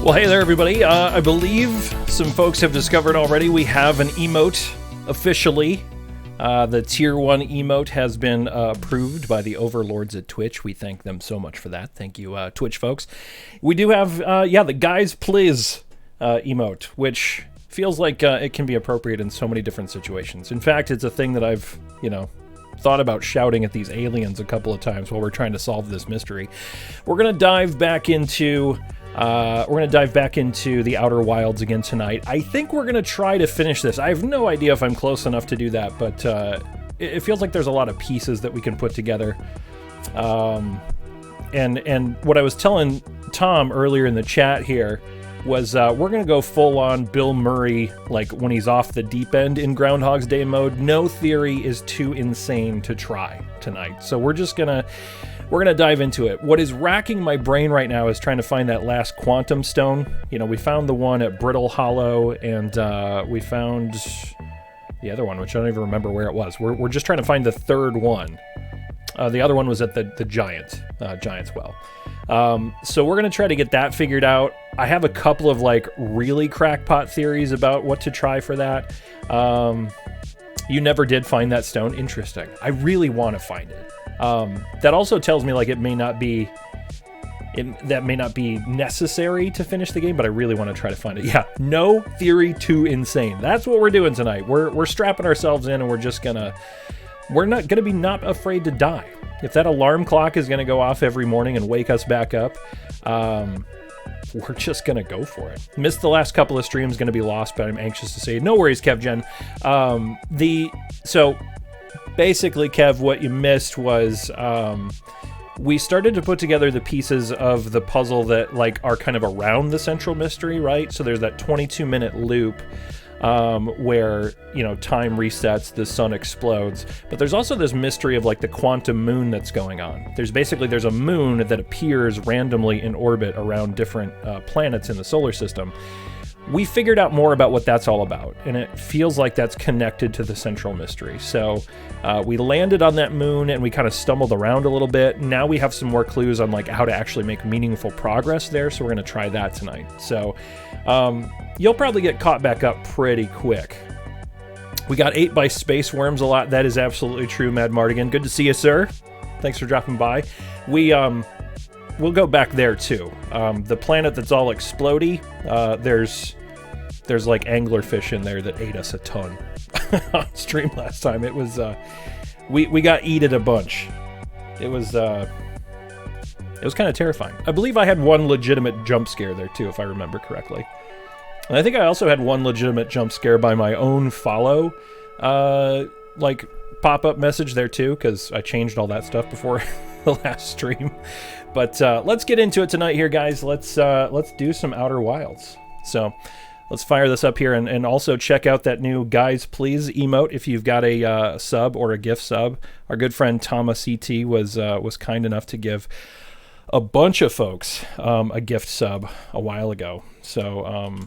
Well, hey there, everybody. I believe some folks have discovered already we have an emote officially. The Tier 1 emote has been approved by the overlords at Twitch. We thank them so much for that. Thank you, Twitch folks. We do have, the Guys Please emote, which feels like it can be appropriate in so many different situations. In fact, it's a thing that I've, thought about shouting at these aliens a couple of times while we're trying to solve this mystery. We're going to dive back into... the Outer Wilds again tonight. I think we're going to try to finish this. I have no idea if I'm close enough to do that, but it feels like there's a lot of pieces that we can put together. And what I was telling Tom earlier in the chat here was we're going to go full-on Bill Murray, like when he's off the deep end in Groundhog's Day mode. No theory is too insane to try tonight. So we're going to dive into it. What is racking my brain right now is trying to find that last quantum stone. We found the one at Brittle Hollow, and we found the other one, which I don't even remember where it was. We're just trying to find the third one. The other one was at the Giant's Well. So we're going to try to get that figured out. I have a couple of really crackpot theories about what to try for that. You never did find that stone. Interesting. I really want to find it. That also tells me it may not be necessary to finish the game, but I really want to try to find it. Yeah, no theory too insane. That's what we're doing tonight. We're strapping ourselves in, and we're not gonna be not afraid to die. If that alarm clock is gonna go off every morning and wake us back up, we're just gonna go for it. Missed the last couple of streams, gonna be lost, but I'm anxious to see. No worries, KevGen. So basically, Kev, what you missed was we started to put together the pieces of the puzzle that are kind of around the central mystery, right? So there's that 22-minute loop where time resets, the sun explodes, but there's also this mystery of the quantum moon that's going on. There's a moon that appears randomly in orbit around different planets in the solar system. We figured out more about what that's all about, and it feels like that's connected to the central mystery. So we landed on that moon, and we kind of stumbled around a little bit. Now we have some more clues on how to actually make meaningful progress there, so we're going to try that tonight. So you'll probably get caught back up pretty quick. We got ate by space worms a lot. That is absolutely true, Mad Mardigan. Good to see you, sir. Thanks for dropping by. We'll go back there too. The planet that's all explodey, there's anglerfish in there that ate us a ton on stream last time. It was we got eaten a bunch. It was kind of terrifying. I believe I had one legitimate jump scare there too, if I remember correctly. And I think I also had one legitimate jump scare by my own follow pop-up message there too, because I changed all that stuff before the last stream. But let's get into it tonight here, guys. Let's do some Outer Wilds. So let's fire this up here, and also check out that new Guys Please emote if you've got a sub or a gift sub. Our good friend Tama CT was kind enough to give a bunch of folks a gift sub a while ago. So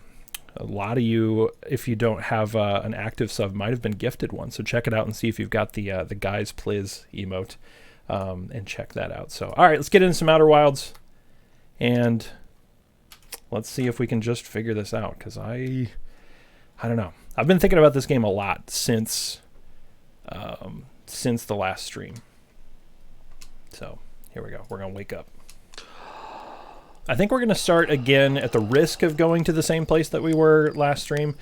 a lot of you, if you don't have an active sub, might have been gifted one. So check it out and see if you've got the Guys Please emote. And check that out. So, all right, let's get into some Outer Wilds, and let's see if we can just figure this out, because I don't know. I've been thinking about this game a lot since the last stream. So, here we go. We're going to wake up. I think we're going to start again at the risk of going to the same place that we were last stream.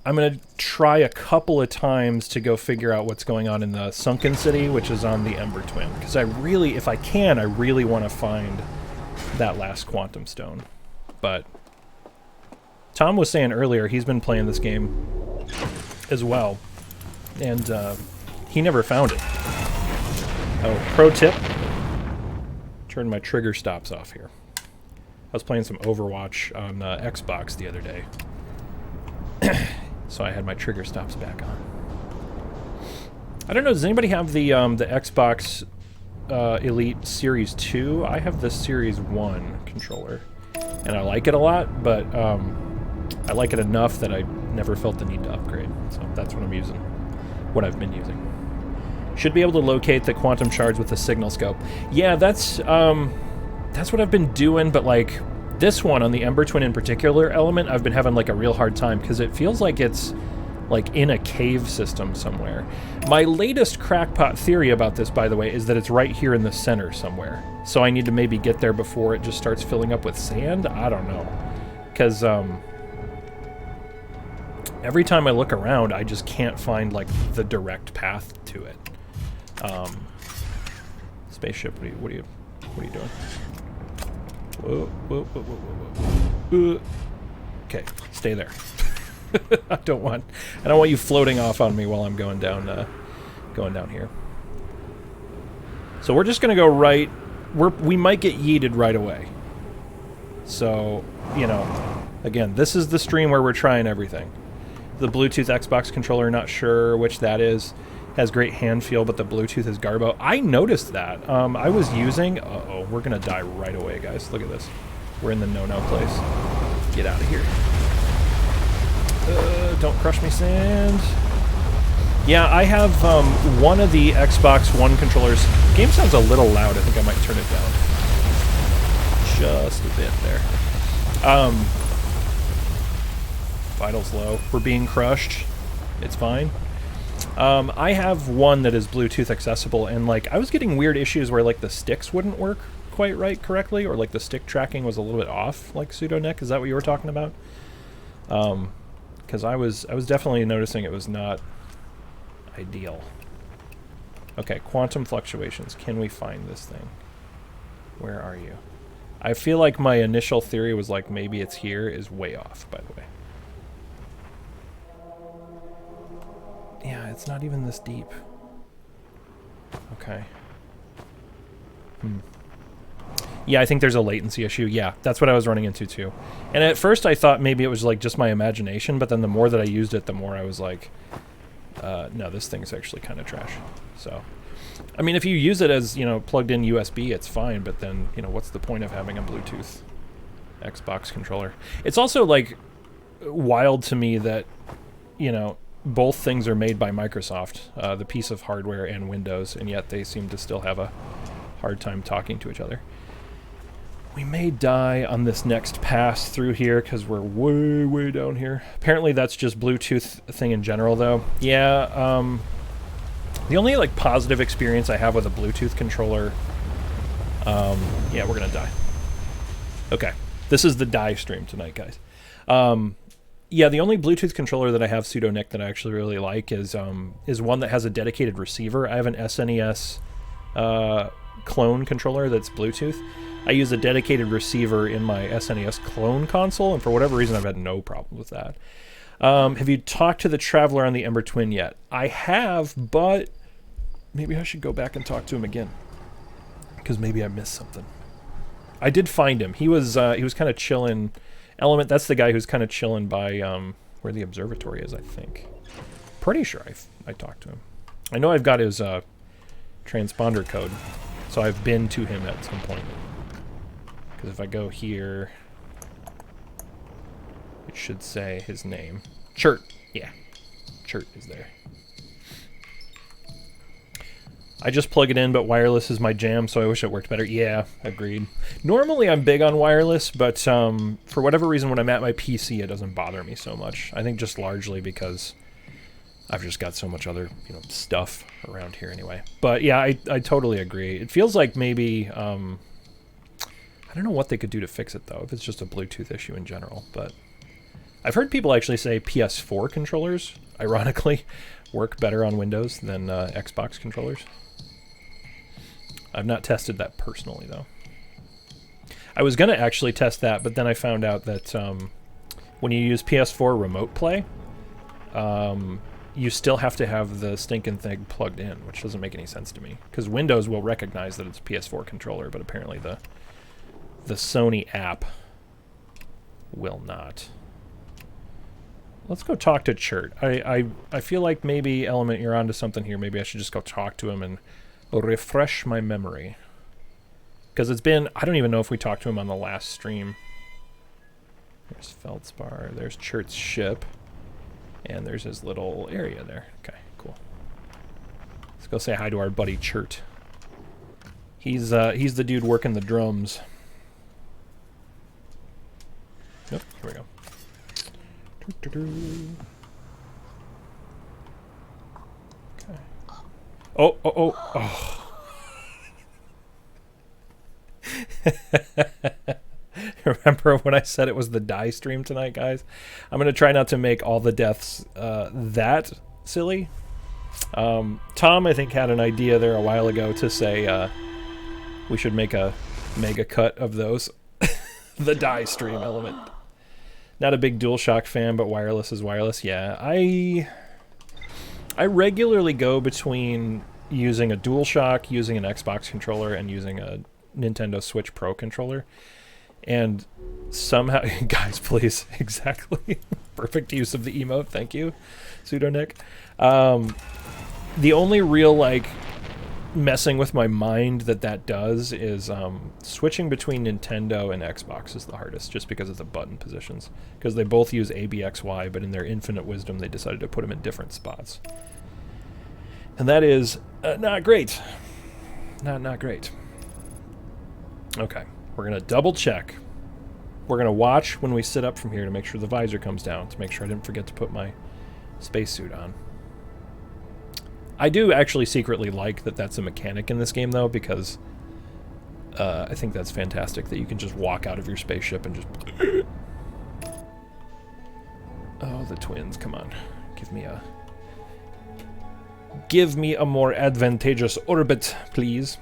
I'm going to try a couple of times to go figure out what's going on in the Sunken City, which is on the Ember Twin. Because if I can, I really want to find that last quantum stone. But Tom was saying earlier he's been playing this game as well. And he never found it. Oh, pro tip. Turn my trigger stops off here. I was playing some Overwatch on Xbox the other day. So I had my trigger stops back on. I don't know, does anybody have the Xbox Elite Series 2? I have the Series 1 controller. And I like it a lot, but I like it enough that I never felt the need to upgrade. So that's what I'm using. What I've been using. Should be able to locate the quantum shards with the signal scope. Yeah, that's what I've been doing, but This one, on the Ember Twin in particular element, I've been having like a real hard time because it feels like it's like in a cave system somewhere. My latest crackpot theory about this, by the way, is that it's right here in the center somewhere. So I need to maybe get there before it just starts filling up with sand? I don't know. Because every time I look around, I just can't find like the direct path to it. Spaceship, what are you doing? Whoa, whoa, whoa, whoa, whoa, whoa. Okay, stay there. I don't want you floating off on me while I'm going down here. So we're just gonna go right. We might get yeeted right away. So, you know, again, this is the stream where we're trying everything. The Bluetooth Xbox controller, not sure which that is. Has great hand feel, but the Bluetooth is garbo. I noticed that. I was using... Uh-oh, we're going to die right away, guys. Look at this. We're in the no-no place. Get out of here. Don't crush me, sand. Yeah, I have one of the Xbox One controllers. The game sounds a little loud. I think I might turn it down. Just a bit there. Vitals low. We're being crushed. It's fine. I have one that is Bluetooth accessible, and like I was getting weird issues where like the sticks wouldn't work quite correctly, or like the stick tracking was a little bit off, like PseudoNick. Is that what you were talking about? Because I was definitely noticing it was not ideal. Okay, quantum fluctuations. Can we find this thing? Where are you? I feel like my initial theory was like maybe it's here is way off, by the way. Yeah, it's not even this deep. Okay. Yeah, I think there's a latency issue. Yeah, that's what I was running into too. And at first I thought maybe it was like just my imagination, but then the more that I used it, the more I was like, no, this thing's actually kind of trash. So, I mean, if you use it as, you know, plugged in USB, it's fine, but then, you know, what's the point of having a Bluetooth Xbox controller? It's also like wild to me that, you know, both things are made by Microsoft, the piece of hardware and Windows, and yet they seem to still have a hard time talking to each other. We may die on this next pass through here because we're way, way down here. Apparently that's just Bluetooth thing in general, though. Yeah, the only like positive experience I have with a Bluetooth controller, yeah, we're gonna die. Okay, this is the die stream tonight, guys. Yeah, the only Bluetooth controller that I have, PseudoNick, that I actually really like is one that has a dedicated receiver. I have an SNES clone controller that's Bluetooth. I use a dedicated receiver in my SNES clone console, and for whatever reason, I've had no problem with that. Have you talked to the Traveler on the Ember Twin yet? I have, but maybe I should go back and talk to him again, because maybe I missed something. I did find him. He was kind of chilling. Element, that's the guy who's kind of chilling by where the observatory is, I think. Pretty sure I talked to him. I know I've got his transponder code, so I've been to him at some point. Because if I go here, it should say his name. Chert, yeah. Chert is there. I just plug it in, but wireless is my jam, so I wish it worked better. Yeah, agreed. Normally I'm big on wireless, but for whatever reason when I'm at my PC it doesn't bother me so much. I think just largely because I've just got so much other, you know, stuff around here anyway. But yeah, I totally agree. It feels like maybe, I don't know what they could do to fix it though, if it's just a Bluetooth issue in general, but I've heard people actually say PS4 controllers, ironically, work better on Windows than Xbox controllers. I've not tested that personally, though. I was going to actually test that, but then I found out that when you use PS4 Remote Play, you still have to have the stinking thing plugged in, which doesn't make any sense to me. Because Windows will recognize that it's a PS4 controller, but apparently the Sony app will not. Let's go talk to Chert. I feel like maybe, Element, you're onto something here. Maybe I should just go talk to him and refresh my memory. Because it's been... I don't even know if we talked to him on the last stream. There's Feldspar. There's Chert's ship. And there's his little area there. Okay, cool. Let's go say hi to our buddy Chert. He's the dude working the drums. Nope, here we go. Okay. Oh. Remember when I said it was the die stream tonight, guys? I'm going to try not to make all the deaths that silly. Tom, I think, had an idea there a while ago to say we should make a mega cut of those. The die stream element. Not a big DualShock fan, but wireless is wireless. Yeah, I regularly go between using a DualShock, using an Xbox controller, and using a Nintendo Switch Pro controller. And somehow, guys, please, exactly. Perfect use of the emote, thank you, Pseudonick. The only real, like, messing with my mind that does is switching between Nintendo and Xbox is the hardest, just because of the button positions. Because they both use ABXY, but in their infinite wisdom, they decided to put them in different spots. And that is not great. Not great. Okay. We're going to double check. We're going to watch when we sit up from here to make sure the visor comes down, to make sure I didn't forget to put my spacesuit on. I do actually secretly like that that's a mechanic in this game, though, because I think that's fantastic that you can just walk out of your spaceship and just... Oh, the twins, come on. Give me a more advantageous orbit, please.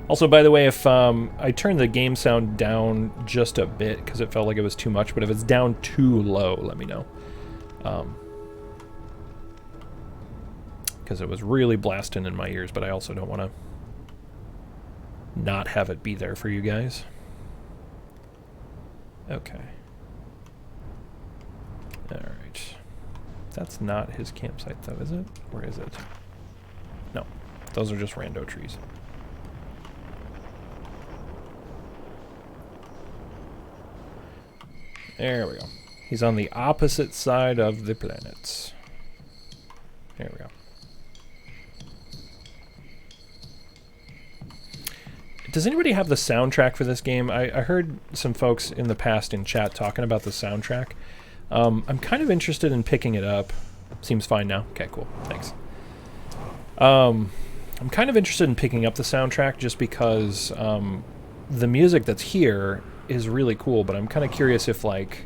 Also, by the way, if I turned the game sound down just a bit because it felt like it was too much, but if it's down too low, let me know. Because it was really blasting in my ears, but I also don't want to not have it be there for you guys. Okay. Alright. That's not his campsite, though, is it? Or is it? No. Those are just rando trees. There we go. He's on the opposite side of the planet. There we go. Does anybody have the soundtrack for this game? I heard some folks in the past in chat talking about the soundtrack. I'm kind of interested in picking it up. Seems fine now. Okay, cool. Thanks. I'm kind of interested in picking up the soundtrack just because the music that's here is really cool, but I'm kind of curious if, like,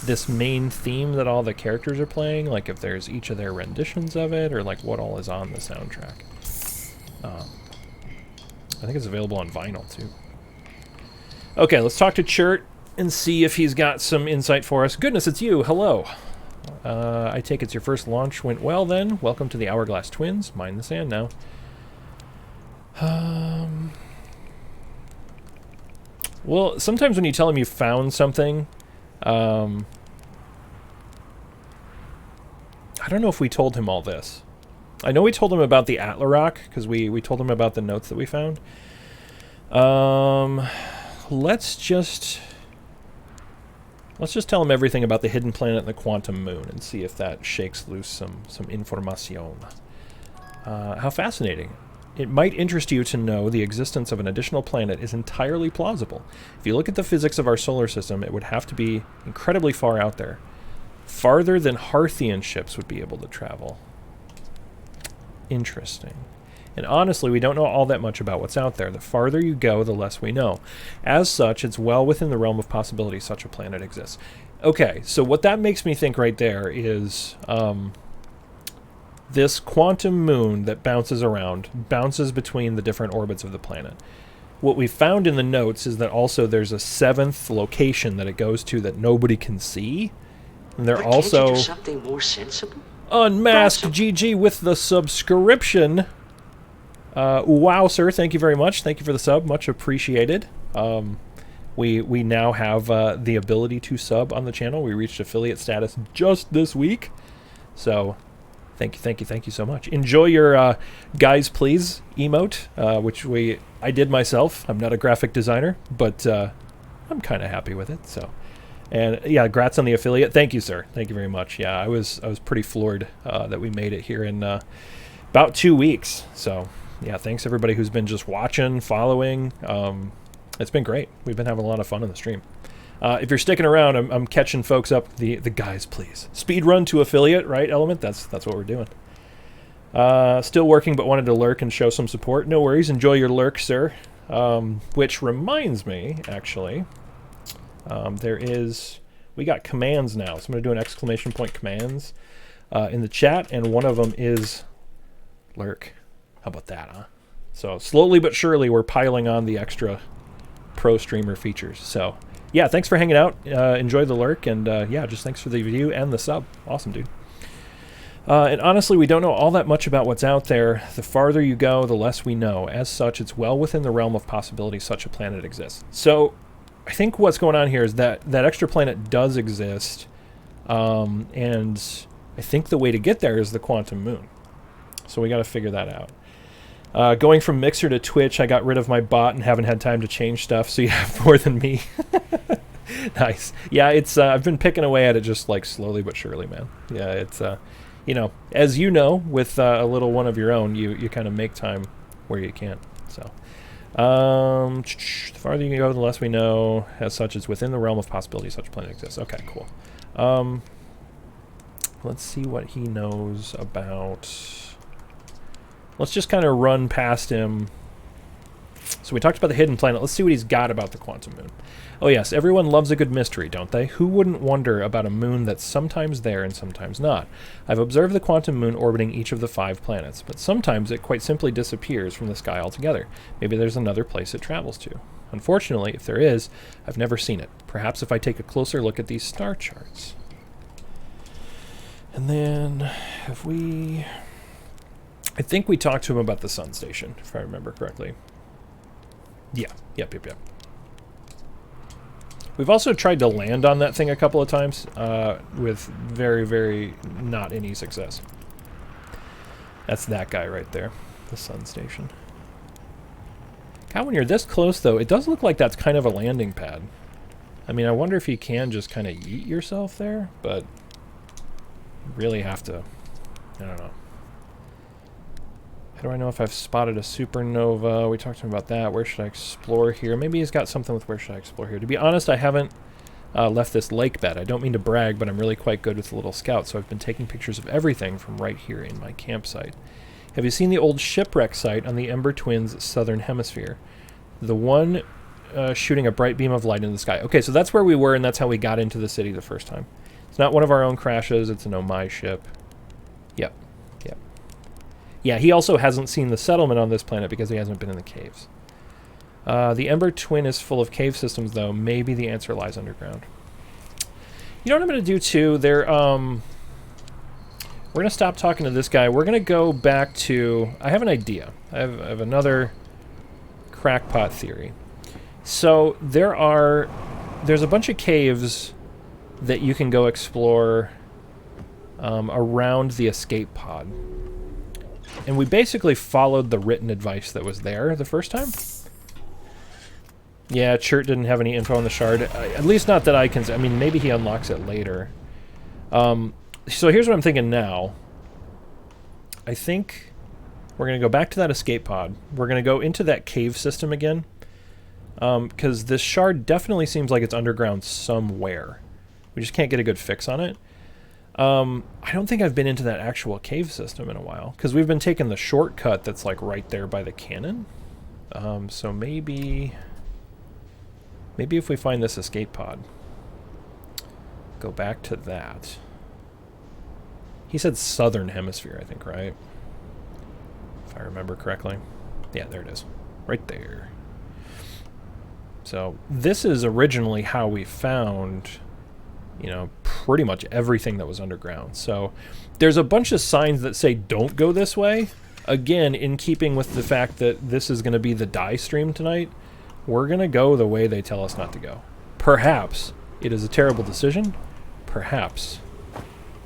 this main theme that all the characters are playing, like, if there's each of their renditions of it, or, like, what all is on the soundtrack. I think it's available on vinyl, too. Okay, let's talk to Chert and see if he's got some insight for us. Goodness, it's you. Hello. I take it's your first launch went well, then. Welcome to the Hourglass Twins. Mind the sand now. Well, sometimes when you tell them you found something, I don't know if we told him all this. I know we told him about the Atlarock, because we told him about the notes that we found. Let's just tell him everything about the hidden planet and the quantum moon and see if that shakes loose some information. How fascinating. It might interest you to know the existence of an additional planet is entirely plausible. If you look at the physics of our solar system, it would have to be incredibly far out there. Farther than Harthian ships would be able to travel. Interesting. And honestly, we don't know all that much about what's out there. The farther you go, the less we know. As such, it's well within the realm of possibility such a planet exists. Okay, so what that makes me think right there is this quantum moon that bounces around, bounces between the different orbits of the planet. What we found in the notes is that also there's a 7th location that it goes to that nobody can see. And they're also... Can't you do something more sensible? Unmasked GG with the subscription. Wow, sir, thank you very much. Thank you for the sub, much appreciated. We now have the ability to sub on the channel. We reached affiliate status just this week. So, thank you so much. Enjoy your guys please emote, which I did myself. I'm not a graphic designer, but I'm kind of happy with it, so... And yeah, congrats on the affiliate. Thank you, sir. Thank you very much. Yeah, I was pretty floored that we made it here in about 2 weeks. So yeah, thanks everybody who's been just watching, following. It's been great. We've been having a lot of fun on the stream. If you're sticking around, I'm catching folks up. The guys, please. Speed run to affiliate, right, Element? That's what we're doing. Still working, but wanted to lurk and show some support. No worries. Enjoy your lurk, sir. Which reminds me, actually, we got commands now. So I'm going to do an exclamation point commands in the chat, and one of them is lurk. How about that, huh? So slowly but surely, we're piling on the extra pro streamer features. So yeah, thanks for hanging out. Enjoy the lurk, and yeah, just thanks for the view and the sub. Awesome, dude. And honestly, we don't know all that much about what's out there. The farther you go, the less we know. As such, it's well within the realm of possibility such a planet exists. So I think what's going on here is that extra planet does exist, and I think the way to get there is the quantum moon. So we got to figure that out. Going from Mixer to Twitch, I got rid of my bot and haven't had time to change stuff, so you have more than me. Nice. Yeah, it's I've been picking away at it just like slowly but surely, man. Yeah, it's you know, as you know, with a little one of your own, you kind of make time where you can. So, the farther you can go, the less we know. As such, it's within the realm of possibility such a planet exists. Okay, cool. Let's see what he knows about. Let's just kind of run past him. So we talked about the hidden planet. Let's see what he's got about the quantum moon. Oh yes, everyone loves a good mystery, don't they? Who wouldn't wonder about a moon that's sometimes there and sometimes not? I've observed the quantum moon orbiting each of the 5 planets, but sometimes it quite simply disappears from the sky altogether. Maybe there's another place it travels to. Unfortunately, if there is, I've never seen it. Perhaps if I take a closer look at these star charts. And then, I think we talked to him about the sun station, if I remember correctly. Yeah, yep. We've also tried to land on that thing a couple of times with very, very not any success. That's that guy right there, the sun station. God, when you're this close, though, it does look like that's kind of a landing pad. I mean, I wonder if you can just kind of yeet yourself there, but you really have to, I don't know. How do I know if I've spotted a supernova? We talked to him about that. Where should I explore here? Maybe he's got something with where should I explore here. To be honest, I haven't left this lake bed. I don't mean to brag, but I'm really quite good with the little scout, so I've been taking pictures of everything from right here in my campsite. Have you seen the old shipwreck site on the Ember Twins' southern hemisphere? The one shooting a bright beam of light into the sky. Okay, so that's where we were, and that's how we got into the city the first time. It's not one of our own crashes. It's an Omai ship. Yep. Yeah, he also hasn't seen the settlement on this planet because he hasn't been in the caves. The Ember Twin is full of cave systems, though. Maybe the answer lies underground. You know what I'm going to do, too? We're going to stop talking to this guy. We're going to go back to... I have an idea. I have another crackpot theory. So there's a bunch of caves that you can go explore around the escape pod. And we basically followed the written advice that was there the first time. Yeah, Chert didn't have any info on the shard. At least not that I can... I mean, maybe he unlocks it later. So here's what I'm thinking now. I think we're going to go back to that escape pod. We're going to go into that cave system again. Because this shard definitely seems like it's underground somewhere. We just can't get a good fix on it. I don't think I've been into that actual cave system in a while, because we've been taking the shortcut that's like right there by the cannon. So maybe if we find this escape pod, go back to that. He said southern hemisphere, I think, right? If I remember correctly. Yeah, there it is. Right there. So this is originally how we found... you know, pretty much everything that was underground. So there's a bunch of signs that say don't go this way. Again, in keeping with the fact that this is going to be the die stream tonight, we're going to go the way they tell us not to go. Perhaps it is a terrible decision. Perhaps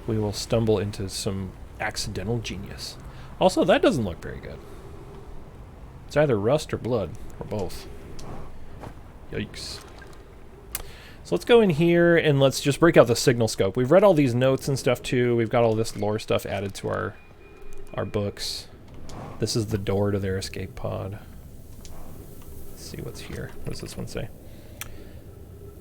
we will stumble into some accidental genius. Also, that doesn't look very good. It's either rust or blood, or both. Yikes. So let's go in here and let's just break out the signal scope. We've read all these notes and stuff too. We've got all this lore stuff added to our books. This is the door to their escape pod. Let's see what's here. What does this one say?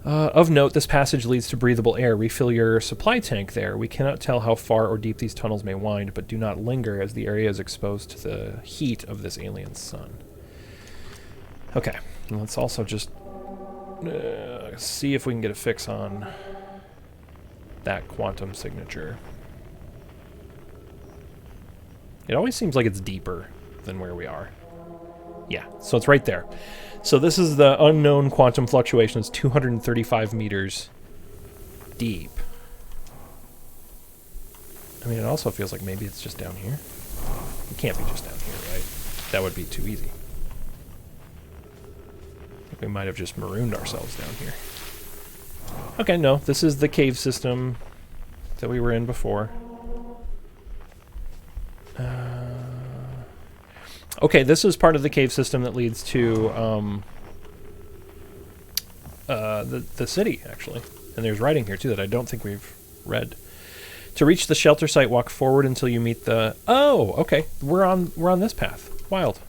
Of note, this passage leads to breathable air. Refill your supply tank there. We cannot tell how far or deep these tunnels may wind, but do not linger as the area is exposed to the heat of this alien sun. Okay, and let's also just see if we can get a fix on that quantum signature. It always seems like it's deeper than where we are. Yeah, so it's right there. So this is the unknown quantum fluctuation. It's 235 meters deep. I mean, it also feels like maybe it's just down here. It can't be just down here, right? That would be too easy. I think we might have just marooned ourselves down here. Okay, no, this is the cave system that we were in before. Okay, this is part of the cave system that leads to the city, actually. And there's writing here, too, that I don't think we've read. To reach the shelter site, walk forward until you meet the... Oh, okay. We're on this path. Wild.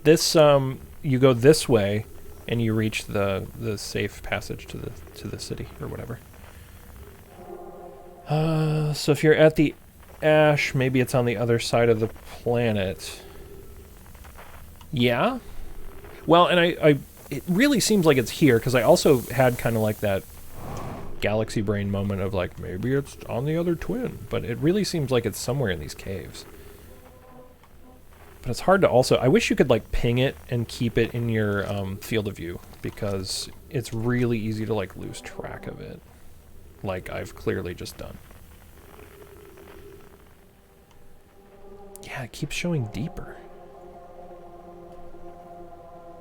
This, you go this way, and you reach the safe passage to the city, or whatever. So if you're at the ash, maybe it's on the other side of the planet. Yeah? Well, and it really seems like it's here, because I also had kind of like that galaxy brain moment of like, maybe it's on the other twin, but it really seems like it's somewhere in these caves. But it's hard to also... I wish you could like ping it and keep it in your field of view, because it's really easy to like lose track of it, like I've clearly just done. Yeah, it keeps showing deeper.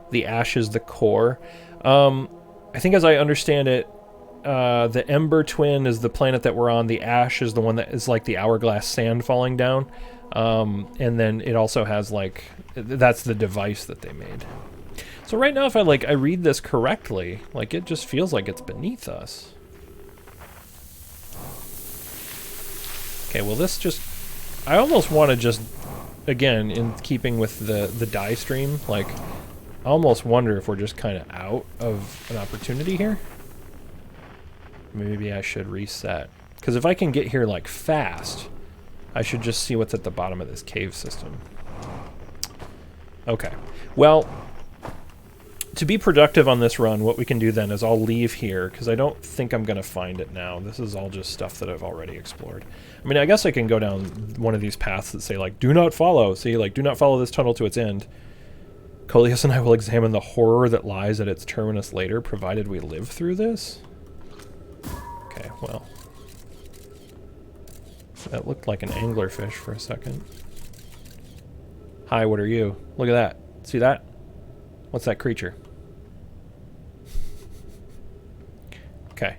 The ash is the core. I think as I understand it, the Ember Twin is the planet that we're on. The ash is the one that is like the hourglass sand falling down. And then it also has like... That's the device that they made. So right now, if I read this correctly, like it just feels like it's beneath us. Okay, well this just... I almost want to just, again, in keeping with the die stream, like, I almost wonder if we're just kind of out of an opportunity here. Maybe I should reset. Because if I can get here, like, fast, I should just see what's at the bottom of this cave system. Okay. Well, to be productive on this run, what we can do then is I'll leave here, because I don't think I'm going to find it now. This is all just stuff that I've already explored. I mean, I guess I can go down one of these paths that say, like, do not follow. See, like, do not follow this tunnel to its end. Coleus and I will examine the horror that lies at its terminus later, provided we live through this. Okay, well. That looked like an anglerfish for a second. Hi, what are you? Look at that. See that? What's that creature? Okay.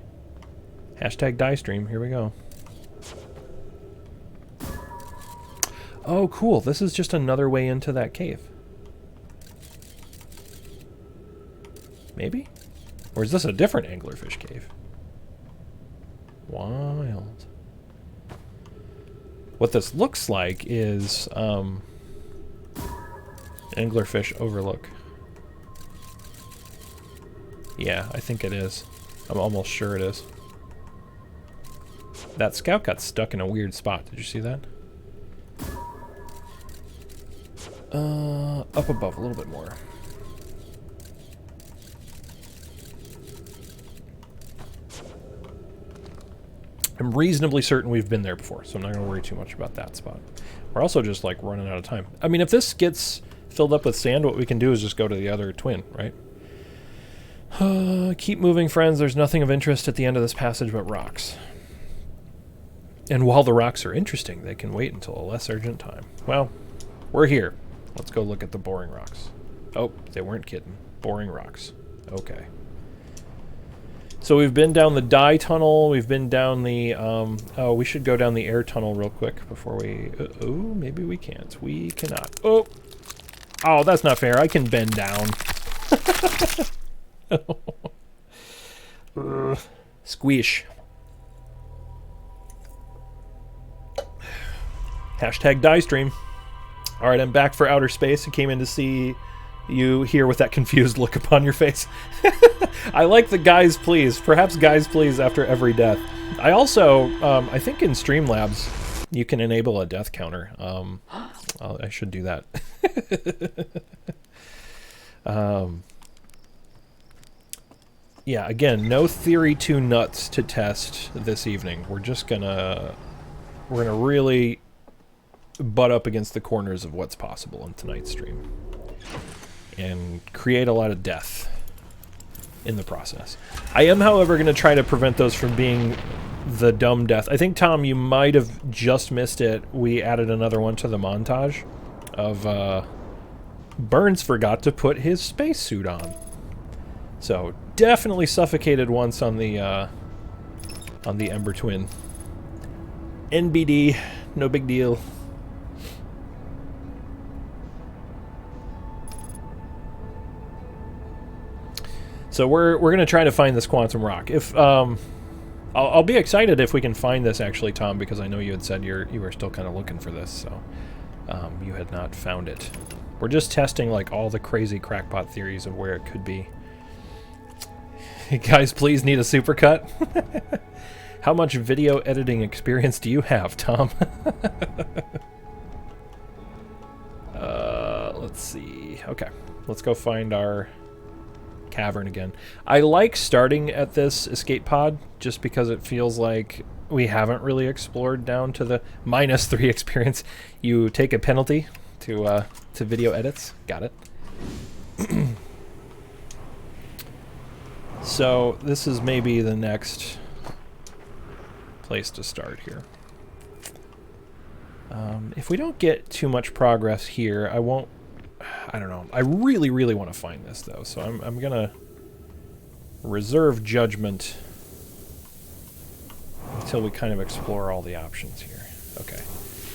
Hashtag die stream. Here we go. Oh, cool. This is just another way into that cave. Maybe? Or is this a different anglerfish cave? Wild. What this looks like is anglerfish overlook. Yeah, I think it is. I'm almost sure it is. That scout got stuck in a weird spot. Did you see that? Up above a little bit more. I'm reasonably certain we've been there before, so I'm not going to worry too much about that spot. We're also just, like, running out of time. I mean, if this gets filled up with sand, what we can do is just go to the other twin, right? Keep moving, friends. There's nothing of interest at the end of this passage but rocks. And while the rocks are interesting, they can wait until a less urgent time. Well, we're here. Let's go look at the boring rocks. Oh, they weren't kidding. Boring rocks. Okay. So we've been down the dye tunnel. We've been down the... oh, we should go down the air tunnel real quick before we... oh, maybe we can't. We cannot. Oh! Oh, that's not fair. I can bend down. Squish. Hashtag die stream. Alright, I'm back for outer space. I came in to see You hear with that confused look upon your face. I like the guys please. Perhaps guys please after every death. I also, I think in Streamlabs, you can enable a death counter. I should do that. Yeah, again, no Theory 2 nuts to test this evening. We're gonna really butt up against the corners of what's possible in tonight's stream. And create a lot of death in the process. I am, however, going to try to prevent those from being the dumb death. I think, Tom, you might have just missed it. We added another one to the montage of Burns forgot to put his spacesuit on. So, definitely suffocated once on the Ember Twin. NBD, no big deal. So we're gonna try to find this quantum rock. If I'll be excited if we can find this actually, Tom, because I know you had said you were still kind of looking for this, so you had not found it. We're just testing like all the crazy crackpot theories of where it could be. Guys, please need a supercut. How much video editing experience do you have, Tom? Let's see. Okay, let's go find our cavern again. I like starting at this escape pod just because it feels like we haven't really explored down to the -3 experience. You take a penalty to video edits. Got it. So this is maybe the next place to start here. If we don't get too much progress here, I don't know. I really, really want to find this, though, so I'm going to reserve judgment until we kind of explore all the options here. Okay.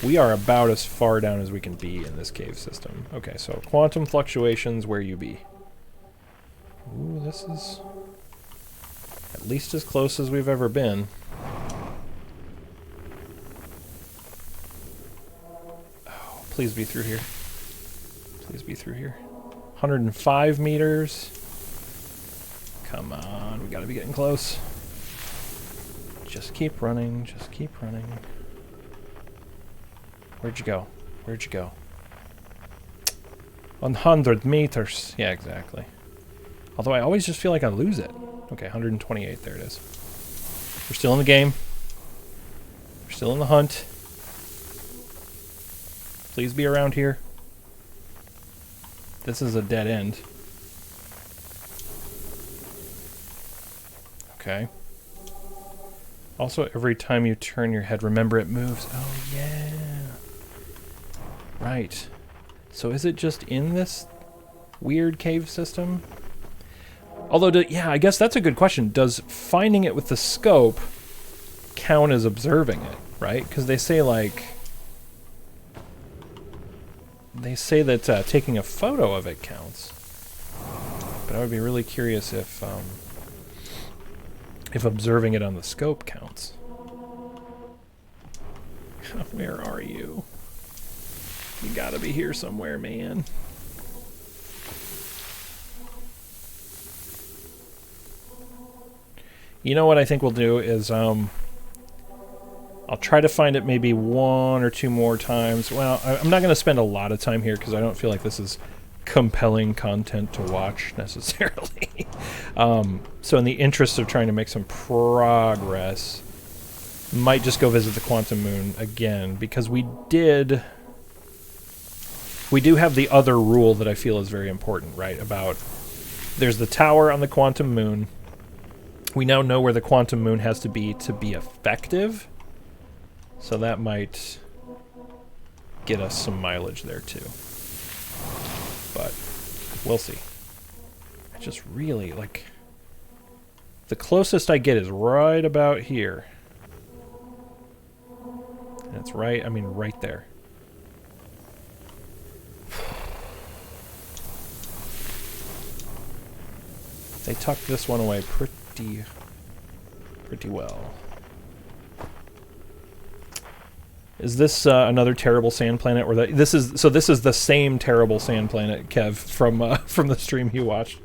We are about as far down as we can be in this cave system. Okay, so quantum fluctuations, where you be? Ooh, this is at least as close as we've ever been. Oh, please be through here. Please be through here. 105 meters. Come on, we gotta be getting close. Just keep running, just keep running. Where'd you go? Where'd you go? 100 meters. Yeah, exactly. Although I always just feel like I lose it. Okay, 128, there it is. We're still in the game. We're still in the hunt. Please be around here. This is a dead end. Okay. Also, every time you turn your head, remember it moves. Oh, yeah. Right. So is it just in this weird cave system? Although, yeah, I guess that's a good question. Does finding it with the scope count as observing it, right? Because they say, like... They say that taking a photo of it counts. But I would be really curious if observing it on the scope counts. Where are you? You gotta be here somewhere, man. You know what I think we'll do is, I'll try to find it maybe 1 or 2 more times. Well, I'm not going to spend a lot of time here because I don't feel like this is compelling content to watch necessarily. So in the interest of trying to make some progress, might just go visit the Quantum Moon again, because we do have the other rule that I feel is very important, right? About there's the tower on the Quantum Moon. We now know where the Quantum Moon has to be effective. So that might get us some mileage there too. But we'll see. I just really, like... The closest I get is right about here. And it's right, I mean right there. They tucked this one away pretty well. Is this another terrible sand planet, or this is the same terrible sand planet, Kev, from the stream you watched?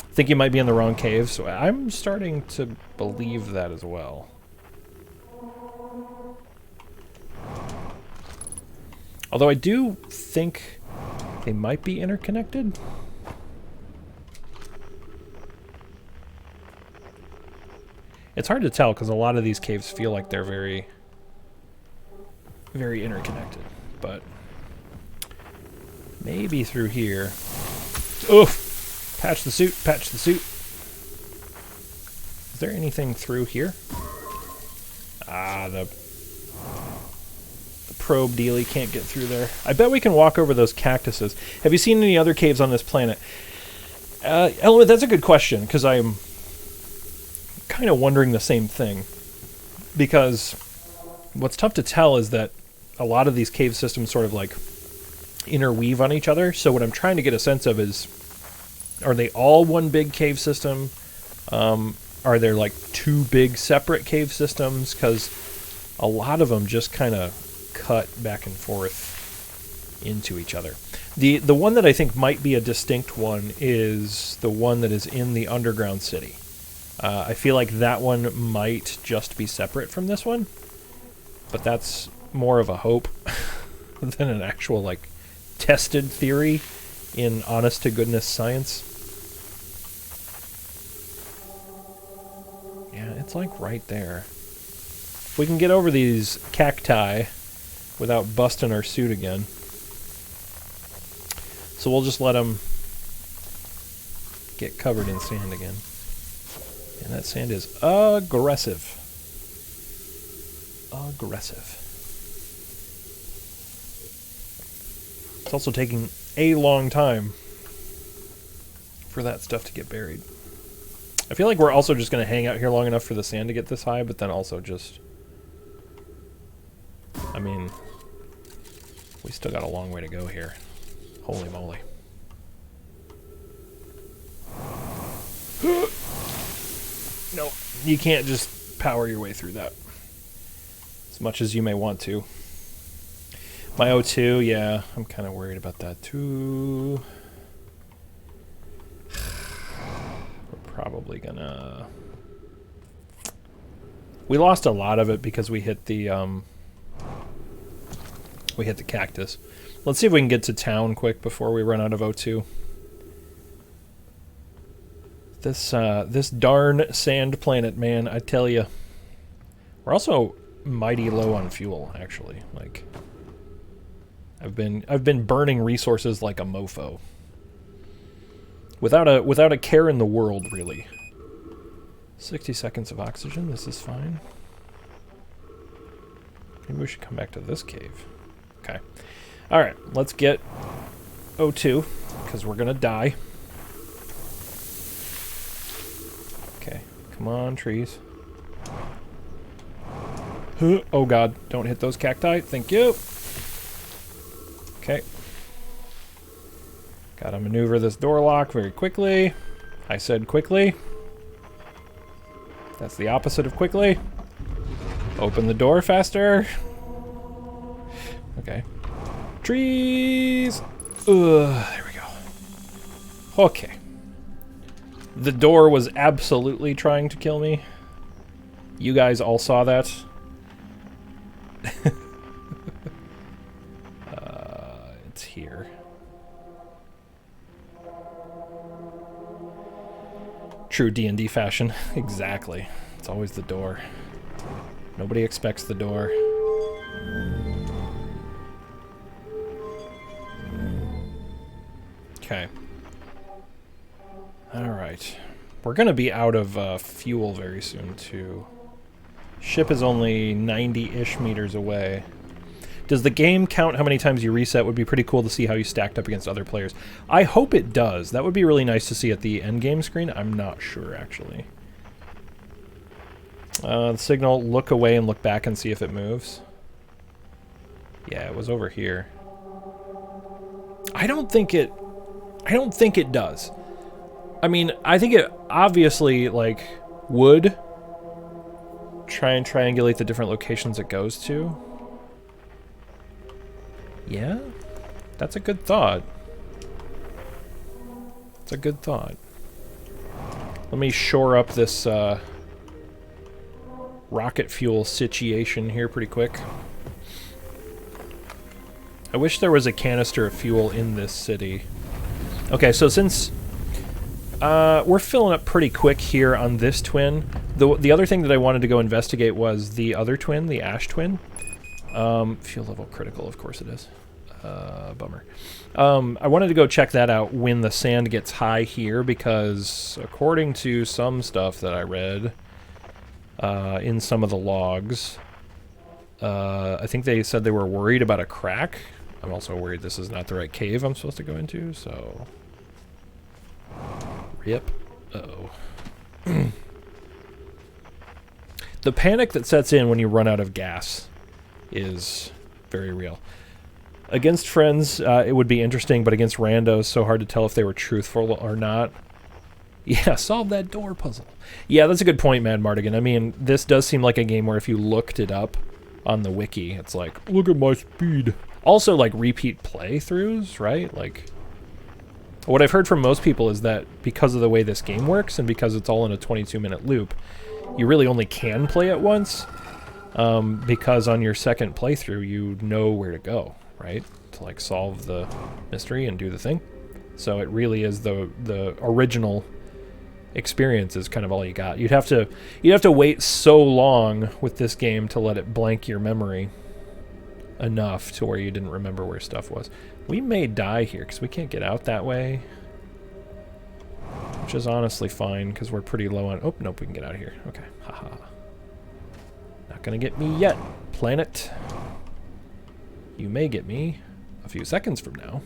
I think you might be in the wrong cave, so I'm starting to believe that as well. Although I do think they might be interconnected. It's hard to tell because a lot of these caves feel like they're very, very interconnected, but maybe through here. Oof! Patch the suit, patch the suit. Is there anything through here? Ah, the probe dealie can't get through there. I bet we can walk over those cactuses. Have you seen any other caves on this planet? Element, that's a good question, because I'm kind of wondering the same thing. Because what's tough to tell is that a lot of these cave systems sort of like interweave on each other. So what I'm trying to get a sense of is, are they all one big cave system? Are there like two big separate cave systems? Because a lot of them just kind of cut back and forth into each other. The one that I think might be a distinct one is the one that is in the underground city. I feel like that one might just be separate from this one, but that's more of a hope than an actual like tested theory in honest to goodness science. Yeah, it's like right there. If we can get over these cacti without busting our suit again. So we'll just let them get covered in sand again. And that sand is aggressive. Aggressive. It's also taking a long time for that stuff to get buried. I feel like we're also just going to hang out here long enough for the sand to get this high, but then also just... I mean, we still got a long way to go here. Holy moly. No, you can't just power your way through that. As much as you may want to. My O2, yeah, I'm kind of worried about that too. We're probably gonna... We lost a lot of it because we hit the cactus. Let's see if we can get to town quick before we run out of O2. This darn sand planet, man, I tell you. We're also mighty low on fuel, actually. Like, I've been burning resources like a mofo. Without a care in the world, really. 60 seconds of oxygen, this is fine. Maybe we should come back to this cave. Okay. Alright, let's get O2, because we're gonna die. Okay, come on, trees. Oh god, don't hit those cacti. Thank you. Okay. Gotta maneuver this door lock very quickly. I said quickly. That's the opposite of quickly. Open the door faster. Okay. Trees! There we go. Okay. The door was absolutely trying to kill me. You guys all saw that. It's here. True D&D fashion. Exactly. It's always the door. Nobody expects the door. Okay. Alright. We're going to be out of fuel very soon, too. Ship is only 90-ish meters away. Does the game count how many times you reset? Would be pretty cool to see how you stacked up against other players. I hope it does. That would be really nice to see at the end game screen. I'm not sure, actually. The signal, look away and look back and see if it moves. Yeah, it was over here. I don't think it does. I mean, I think it obviously, like, would try and triangulate the different locations it goes to. Yeah? That's a good thought. It's a good thought. Let me shore up this rocket fuel situation here pretty quick. I wish there was a canister of fuel in this city. Okay, so since we're filling up pretty quick here on this twin, the other thing that I wanted to go investigate was the other twin, the ash twin. Fuel level critical, of course it is. Bummer. I wanted to go check that out when the sand gets high here, because according to some stuff that I read in some of the logs, I think they said they were worried about a crack. I'm also worried this is not the right cave I'm supposed to go into, so... Rip. Uh-oh. The panic that sets in when you run out of gas is very real. Against friends, it would be interesting, but against randos, so hard to tell if they were truthful or not. Yeah, solve that door puzzle. Yeah, that's a good point, Mad Mardigan. I mean, this does seem like a game where if you looked it up on the wiki, it's like, look at my speed. Also, like, repeat playthroughs, right? Like, what I've heard from most people is that because of the way this game works and because it's all in a 22-minute loop, you really only can play it once, because on your second playthrough, you know where to go, right? To, like, solve the mystery and do the thing. So it really is the original experience is kind of all you got. You'd have to wait so long with this game to let it blank your memory enough to where you didn't remember where stuff was. We may die here because we can't get out that way, which is honestly fine because we're pretty low on... Oh, nope, we can get out of here. Okay, haha. Not gonna get me yet, planet. You may get me a few seconds from now.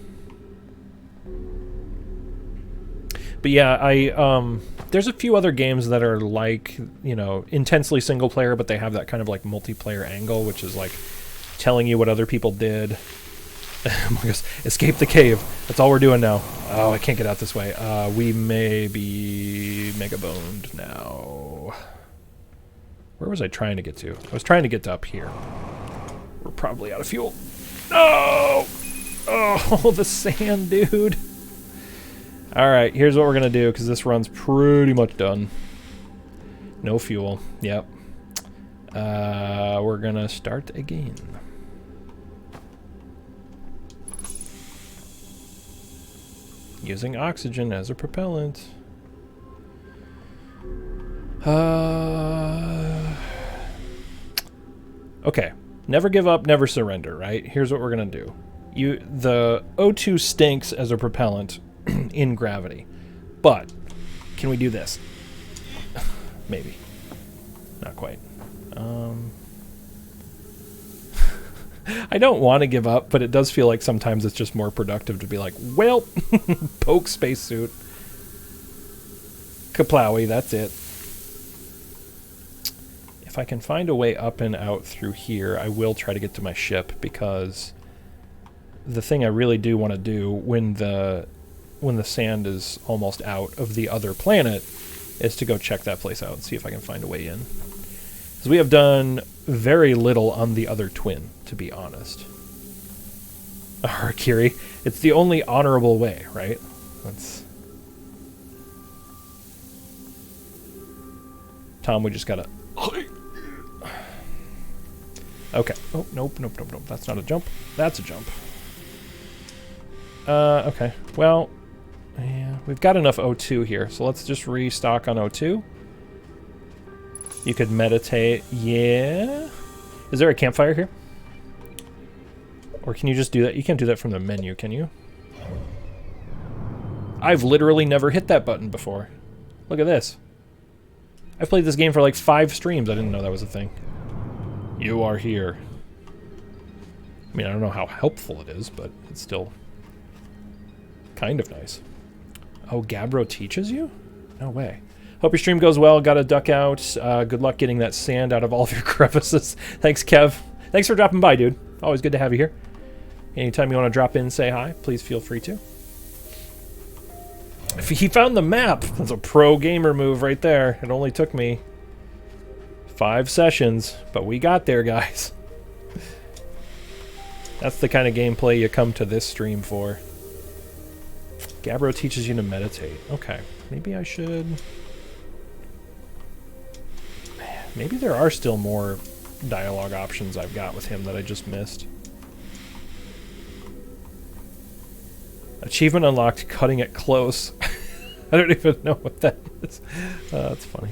But yeah, there's a few other games that are like, you know, intensely single player, but they have that kind of like multiplayer angle, which is like telling you what other people did. Escape the cave. That's all we're doing now. Oh, I can't get out this way. We may be mega boned now. Where was I trying to get to? I was trying to get to up here. We're probably out of fuel. No! Oh, the sand, dude. Alright, here's what we're going to do, because this run's pretty much done. No fuel. Yep. We're going to start again. Using oxygen as a propellant. Okay. Never give up, never surrender, right? Here's what we're going to do. The O2 stinks as a propellant in gravity. But can we do this? Maybe. Not quite. I don't want to give up, but it does feel like sometimes it's just more productive to be like, well, poke spacesuit. Kaplowy, that's it. If I can find a way up and out through here, I will try to get to my ship, because the thing I really do want to do when the sand is almost out of the other planet is to go check that place out and see if I can find a way in. Because we have done very little on the other twin, to be honest. Harakiri. It's the only honorable way, right? That's... Tom, we just gotta... Okay. Oh, nope. That's not a jump. That's a jump. Okay. Well, yeah, we've got enough O2 here, so let's just restock on O2. You could meditate. Yeah. Is there a campfire here? Or can you just do that? You can't do that from the menu, can you? I've literally never hit that button before. Look at this. I've played this game for like 5 streams. I didn't know that was a thing. You are here. I mean, I don't know how helpful it is, but it's still kind of nice. Oh, Gabbro teaches you? No way. Hope your stream goes well. Gotta duck out. Good luck getting that sand out of all of your crevices. Thanks, Kev. Thanks for dropping by, dude. Always good to have you here. Anytime you want to drop in and say hi, please feel free to. He found the map. That's a pro gamer move right there. It only took me 5 sessions, but we got there, guys. That's the kind of gameplay you come to this stream for. Gabbro teaches you to meditate. Okay, maybe I should... Man, maybe there are still more dialogue options I've got with him that I just missed. Achievement unlocked, cutting it close. I don't even know what that is. That's funny.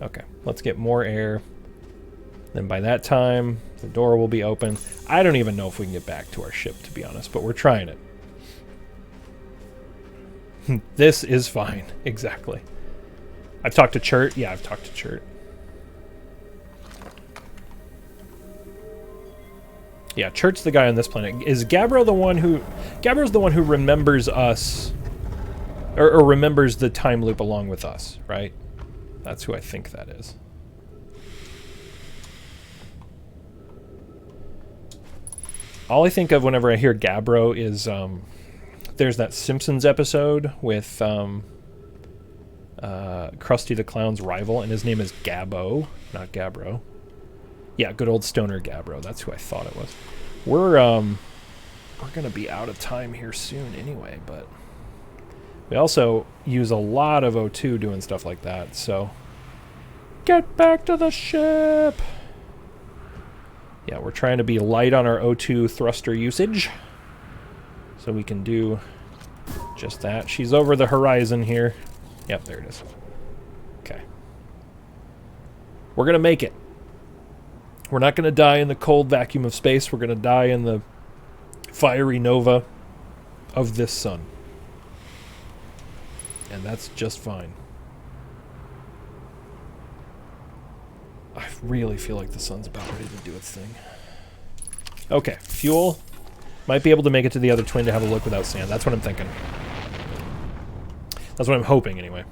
Okay, let's get more air. Then by that time, the door will be open. I don't even know if we can get back to our ship, to be honest, but we're trying it. This is fine. Exactly. I've talked to Chert. Yeah, I've talked to Chert. Yeah, Chert's the guy on this planet. Is Gabbro the one who... Gabbro's the one who remembers us... Or remembers the time loop along with us, right? That's who I think that is. All I think of whenever I hear Gabbro is... there's that Simpsons episode with Krusty the Clown's rival, and his name is Gabbo, not Gabbro. Yeah, good old stoner Gabbro. That's who I thought it was. We're gonna be out of time here soon anyway, but we also use a lot of O2 doing stuff like that, so get back to the ship. Yeah, we're trying to be light on our O2 thruster usage, so we can do just that. She's over the horizon here. Yep, there it is. Okay. We're gonna make it. We're not going to die in the cold vacuum of space. We're going to die in the fiery nova of this sun. And that's just fine. I really feel like the sun's about ready to do its thing. Okay, fuel. Might be able to make it to the other twin to have a look without sand. That's what I'm thinking. That's what I'm hoping, anyway.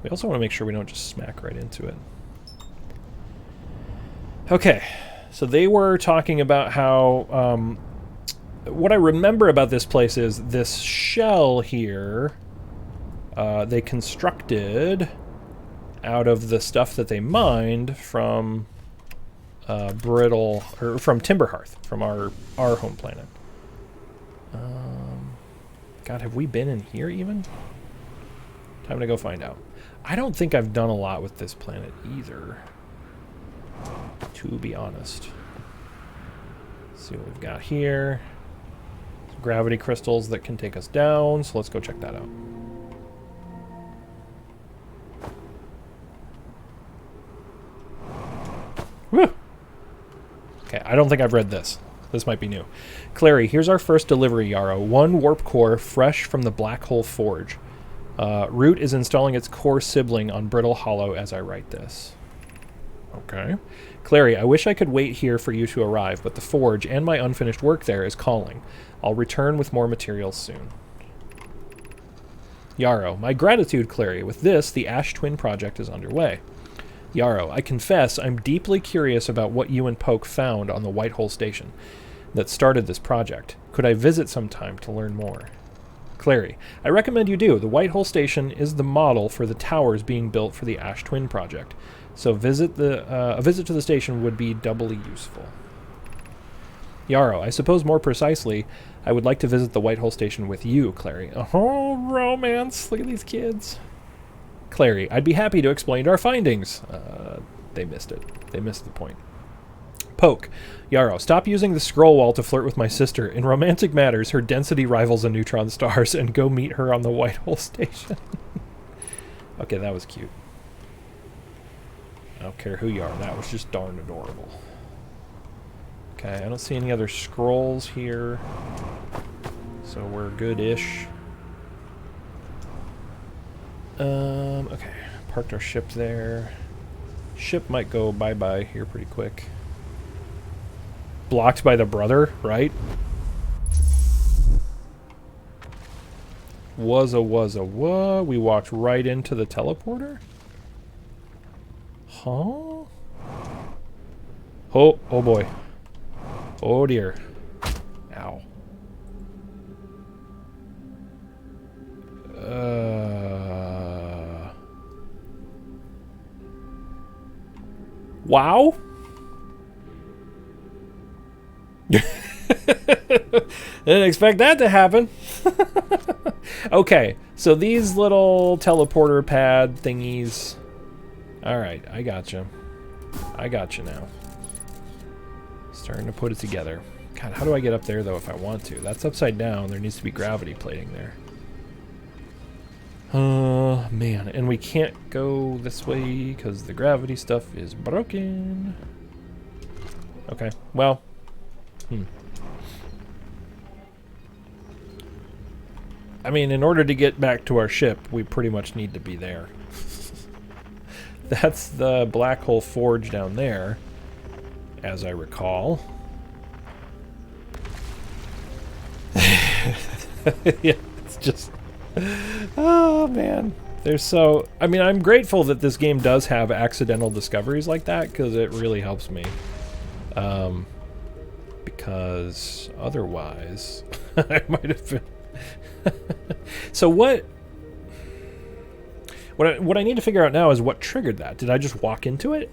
We also want to make sure we don't just smack right into it. Okay, so they were talking about how, what I remember about this place is this shell here, they constructed out of the stuff that they mined from Brittle, or from Timberhearth, from our home planet. God, have we been in here even? Time to go find out. I don't think I've done a lot with this planet either, to be honest. Let's see what we've got here. Some gravity crystals that can take us down, so let's go check that out. Woo! Okay, I don't think I've read this. This might be new. Clary, here's our first delivery, Yarrow. 1 warp core, fresh from the Black Hole Forge. Root is installing its core sibling on Brittle Hollow as I write this. Okay. Clary, I wish I could wait here for you to arrive, but the forge and my unfinished work there is calling. I'll return with more materials soon. Yarrow, my gratitude, Clary. With this, the Ash Twin project is underway. Yarrow, I confess I'm deeply curious about what you and Poke found on the Whitehole Station that started this project. Could I visit sometime to learn more? Clary, I recommend you do. The Whitehole Station is the model for the towers being built for the Ash Twin project. So a visit to the station would be doubly useful. Yarrow, I suppose more precisely, I would like to visit the Whitehole Station with you, Clary. Oh, romance. Look at these kids. Clary, I'd be happy to explain our findings. They missed it. They missed the point. Poke, Yarrow, stop using the scroll wall to flirt with my sister. In romantic matters, her density rivals a neutron star's, and go meet her on the Whitehole Station. Okay, that was cute. I don't care who you are. That was just darn adorable. Okay, I don't see any other scrolls here, so we're good-ish. Okay, parked our ship there. Ship might go bye-bye here pretty quick. Blocked by the brother, right? Wuzza. We walked right into the teleporter? Huh? Oh boy. Oh dear. Ow. Wow? Didn't expect that to happen. Okay, so these little teleporter pad thingies. Alright, I gotcha. I gotcha now. Starting to put it together. God, how do I get up there, though, if I want to? That's upside down. There needs to be gravity plating there. Oh, man. And we can't go this way because the gravity stuff is broken. Okay, well. I mean, in order to get back to our ship, we pretty much need to be there. That's the Black Hole Forge down there, as I recall. Yeah, it's just... Oh, man. There's so... I mean, I'm grateful that this game does have accidental discoveries like that, because it really helps me. Because otherwise, I might have been... So what I need to figure out now is what triggered that. Did I just walk into it?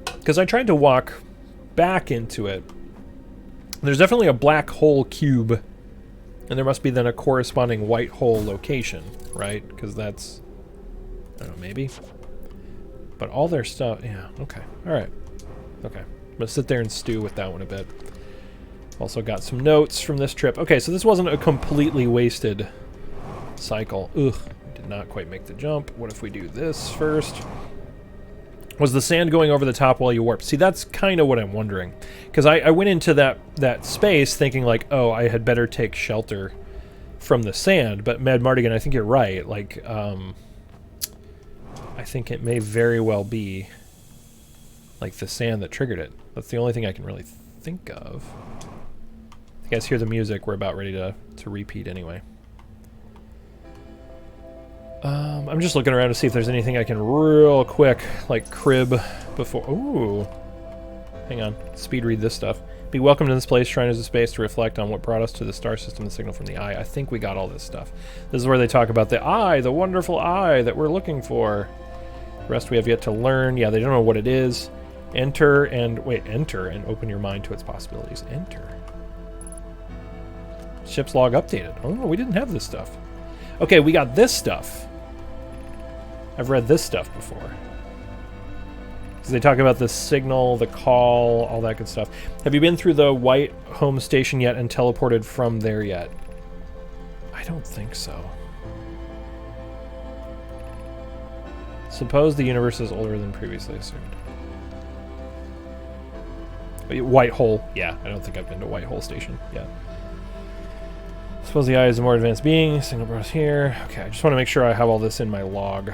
Because I tried to walk back into it. There's definitely a black hole cube, and there must be then a corresponding white hole location, right? Because that's, I don't know, maybe. But all their stuff, yeah, okay, all right, okay. I'm gonna sit there and stew with that one a bit. Also got some notes from this trip. Okay, so this wasn't a completely wasted cycle. Ugh, did not quite make the jump. What if we do this first? Was the sand going over the top while you warp? See, that's kind of what I'm wondering. Because I went into that space thinking like, oh, I had better take shelter from the sand. But Mad Mardigan, I think you're right. Like, I think it may very well be like the sand that triggered it. That's the only thing I can really think of. You guys hear the music, we're about ready to repeat anyway. I'm just looking around to see if there's anything I can real quick, like crib before... Ooh. Hang on. Speed read this stuff. Be welcome to this place, shrines of space, to reflect on what brought us to the star system, the signal from the eye. I think we got all this stuff. This is where they talk about the eye, the wonderful eye that we're looking for. The rest we have yet to learn. Yeah, they don't know what it is. Enter and open your mind to its possibilities. Enter. Ship's log updated. Oh, we didn't have this stuff. Okay, we got this stuff. I've read this stuff before. So they talk about the signal, the call, all that good stuff. Have you been through the White Home Station yet and teleported from there yet? I don't think so. Suppose the universe is older than previously assumed. White Hole. Yeah, I don't think I've been to White Hole Station yet. Suppose the eye is a more advanced being. Signal brought us here. Okay, I just want to make sure I have all this in my log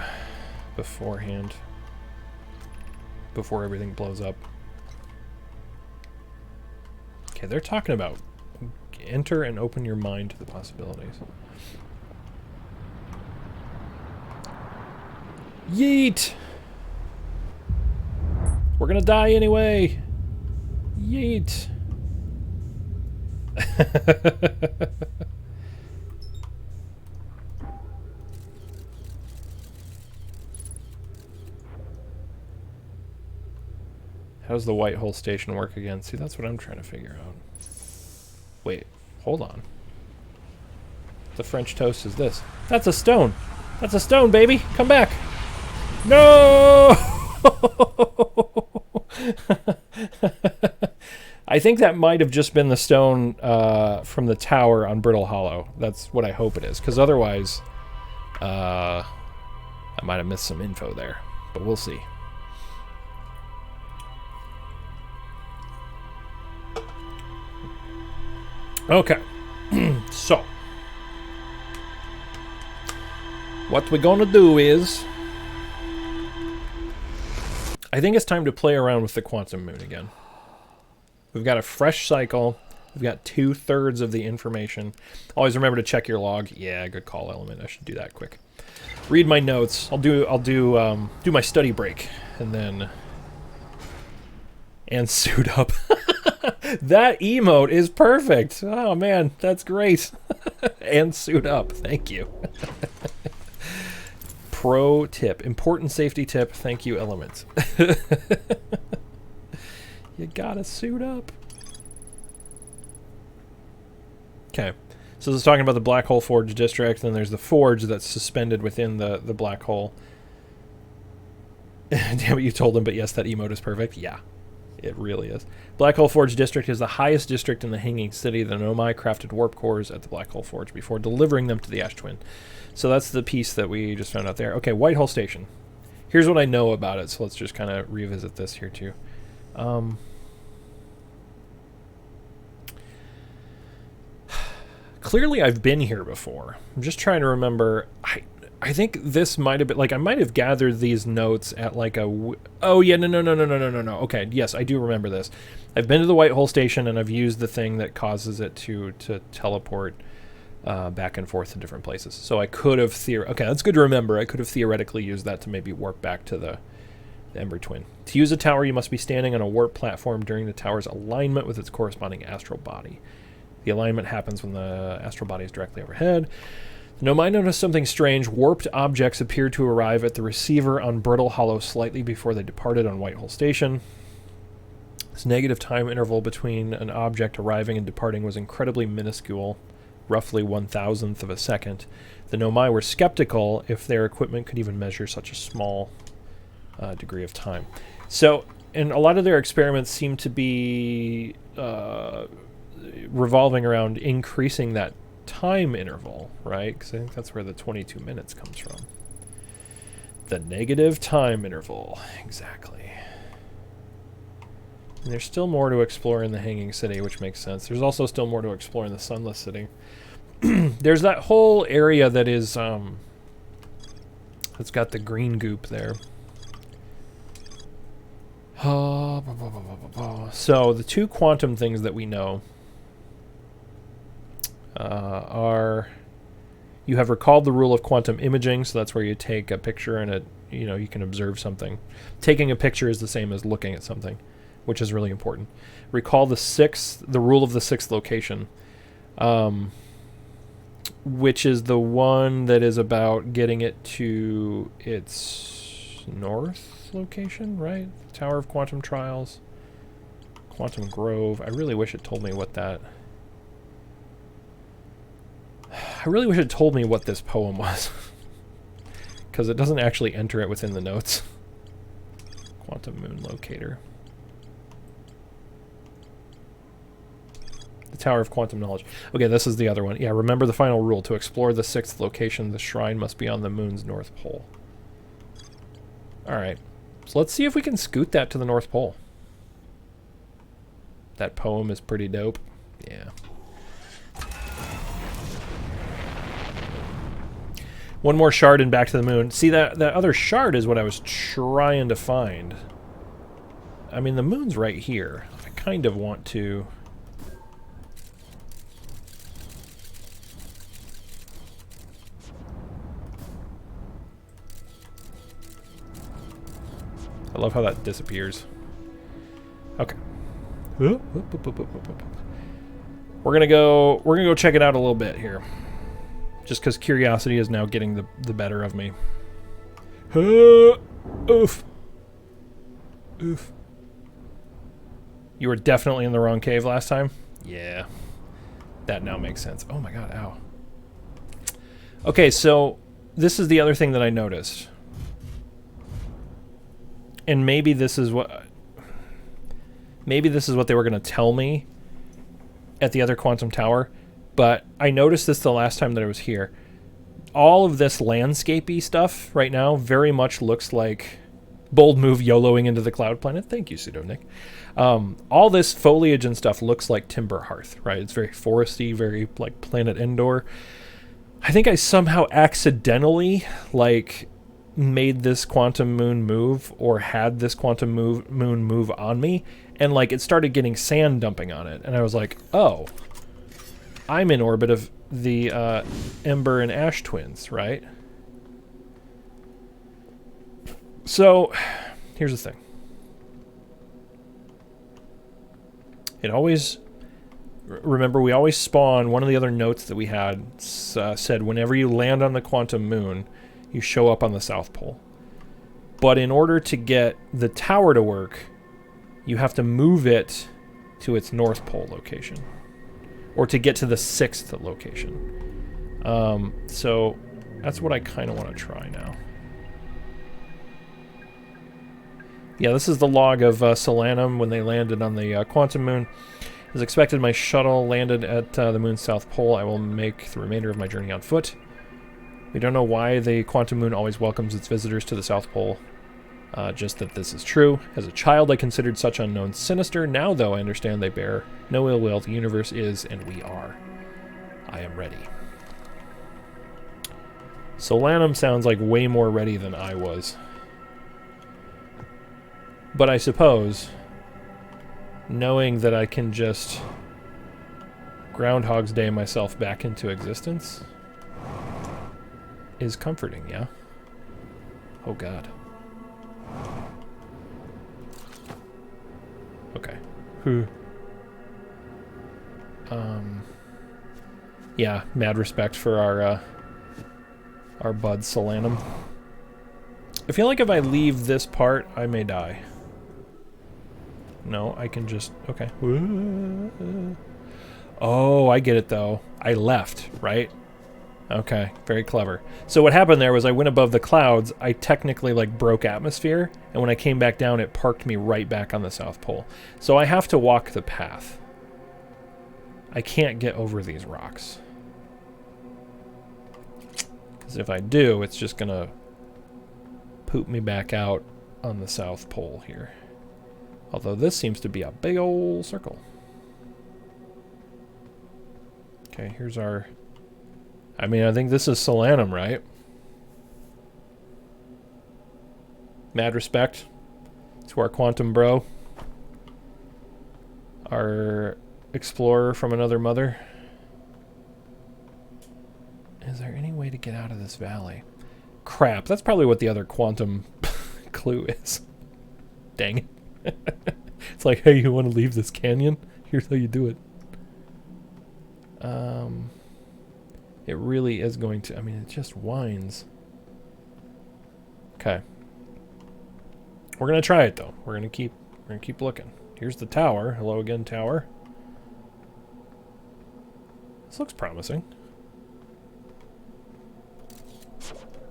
beforehand. Before everything blows up. Okay, they're talking about enter and open your mind to the possibilities. Yeet! We're gonna die anyway! Yeet! How does the White Hole Station work again? See, that's what I'm trying to figure out. Wait, hold on. The French toast is this. That's a stone! That's a stone, baby! Come back! No! I think that might have just been the stone from the tower on Brittle Hollow. That's what I hope it is, because otherwise I might have missed some info there, but we'll see. Okay, so what we're gonna do is I think it's time to play around with the quantum moon again. We've got a fresh cycle. We've got 2/3 of the information. Always remember to check your log. Yeah, good call, Element. I should do that quick. Read my notes. I'll do my study break and suit up. That emote is perfect. Oh man, that's great. And suit up. Thank you. Pro tip. Important safety tip. Thank you, Element. You gotta suit up. Okay. So this is talking about the Black Hole Forge district, and there's the forge that's suspended within the black hole. Damn it, you told him, but yes, that emote is perfect. Yeah, it really is. Black Hole Forge district is the highest district in the Hanging City. The Nomai crafted warp cores at the Black Hole Forge before delivering them to the Ash Twin. So that's the piece that we just found out there. Okay, Whitehall Station. Here's what I know about it, so let's just kind of revisit this here too. Clearly, I've been here before. I'm just trying to remember. I think this might have been, like, I might have gathered these notes at, like, oh, yeah, no. Okay, yes, I do remember this. I've been to the Whitehall Station, and I've used the thing that causes it to teleport back and forth to different places. So I could have okay, that's good to remember. I could have theoretically used that to maybe warp back to the Ember Twin. To use a tower, you must be standing on a warp platform during the tower's alignment with its corresponding astral body. The alignment happens when the astral body is directly overhead. The Nomai noticed something strange. Warped objects appeared to arrive at the receiver on Brittle Hollow slightly before they departed on Whitehall Station. This negative time interval between an object arriving and departing was incredibly minuscule, roughly 1,000th of a second. The Nomai were skeptical if their equipment could even measure such a small degree of time. So, and a lot of their experiments seem to be revolving around increasing that time interval, right? Because I think that's where the 22 minutes comes from. The negative time interval, exactly. And there's still more to explore in the Hanging City, which makes sense. There's also still more to explore in the Sunless City. There's that whole area that is, it's got the green goop there. So the two quantum things that we know are, you have recalled the rule of quantum imaging, so that's where you take a picture and you can observe something. Taking a picture is the same as looking at something, which is really important. Recall the rule of the sixth location, which is the one that is about getting it to its north location, right? Tower of Quantum Trials, Quantum Grove. I really wish it told me what that... I really wish it told me what this poem was. Because it doesn't actually enter it within the notes. Quantum Moon Locator. The Tower of Quantum Knowledge. Okay, this is the other one. Yeah, remember the final rule. To explore the sixth location, the shrine must be on the moon's north pole. Alright. So let's see if we can scoot that to the North Pole. That poem is pretty dope. Yeah. One more shard and back to the moon. See, that other shard is what I was trying to find. I mean, the moon's right here. I kind of want to... I love how that disappears. Okay. We're gonna go check it out a little bit here. Just because curiosity is now getting the better of me. Oof. Oof. You were definitely in the wrong cave last time? Yeah. That now makes sense. Oh my god, ow. Okay, so this is the other thing that I noticed. And maybe this is what they were going to tell me at the other quantum tower, but I noticed this the last time that I was here. All of this landscapey stuff right now very much looks like bold move YOLOing into the Cloud Planet. Thank you, Pseudo-Nick. All this foliage and stuff looks like Timber Hearth, right? It's very foresty, very like Planet Endor. I think I somehow accidentally made this quantum moon move, or had this quantum moon move on me, and it started getting sand dumping on it, and I was like, oh, I'm in orbit of the Ember and Ash Twins, right? So here's the thing. It always, remember, we always spawn, one of the other notes that we had said whenever you land on the quantum moon, you show up on the South Pole. But in order to get the tower to work, you have to move it to its North Pole location. or to get to the 6th location. So that's what I kind of want to try now. Yeah, this is the log of Solanum when they landed on the Quantum Moon. As expected, my shuttle landed at the moon's south pole. I will make the remainder of my journey on foot. We don't know why the Quantum Moon always welcomes its visitors to the South Pole. Just that this is true. As a child, I considered such unknowns sinister. Now, though, I understand they bear no ill will. The universe is, and we are. I am ready. Solanum sounds like way more ready than I was. But I suppose, knowing that I can just Groundhog's Day myself back into existence is comforting, yeah? Oh god. Okay. Yeah, mad respect for our bud Solanum. I feel like if I leave this part, I may die. No, I can just... Okay. Oh, I get it, though. I left, right? Okay, very clever. So what happened there was I went above the clouds, I technically, like, broke atmosphere, and when I came back down, it parked me right back on the South Pole. So I have to walk the path. I can't get over these rocks. Because if I do, it's just gonna poop me back out on the South Pole here. Although this seems to be a big old circle. Okay, here's our... I mean, I think this is Solanum, right? Mad respect to our quantum bro. Our explorer from another mother. Is there any way to get out of this valley? Crap, that's probably what the other quantum clue is. Dang it. It's like, hey, you want to leave this canyon? Here's how you do it. It really is going to... I mean, it just whines. Okay. We're gonna try it though. We're gonna keep looking. Here's the tower. Hello again, tower. This looks promising.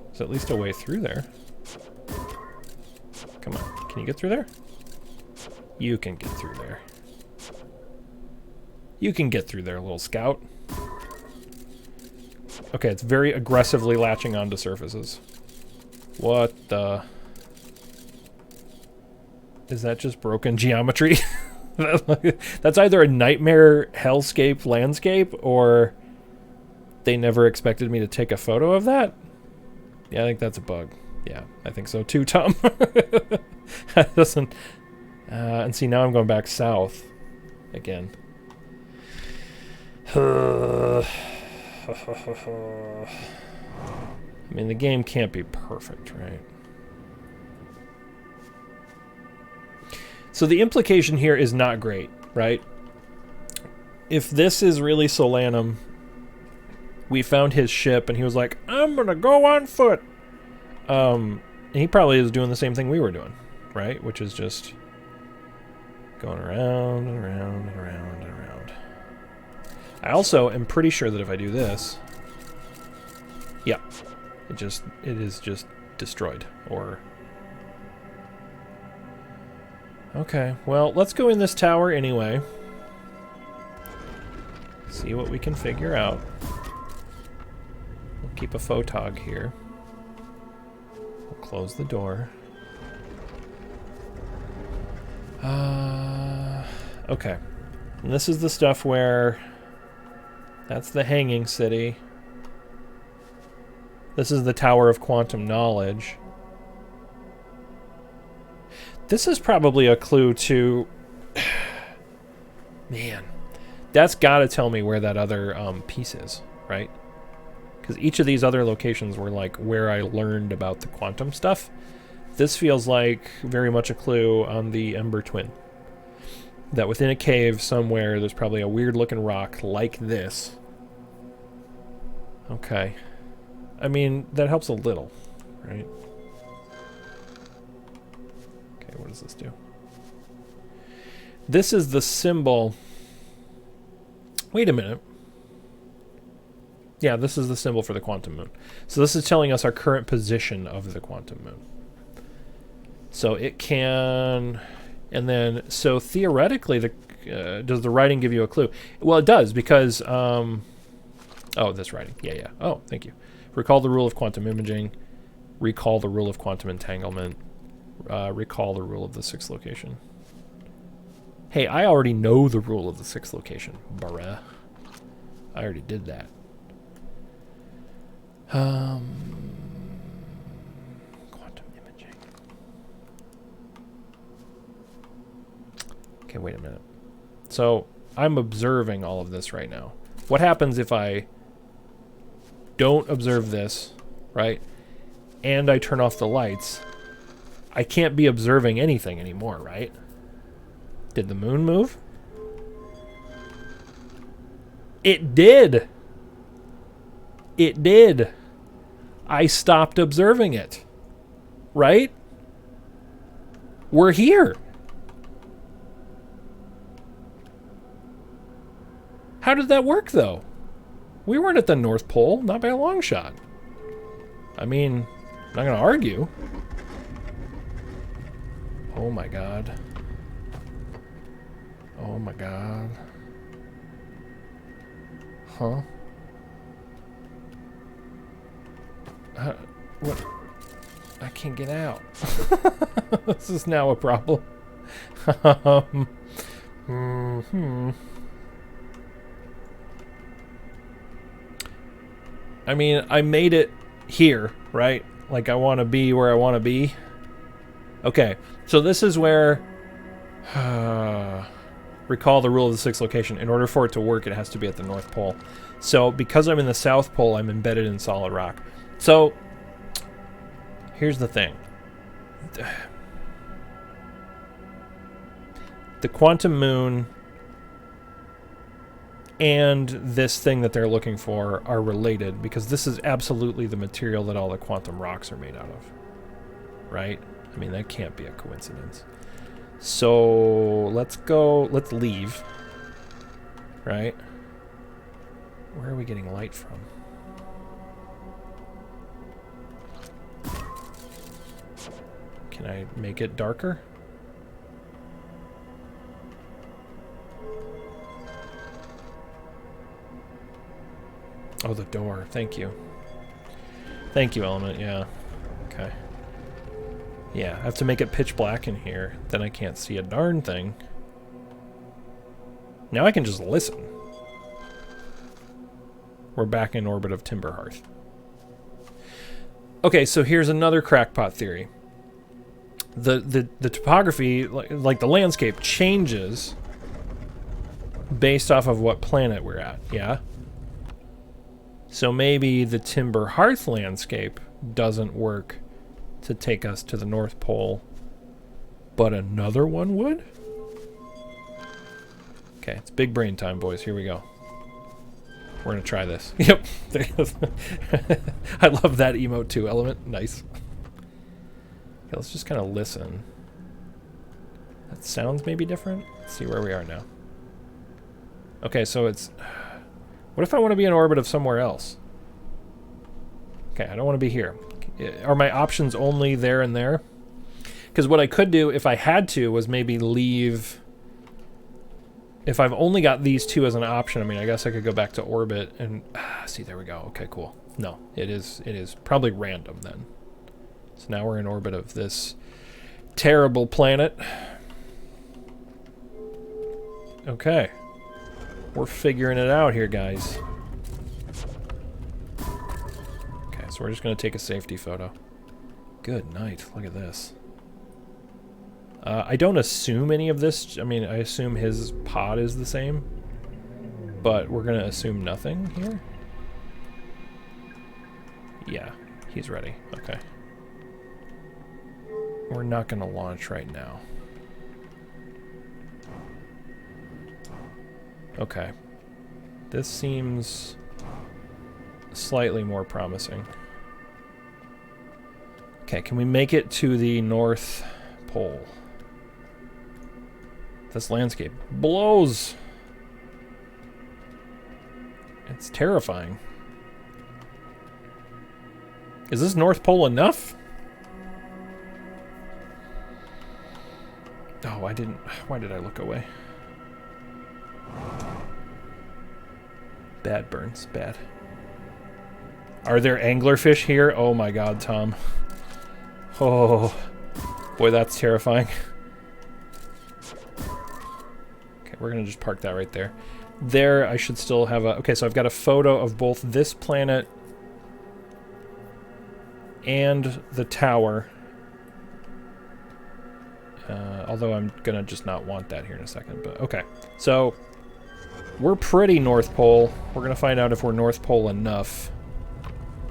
There's at least a way through there. Come on, can you get through there? You can get through there. You can get through there, little scout. Okay, it's very aggressively latching onto surfaces. What the... Is that just broken geometry? That's either a nightmare hellscape landscape, or they never expected me to take a photo of that? Yeah, I think that's a bug. Yeah, I think so too, Tom. That doesn't... and see, now I'm going back south again. I mean, the game can't be perfect, right? So the implication here is not great, right? If this is really Solanum, we found his ship and he was like, I'm gonna go on foot. And he probably is doing the same thing we were doing, right? Which is just going around and around and around and around. I also am pretty sure that if I do this, yeah, it is just destroyed. Or okay, well, let's go in this tower anyway. See what we can figure out. We'll keep a photog here. We'll close the door. Okay. And this is the stuff where... That's the hanging city. This is the Tower of Quantum Knowledge. This is probably a clue to... Man. That's gotta tell me where that other piece is, right? Because each of these other locations were like where I learned about the quantum stuff. This feels like very much a clue on the Ember Twin. That within a cave somewhere, there's probably a weird looking rock like this. Okay. I mean, that helps a little, right? Okay, what does this do? This is the symbol Wait a minute. Yeah, this is the symbol for the quantum moon. So this is telling us our current position of the quantum moon. So it can... And then, so theoretically, does the writing give you a clue? Well, it does, because... oh, this writing. Yeah. Oh, thank you. Recall the rule of quantum imaging. Recall the rule of quantum entanglement. Recall the rule of the sixth location. Hey, I already know the rule of the sixth location, bruh. I already did that. Quantum imaging. Okay, wait a minute. So, I'm observing all of this right now. What happens if I don't observe this, right? And I turn off the lights? I can't be observing anything anymore, right? Did the moon move? It did. It did. I stopped observing it. Right? We're here. How did that work, though? We weren't at the North Pole, not by a long shot. I mean, I'm not going to argue. Oh my god. Oh my god. Huh? What? I can't get out. This is now a problem. I mean, I made it here, right? Like, I want to be where I want to be. Okay, so this is where... recall the rule of the sixth location. In order for it to work, it has to be at the North Pole. So, because I'm in the South Pole, I'm embedded in solid rock. So, here's the thing. The quantum moon and this thing that they're looking for are related, because this is absolutely the material that all the quantum rocks are made out of. Right? I mean, that can't be a coincidence. So, let's leave. Right? Where are we getting light from? Can I make it darker? Oh, the door. Thank you. Thank you, Element. Yeah. Okay. Yeah, I have to make it pitch black in here. Then I can't see a darn thing. Now I can just listen. We're back in orbit of Timberhearth. Okay, so here's another crackpot theory. The topography, like the landscape, changes based off of what planet we're at, yeah? So maybe the Timberhearth landscape doesn't work to take us to the North Pole, but another one would? Okay, it's big brain time, boys. Here we go. We're gonna try this. Yep. I love that emote too, Element. Nice. Okay, let's just kind of listen. That sounds maybe different. Let's see where we are now. Okay, so it's... What if I want to be in orbit of somewhere else? Okay, I don't want to be here. Are my options only there and there? Because what I could do, if I had to, was maybe leave... If I've only got these two as an option, I mean, I guess I could go back to orbit and... see, there we go. Okay, cool. No, it is probably random then. So now we're in orbit of this terrible planet. Okay. We're figuring it out here, guys. Okay, so we're just going to take a safety photo. Good night. Look at this. I don't assume any of this. I mean, I assume his pod is the same. But we're going to assume nothing here. Yeah, he's ready. Okay. We're not going to launch right now. Okay. This seems slightly more promising. Okay, can we make it to the North Pole? This landscape blows. It's terrifying. Is this North Pole enough? Oh, I didn't... Why did I look away? Bad, Burns. Bad. Are there anglerfish here? Oh my god, Tom. Oh. Boy, that's terrifying. Okay, we're gonna just park that right there. There, I should still have a... Okay, so I've got a photo of both this planet and the tower. Although I'm gonna just not want that here in a second, but okay. So, we're pretty North Pole. We're gonna find out if we're North Pole enough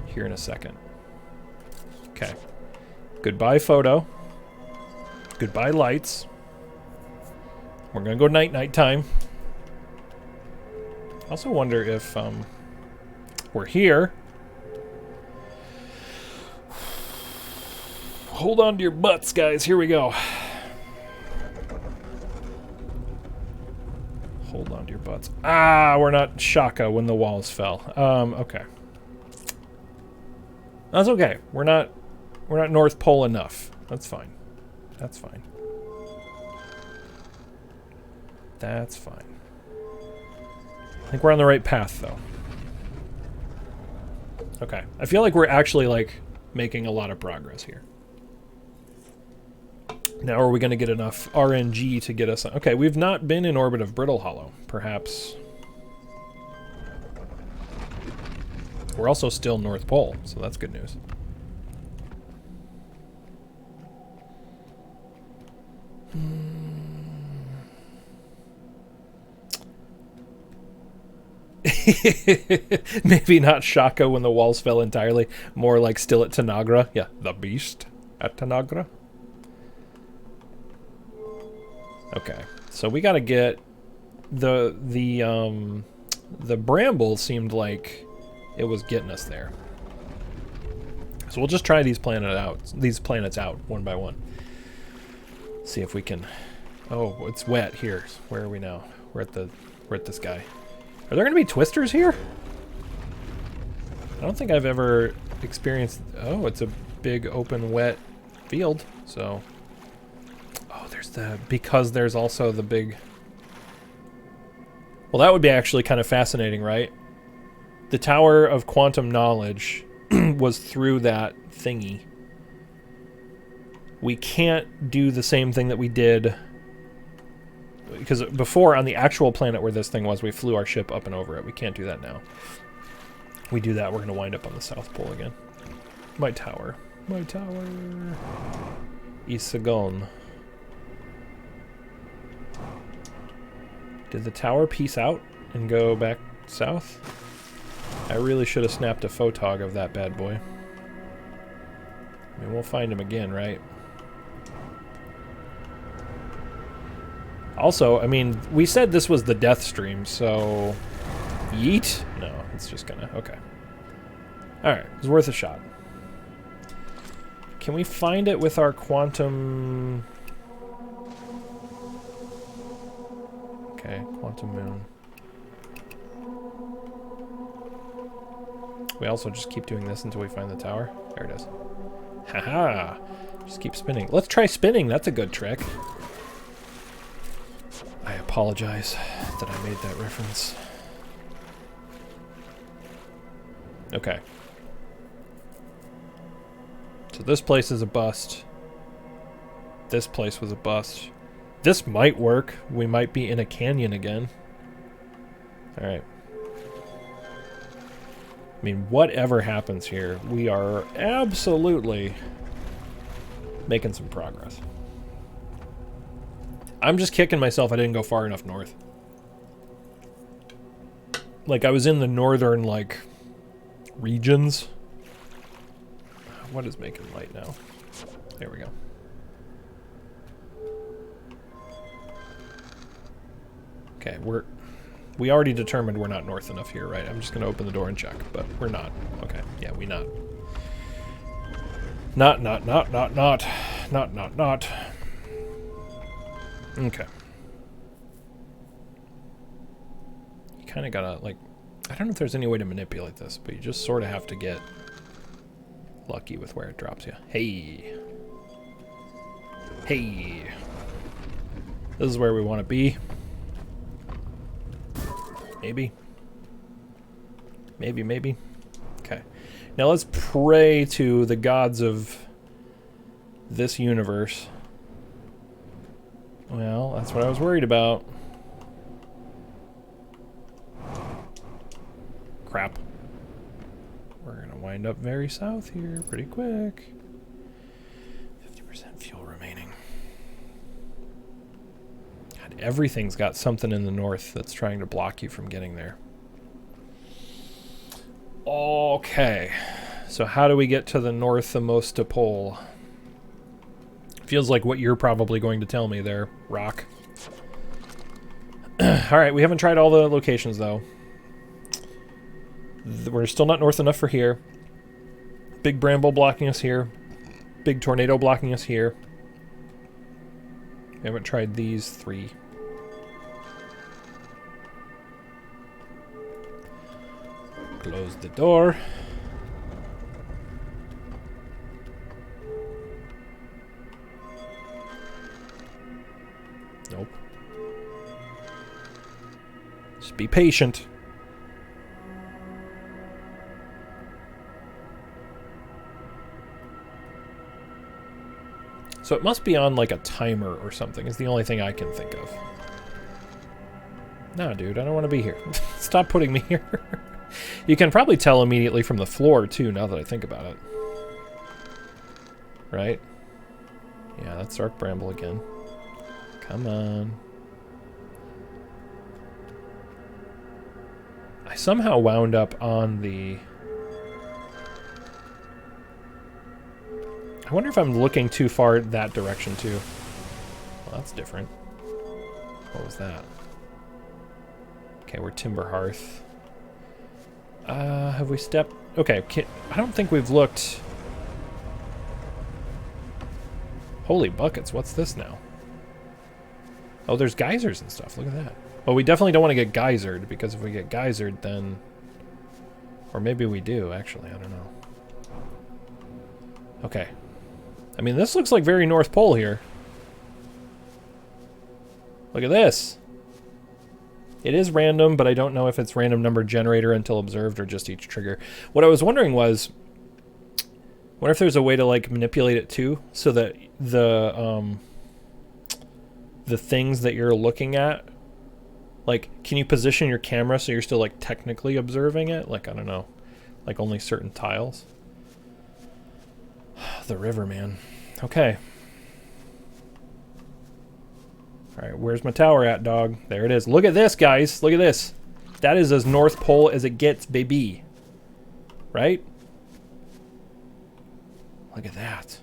here in a second. Okay. Goodbye, photo. Goodbye, lights. We're gonna go night time. I also wonder if we're here. Hold on to your butts, guys. Here we go. Hold on to your butts. Ah, we're not Shaka when the walls fell. Okay. That's okay. We're not North Pole enough. That's fine. That's fine. That's fine. I think we're on the right path, though. Okay. I feel like we're actually, like, making a lot of progress here. Now, are we going to get enough RNG to get us... Okay, we've not been in orbit of Brittle Hollow. Perhaps... We're also still North Pole, so that's good news. Maybe not Shaka when the walls fell entirely. More like still at Tanagra. Yeah, the beast at Tanagra. Okay, so we gotta get the bramble seemed like it was getting us there. So we'll just try these planets out one by one. See if we can. Oh, it's wet here. Where are we now? We're at this guy. Are there gonna be twisters here? I don't think I've ever experienced. Oh, it's a big open wet field. So. Oh, because there's also the big... Well, that would be actually kind of fascinating, right? The Tower of Quantum Knowledge was through that thingy. We can't do the same thing that we did... Because before, on the actual planet where this thing was, we flew our ship up and over it. We can't do that now. We do that, we're going to wind up on the South Pole again. My tower. My tower. Isagon. Did the tower peace out and go back south? I really should have snapped a photog of that bad boy. I mean, we'll find him again, right? Also, I mean, we said this was the death stream, so... Yeet? No, it's just gonna... Okay. Alright, it's worth a shot. Can we find it with our quantum... Okay, quantum moon. We also just keep doing this until we find the tower. There it is. Haha! Just keep spinning. Let's try spinning. That's a good trick. I apologize that I made that reference. Okay. So this place is a bust. This place was a bust. This might work. We might be in a canyon again. Alright. I mean, whatever happens here, we are absolutely making some progress. I'm just kicking myself I didn't go far enough north. Like, I was in the northern, like, regions. What is making light now? There we go. Okay, we already determined we're not north enough here, right? I'm just gonna open the door and check, but we're not. Okay, yeah, we not. Not. Okay. You kind of gotta, like... I don't know if there's any way to manipulate this, but you just sort of have to get lucky with where it drops you. Hey. Hey. This is where we want to be. Maybe. Maybe, maybe. Okay. Now let's pray to the gods of this universe. Well, that's what I was worried about. Crap. We're gonna wind up very south here pretty quick. 50% fuel remaining. God, everything's got something in the north that's trying to block you from getting there. Okay. So how do we get to the northmost pole? Feels like what you're probably going to tell me there, Rock. Alright, we haven't tried all the locations though. We're still not north enough for here. Big bramble blocking us here. Big tornado blocking us here. We haven't tried these three. Close the door. Nope. Just be patient. So it must be on like a timer or something, is the only thing I can think of. No, dude, I don't want to be here. Stop putting me here. You can probably tell immediately from the floor, too, now that I think about it. Right? Yeah, that's Dark Bramble again. Come on. I somehow wound up on the... I wonder if I'm looking too far that direction, too. Well, that's different. What was that? Okay, we're Timber Hearth. Have we stepped... Okay, I don't think we've looked... Holy buckets, what's this now? Oh, there's geysers and stuff, look at that. Well, we definitely don't want to get geysered, because if we get geysered, then... Or maybe we do, actually, I don't know. Okay. I mean, this looks like very North Pole here. Look at this. It is random, but I don't know if it's random number generator until observed or just each trigger. What I was wondering was, wonder if there's a way to like manipulate it too, so that the things that you're looking at, like, can you position your camera so you're still like technically observing it? Like, I don't know, like only certain tiles. The river, man. Okay. Alright, where's my tower at, dog? There it is. Look at this, guys. Look at this. That is as North Pole as it gets, baby. Right? Look at that.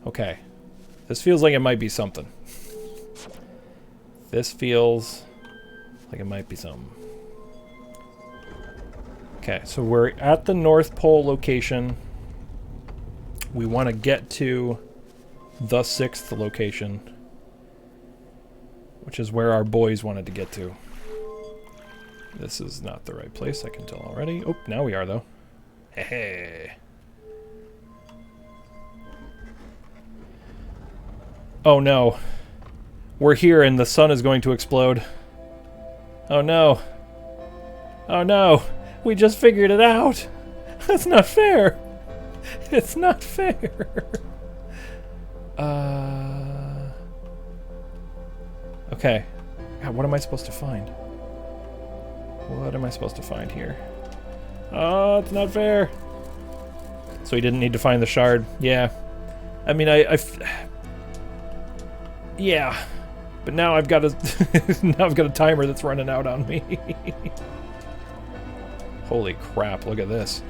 Okay. This feels like it might be something. This feels like it might be something. Okay, so we're at the North Pole location. We want to get to the 6th location, which is where our boys wanted to get to. This is not the right place, I can tell already. Oh, now we are, though. Hey. Oh, no. We're here, and the sun is going to explode. Oh, no. Oh, no. We just figured it out. That's not fair. It's not fair. Okay. God, what am I supposed to find? What am I supposed to find here? Oh, it's not fair. So he didn't need to find the shard. Yeah. I mean, yeah. But now I've got a timer that's running out on me. Holy crap, look at this.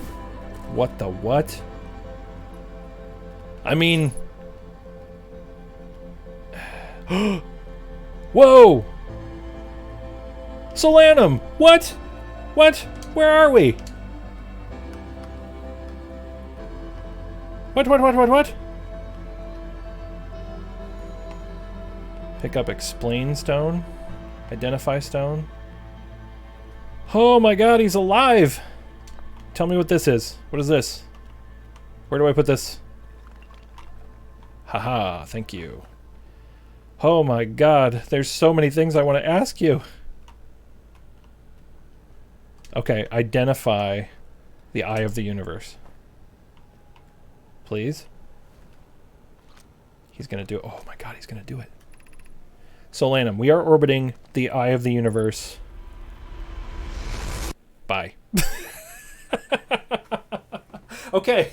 What the what? I mean... Whoa! Solanum! What? What? Where are we? What? Pick up explain stone. Identify stone. Oh my god, he's alive! Tell me what this is. What is this? Where do I put this? Haha, thank you. Oh my god, there's so many things I want to ask you. Okay, identify the eye of the universe. Please? He's gonna do it. Oh my god, he's gonna do it. Solanum, we are orbiting the eye of the universe. Bye. Okay.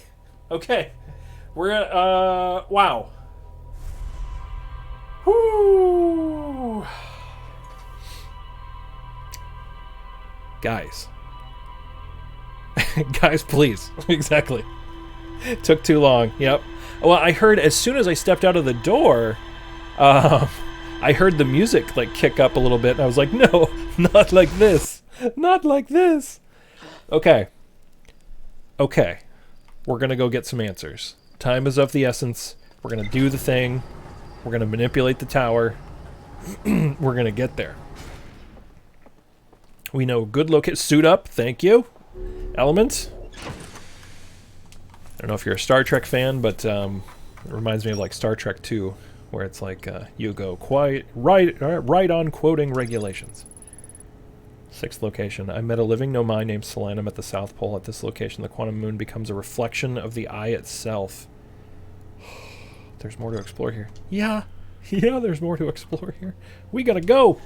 Okay. We're wow. Whoo! Guys. Guys, please. Exactly. Took too long. Yep. Well, I heard as soon as I stepped out of the door, I heard the music like kick up a little bit, and I was like, no, not like this. Not like this. Okay. Okay. We're going to go get some answers. Time is of the essence. We're going to do the thing. We're going to manipulate the tower. We're going to get there. We know good location. Suit up. Thank you. Element. I don't know if you're a Star Trek fan, but it reminds me of like Star Trek 2, where it's like you go quite right on quoting regulations. 6th location. I met a living nomai named Solanum at the South Pole. At this location, the quantum moon becomes a reflection of the eye itself. There's more to explore here. Yeah. Yeah, there's more to explore here. We gotta go.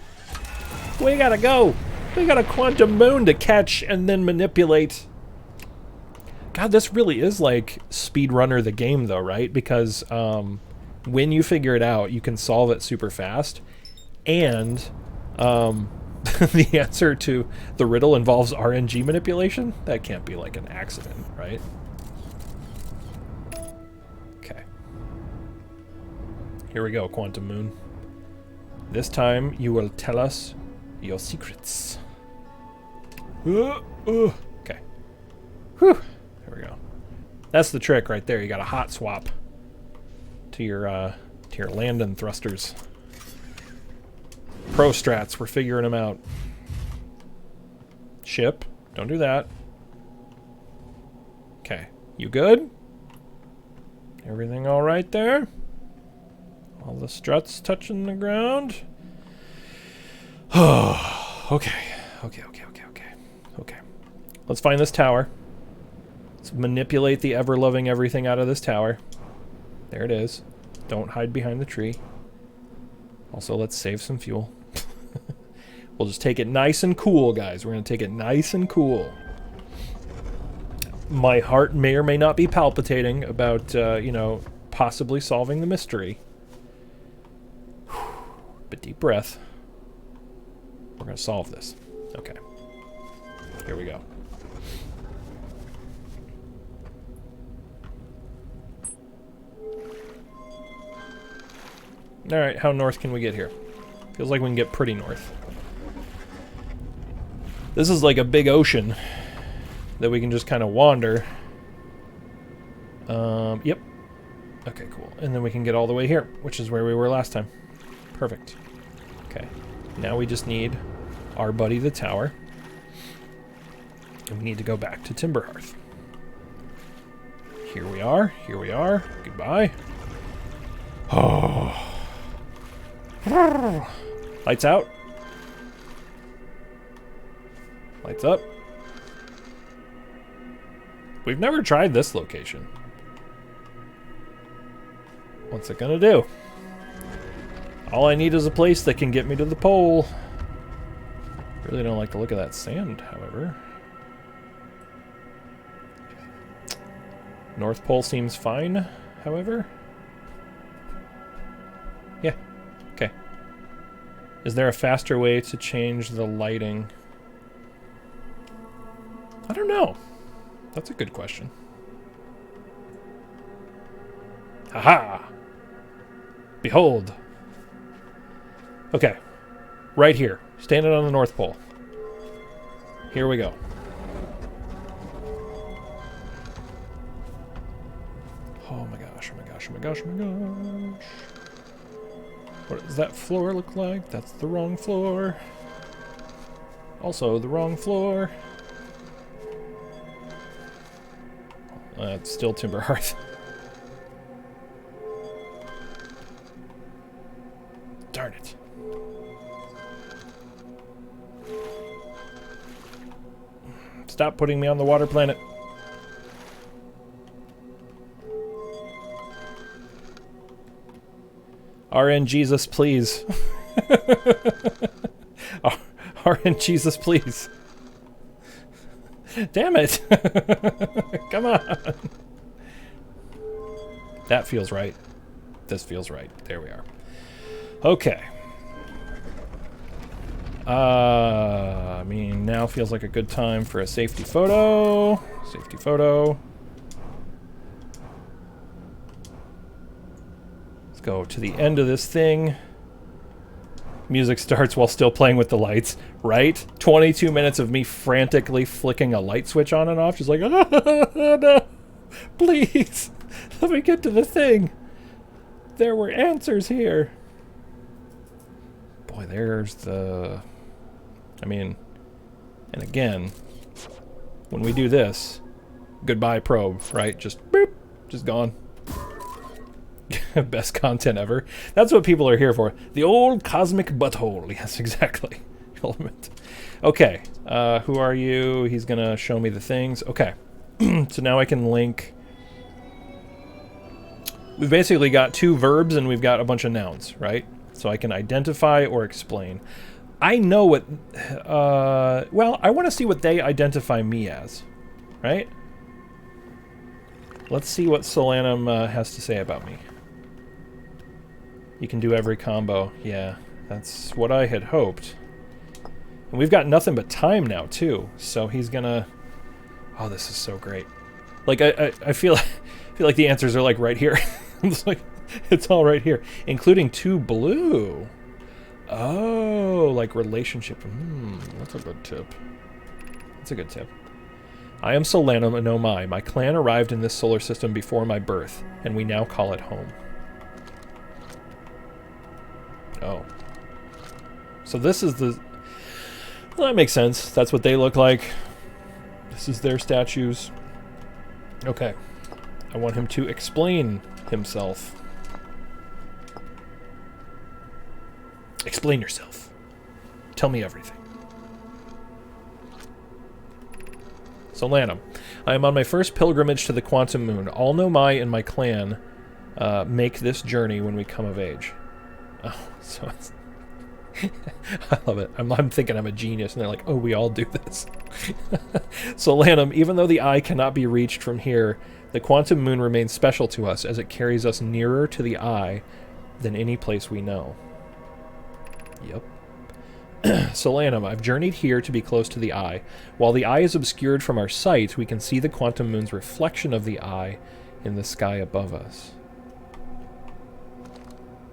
We gotta go. We got a quantum moon to catch and then manipulate. God, this really is like Speedrunner the game, though, right? Because when you figure it out, you can solve it super fast. And the answer to the riddle involves RNG manipulation. That can't be like an accident, right? Okay. Here we go, Quantum Moon. This time you will tell us your secrets. Okay. Whew. There we go. That's the trick right there. You got a hot swap to your Landon thrusters. Pro strats, we're figuring them out. Ship, don't do that. Okay, you good? Everything all right there? All the struts touching the ground? Oh, okay. Okay. Let's find this tower. Let's manipulate the ever-loving everything out of this tower. There it is. Don't hide behind the tree. Also, let's save some fuel. We'll just take it nice and cool, guys. We're going to take it nice and cool. My heart may or may not be palpitating about, you know, possibly solving the mystery. But deep breath. We're going to solve this. Okay. Here we go. Alright, how north can we get here? Feels like we can get pretty north. This is like a big ocean that we can just kind of wander. Yep. Okay, cool. And then we can get all the way here, which is where we were last time. Perfect. Okay. Now we just need our buddy the tower. And we need to go back to Timberhearth. Here we are. Here we are. Goodbye. Oh. Lights out. Lights up. We've never tried this location. What's it gonna do? All I need is a place that can get me to the pole. Really don't like the look of that sand, however. North Pole seems fine, however. Yeah. Okay. Is there a faster way to change the lighting? I don't know. That's a good question. Haha! Behold! Okay. Right here. Standing on the North Pole. Here we go. Oh my gosh, oh my gosh, oh my gosh, oh my gosh. What does that floor look like? That's the wrong floor. Also, the wrong floor. It's still Timber Hearth. Darn it. Stop putting me on the water planet. RN Jesus, please. RN Jesus, please. Damn it. Come on. That feels right. This feels right. There we are. Okay. I mean, now feels like a good time for a safety photo. Safety photo. Let's go to the end of this thing. Music starts while still playing with the lights, right? 22 minutes of me frantically flicking a light switch on and off. Just like, no, please, let me get to the thing. There were answers here. Boy, there's the... I mean, and again, when we do this, goodbye probe, right? Just boop, just gone. Best content ever. That's what people are here for. The old cosmic butthole. Yes, exactly. Element. Okay, who are you? He's gonna show me the things. Okay, so now I can link. We've basically got two verbs and we've got a bunch of nouns, right? So I can identify or explain. I know what, well, I want to see what they identify me as, right? Let's see what Solanum has to say about me. You can do every combo. Yeah, that's what I had hoped. And we've got nothing but time now, too. So he's gonna... Oh, this is so great. Like, I feel like the answers are, like, right here. I'm just like, it's all right here. Including 2 blue. Oh, like relationship. That's a good tip. That's a good tip. I am Solanum and Omai. My clan arrived in this solar system before my birth, and we now call it home. Oh. So this is the... Well, that makes sense. That's what they look like. This is their statues. Okay. I want him to explain himself. Explain yourself. Tell me everything. Solanum. I am on my first pilgrimage to the Quantum Moon. All Nomai and my clan make this journey when we come of age. Oh, so it's... I love it. I'm thinking I'm a genius, and they're like, oh, we all do this. Solanum, even though the eye cannot be reached from here, the Quantum Moon remains special to us as it carries us nearer to the eye than any place we know. Yep. Solanum, I've journeyed here to be close to the eye. While the eye is obscured from our sight, we can see the Quantum Moon's reflection of the eye in the sky above us.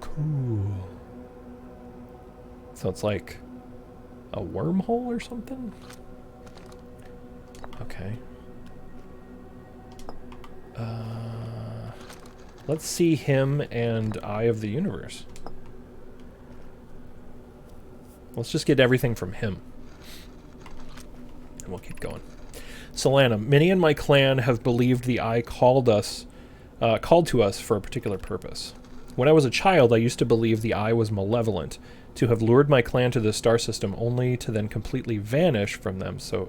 Cool. So it's like a wormhole or something? Okay. Let's see him and Eye of the Universe. Let's just get everything from him. And we'll keep going. Solanum, many in my clan have believed the eye called to us for a particular purpose. When I was a child, I used to believe the eye was malevolent, to have lured my clan to this star system only to then completely vanish from them so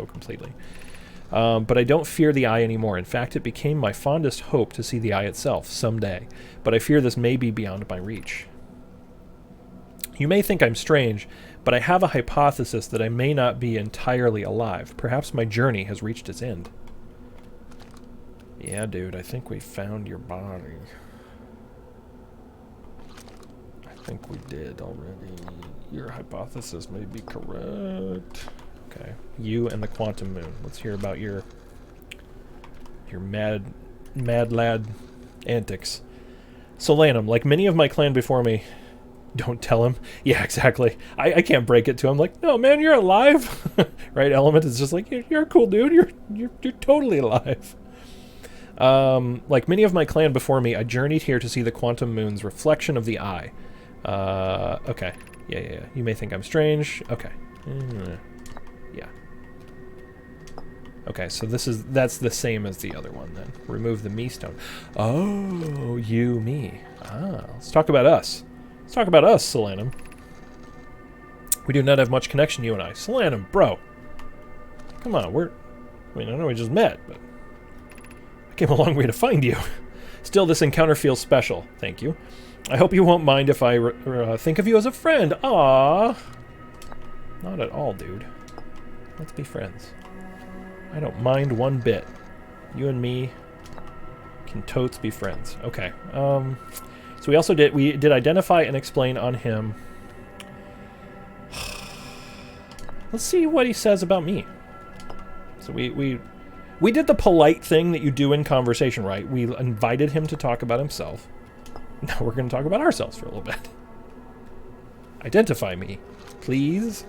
completely. But I don't fear the eye anymore. In fact, it became my fondest hope to see the eye itself someday. But I fear this may be beyond my reach. You may think I'm strange, but I have a hypothesis that I may not be entirely alive. Perhaps my journey has reached its end. Yeah, dude, I think we found your body. I think we did already. Your hypothesis may be correct. Okay, you and the Quantum Moon. Let's hear about your mad lad antics. Solanum, like many of my clan before me... Don't tell him. Yeah, exactly. I can't break it to him. Like, no, man, you're alive. Right? Element is just like, you're a cool dude. You're totally alive. Like many of my clan before me, I journeyed here to see the Quantum Moon's reflection of the eye. Okay. Yeah. You may think I'm strange. Okay. Yeah. Okay, so that's the same as the other one then. Remove the me stone. Oh, you, me. Ah, let's talk about us. Let's talk about us, Solanum. We do not have much connection, you and I. Solanum, bro. Come on, I know we just met, but I came a long way to find you. Still, this encounter feels special. Thank you. I hope you won't mind if I think of you as a friend. Aww. Not at all, dude. Let's be friends. I don't mind one bit. You and me can totes be friends. Okay. So we did identify and explain on him. Let's see what he says about me. So we did the polite thing that you do in conversation, right? We invited him to talk about himself. Now we're going to talk about ourselves for a little bit. Identify me, please.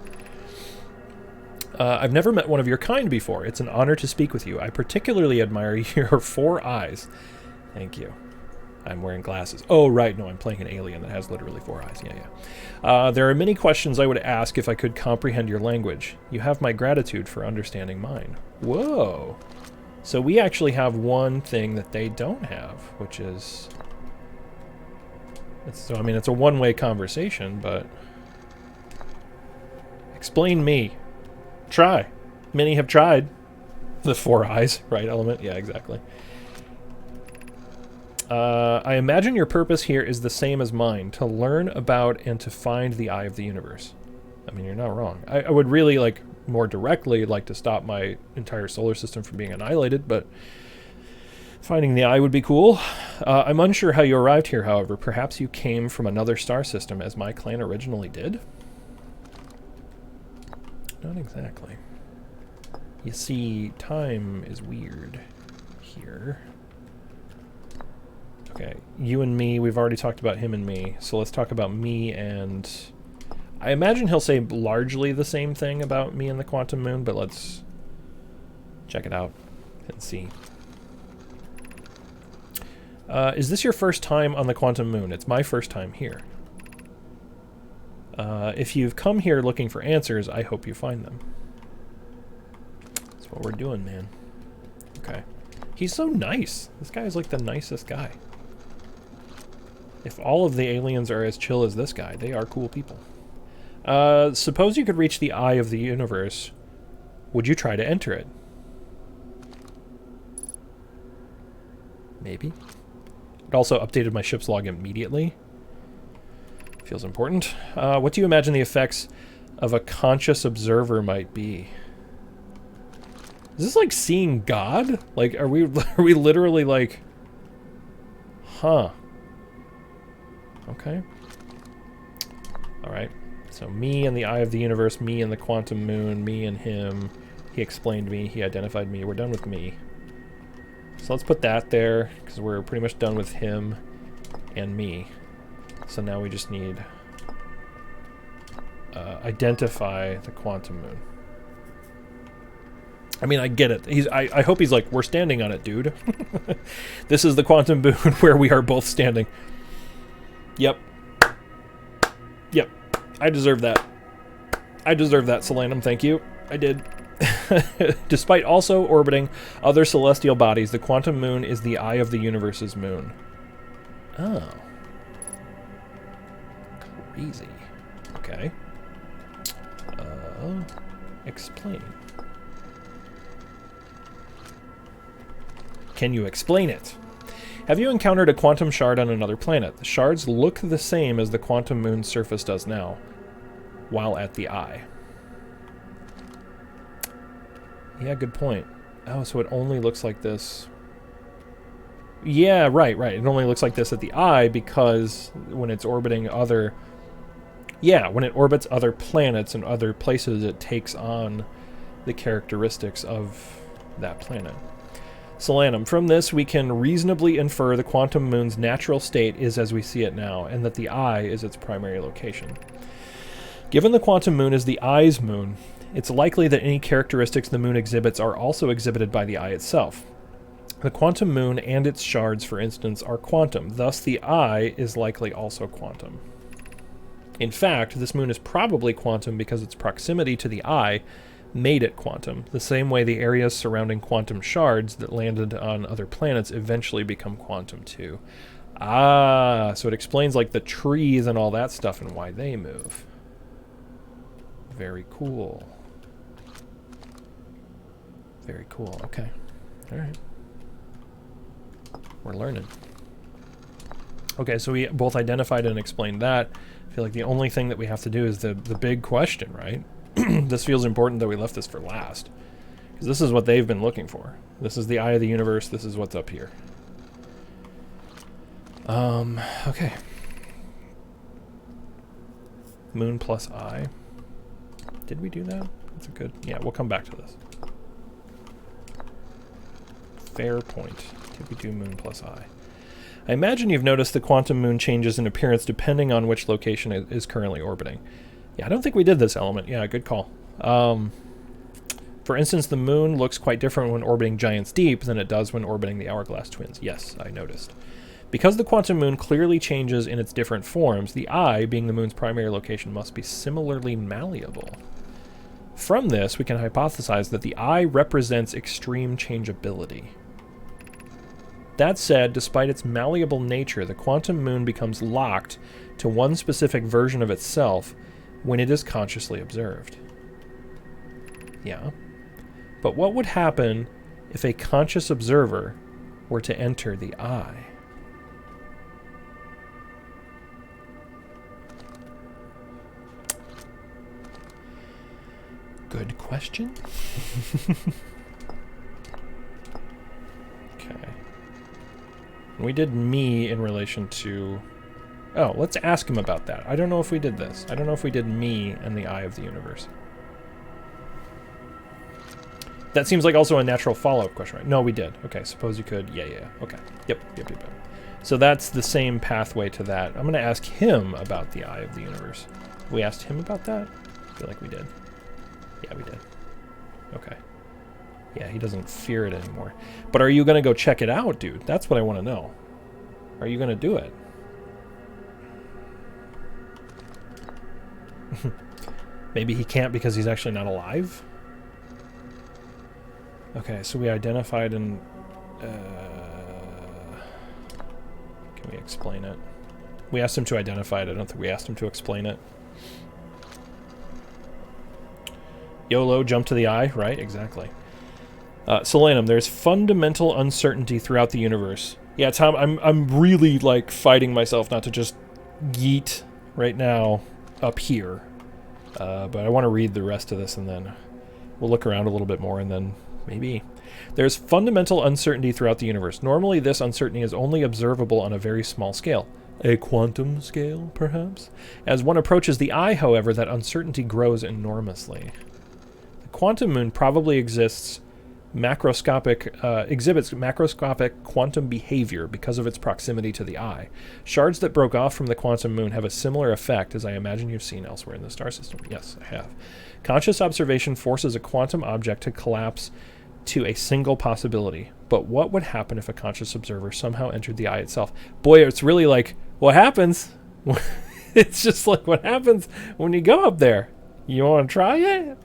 I've never met one of your kind before. It's an honor to speak with you. I particularly admire your 4 eyes. Thank you. I'm wearing glasses. Oh, right. No, I'm playing an alien that has literally 4 eyes. Yeah. There are many questions I would ask if I could comprehend your language. You have my gratitude for understanding mine. Whoa. So we actually have one thing that they don't have, which is... it's a one-way conversation, but... Explain me. Try. Many have tried. The 4 eyes, right, element? Yeah, exactly. I imagine your purpose here is the same as mine, to learn about and to find the eye of the universe. I mean, you're not wrong. I would really, more directly like to stop my entire solar system from being annihilated, but finding the eye would be cool. I'm unsure how you arrived here, however. Perhaps you came from another star system, as my clan originally did? Not exactly. You see, time is weird here. Okay, you and me, we've already talked about him and me, so let's talk about me and... I imagine he'll say largely the same thing about me and the Quantum Moon, but let's check it out and see. Is this your first time on the Quantum Moon? It's my first time here. If you've come here looking for answers, I hope you find them. That's what we're doing, man. Okay. He's so nice. This guy is like the nicest guy. If all of the aliens are as chill as this guy, they are cool people. Suppose you could reach the eye of the universe. Would you try to enter it? Maybe. It also updated my ship's log immediately. Feels important. What do you imagine the effects of a conscious observer might be? Is this like seeing God? Like, are we literally like... Huh. Okay. Alright. So me and the eye of the universe, me and the Quantum Moon, me and him. He explained me, he identified me. We're done with me. So let's put that there, because we're pretty much done with him and me. So now we just need identify the Quantum Moon. I mean, I get it. I hope he's like, we're standing on it, dude. This is the Quantum Moon where we are both standing. Yep. Yep. I deserve that. I deserve that, Solanum. Thank you. I did. Despite also orbiting other celestial bodies, the Quantum Moon is the eye of the universe's moon. Oh. Crazy. Okay. Explain. Can you explain it? Have you encountered a quantum shard on another planet? The shards look the same as the Quantum Moon's surface does now, while at the eye. Yeah, good point. Oh, so it only looks like this. Yeah, right. It only looks like this at the eye because when it's orbiting other... Yeah, when it orbits other planets and other places, it takes on the characteristics of that planet. Solanum, from this we can reasonably infer the Quantum Moon's natural state is as we see it now, and that the eye is its primary location. Given the Quantum Moon is the eye's moon, it's likely that any characteristics the moon exhibits are also exhibited by the eye itself. The Quantum Moon and its shards, for instance, are quantum, thus the eye is likely also quantum. In fact, this moon is probably quantum because its proximity to the eye made it quantum, the same way the areas surrounding quantum shards that landed on other planets eventually become quantum too. Ah, so it explains like the trees and all that stuff and why they move. Very cool. Very cool. Okay. All right. We're learning. Okay, so we both identified and explained that. I feel like the only thing that we have to do is the big question, right? This feels important that we left this for last. Because this is what they've been looking for. This is the eye of the universe. This is what's up here. Okay. Moon plus eye. Did we do that? That's a good... Yeah, we'll come back to this. Fair point. Did we do moon plus eye? I imagine you've noticed the quantum moon changes in appearance depending on which location it is currently orbiting. Yeah, I don't think we did this element. Yeah, good call. For instance, the moon looks quite different when orbiting Giants Deep than it does when orbiting the Hourglass Twins. Yes, I noticed. Because the quantum moon clearly changes in its different forms, the eye, being the moon's primary location, must be similarly malleable. From this, we can hypothesize that the eye represents extreme changeability. That said, despite its malleable nature, the quantum moon becomes locked to one specific version of itself when it is consciously observed. Yeah. But what would happen if a conscious observer were to enter the eye? Good question. Okay. We did me in relation to... Oh, let's ask him about that. I don't know if we did this. I don't know if we did me and the eye of the universe. That seems like also a natural follow-up question, right? No, we did. Okay, suppose you could. Yeah. Okay. Yep. So that's the same pathway to that. I'm going to ask him about the eye of the universe. We asked him about that? I feel like we did. Yeah, we did. Okay. Yeah, he doesn't fear it anymore. But are you going to go check it out, dude? That's what I want to know. Are you going to do it? Maybe he can't because he's actually not alive? Okay, so we identified and... can we explain it? We asked him to identify it. I don't think we asked him to explain it. YOLO, jump to the eye, right? Exactly. Solanum, there's fundamental uncertainty throughout the universe. Yeah, Tom, I'm really, like, fighting myself not to just yeet right now up here. But I want to read the rest of this, and then we'll look around a little bit more, and then maybe. There's fundamental uncertainty throughout the universe. Normally, this uncertainty is only observable on a very small scale. A quantum scale, perhaps? As one approaches the eye, however, that uncertainty grows enormously. Quantum moon probably exhibits macroscopic quantum behavior because of its proximity to the eye. Shards that broke off from the quantum moon have a similar effect, as I imagine you've seen elsewhere in the star system. Yes, I have. Conscious observation forces a quantum object to collapse to a single possibility. But what would happen if a conscious observer somehow entered the eye itself? Boy, it's really like, what happens? It's just like what happens when you go up there. You want to try it?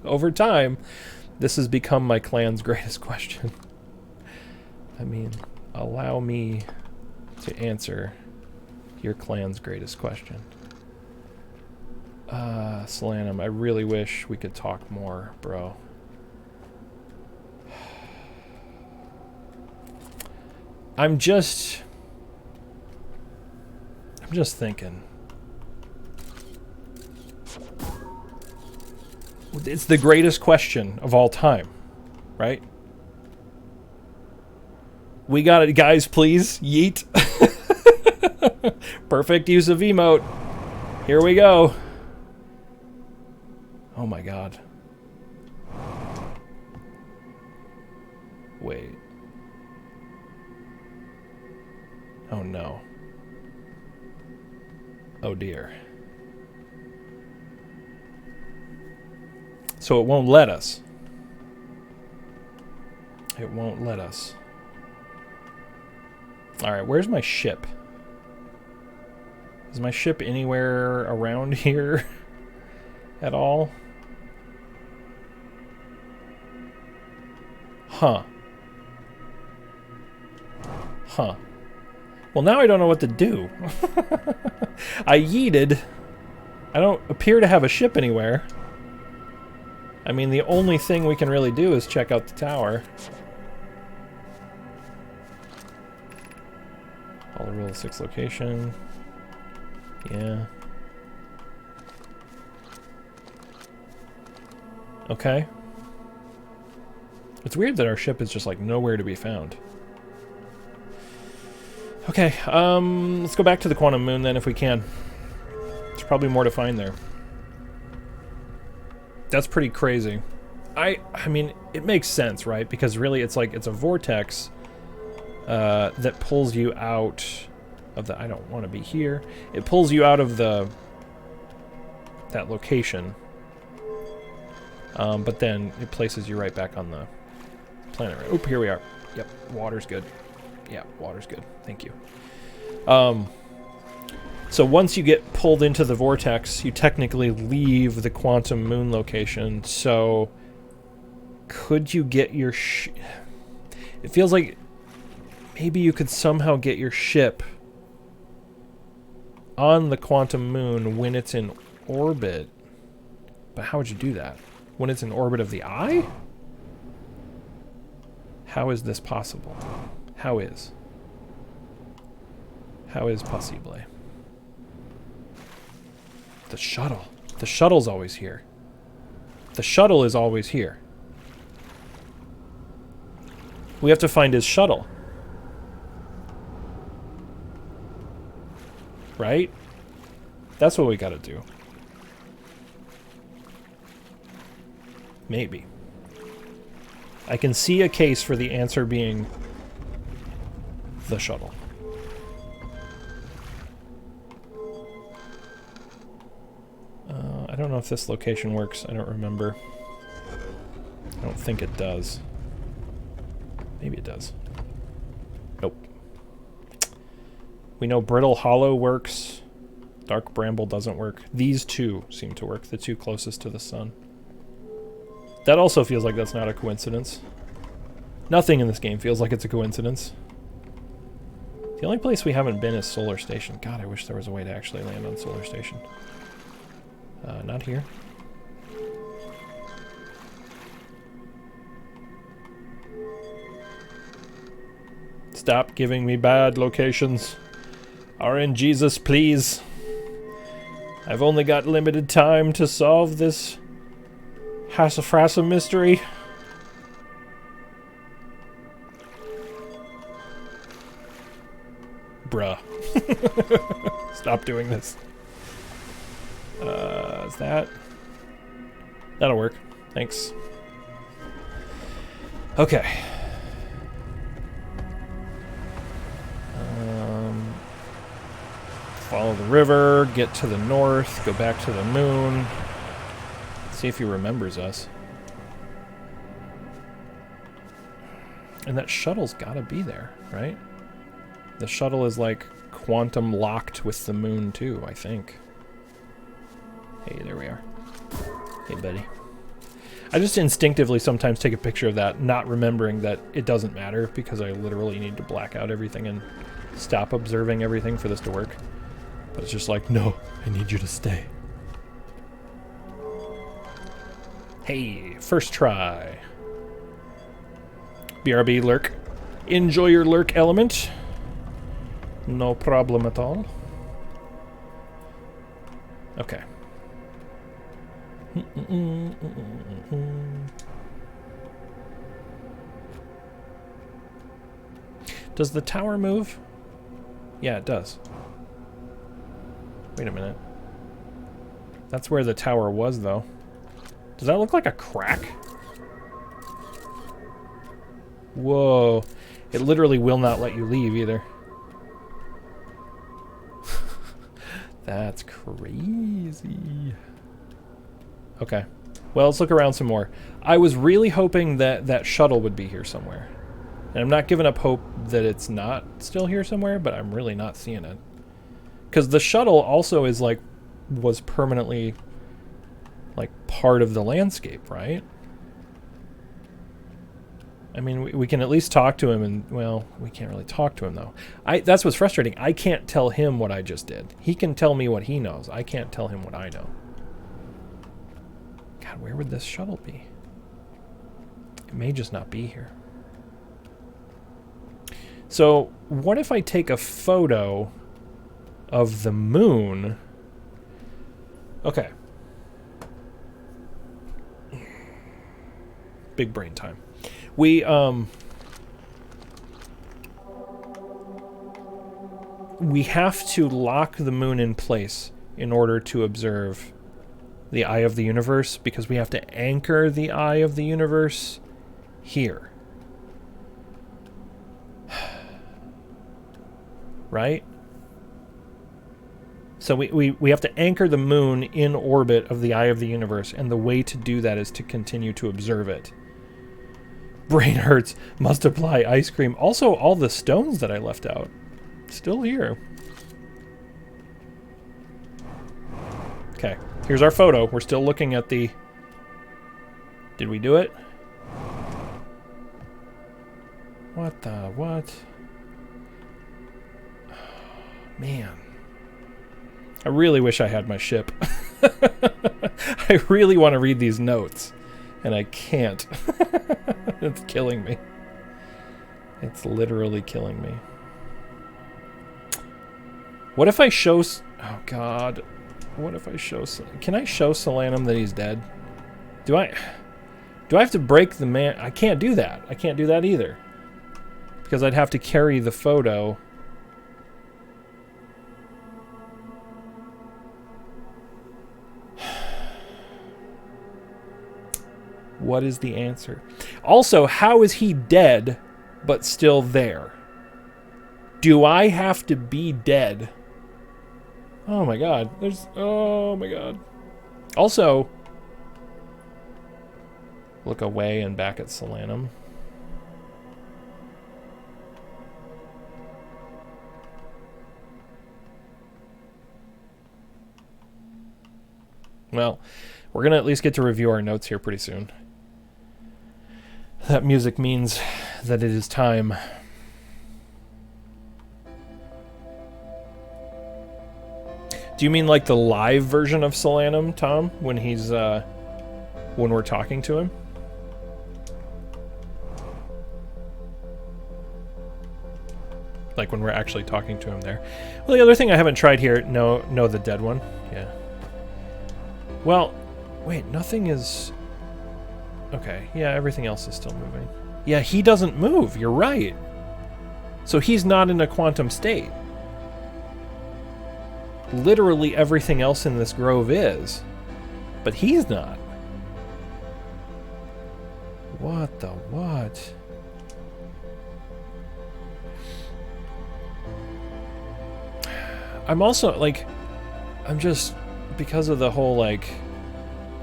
Over time, this has become my clan's greatest question. I mean, allow me to answer your clan's greatest question. Solanum, I really wish we could talk more, bro. I'm just thinking. It's the greatest question of all time, right? We got it, guys, please. Yeet. Perfect use of emote. Here we go. Oh my god. Wait. Oh no. Oh dear. So it won't let us. It won't let us. Alright, where's my ship? Is my ship anywhere around here at all? Huh. Huh. Well, now I don't know what to do. I yeeted. I don't appear to have a ship anywhere. I mean, the only thing we can really do is check out the tower. Follow rule 6 location. Yeah. Okay. It's weird that our ship is just like nowhere to be found. Okay, let's go back to the Quantum Moon then if we can. There's probably more to find there. That's pretty crazy. I mean, it makes sense, right? Because really it's like, it's a vortex that pulls you out of the, I don't want to be here. It pulls you out of that location. But then it places you right back on the planet. Oh, here we are. Yep, water's good. Yeah, water's good. Thank you. So once you get pulled into the vortex, you technically leave the Quantum Moon location. So could you get your it feels like maybe you could somehow get your ship on the Quantum Moon when it's in orbit. But how would you do that? When it's in orbit of the eye? How is this possible? How is possible? The shuttle. The shuttle's always here. The shuttle is always here. We have to find his shuttle. Right? That's what we gotta do. Maybe. I can see a case for the answer being the shuttle. I don't know if this location works. I don't remember. I don't think it does. Maybe it does. Nope. We know Brittle Hollow works. Dark Bramble doesn't work. These two seem to work, the two closest to the sun. That also feels like that's not a coincidence. Nothing in this game feels like it's a coincidence. The only place we haven't been is Solar Station. God, I wish there was a way to actually land on Solar Station. Not here. Stop giving me bad locations. RNGesus, please. I've only got limited time to solve this Hassafrassa mystery. Bruh. Stop doing this. Is that? That'll work. Thanks. Okay. Follow the river, get to the north, go back to the moon. See if he remembers us. And that shuttle's gotta be there, right? The shuttle is like quantum locked with the moon too, I think. Hey, there we are. Hey, buddy. I just instinctively sometimes take a picture of that, not remembering that it doesn't matter because I literally need to black out everything and stop observing everything for this to work. But it's just like, no, I need you to stay. Hey, first try. BRB lurk. Enjoy your lurk element. No problem at all. Okay. Does the tower move? Yeah, it does. Wait a minute. That's where the tower was, though. Does that look like a crack? Whoa. It literally will not let you leave, either. That's crazy. Okay. Well, let's look around some more. I was really hoping that that shuttle would be here somewhere. And I'm not giving up hope that it's not still here somewhere, but I'm really not seeing it. Because the shuttle also is like, was permanently like part of the landscape, right? I mean, we can at least talk to him, and, well, we can't really talk to him, though. That's what's frustrating. I can't tell him what I just did. He can tell me what he knows. I can't tell him what I know. God, where would this shuttle be? It may just not be here. So, what if I take a photo of the moon? Okay. Big brain time. We have to lock the moon in place in order to observe the eye of the universe, because we have to anchor the eye of the universe here. Right? So we have to anchor the moon in orbit of the eye of the universe, and the way to do that is to continue to observe it. Brain hurts. Must apply ice cream. Also, all the stones that I left out. Still here. Okay. Here's our photo. We're still looking at the... Did we do it? What the... What? Man. I really wish I had my ship. I really want to read these notes. And I can't. It's killing me. It's literally killing me. What if I show... Oh, God. What if I show... Can I show Solanum that he's dead? Do I have to break the man... I can't do that. I can't do that either. Because I'd have to carry the photo... What is the answer? Also, how is he dead, but still there? Do I have to be dead? Oh my god. Oh my god. Also, look away and back at Solanum. Well, we're going to at least get to review our notes here pretty soon. That music means that it is time. Do you mean like the live version of Solanum, Tom, when he's when we're talking to him? Like when we're actually talking to him there. Well, the other thing I haven't tried here, no, the dead one. Yeah. Well, wait, nothing is... Okay, yeah, everything else is still moving. Yeah, he doesn't move, you're right. So he's not in a quantum state. Literally everything else in this grove is. But he's not. What the what? I'm also, like... I'm just... Because of the whole, like...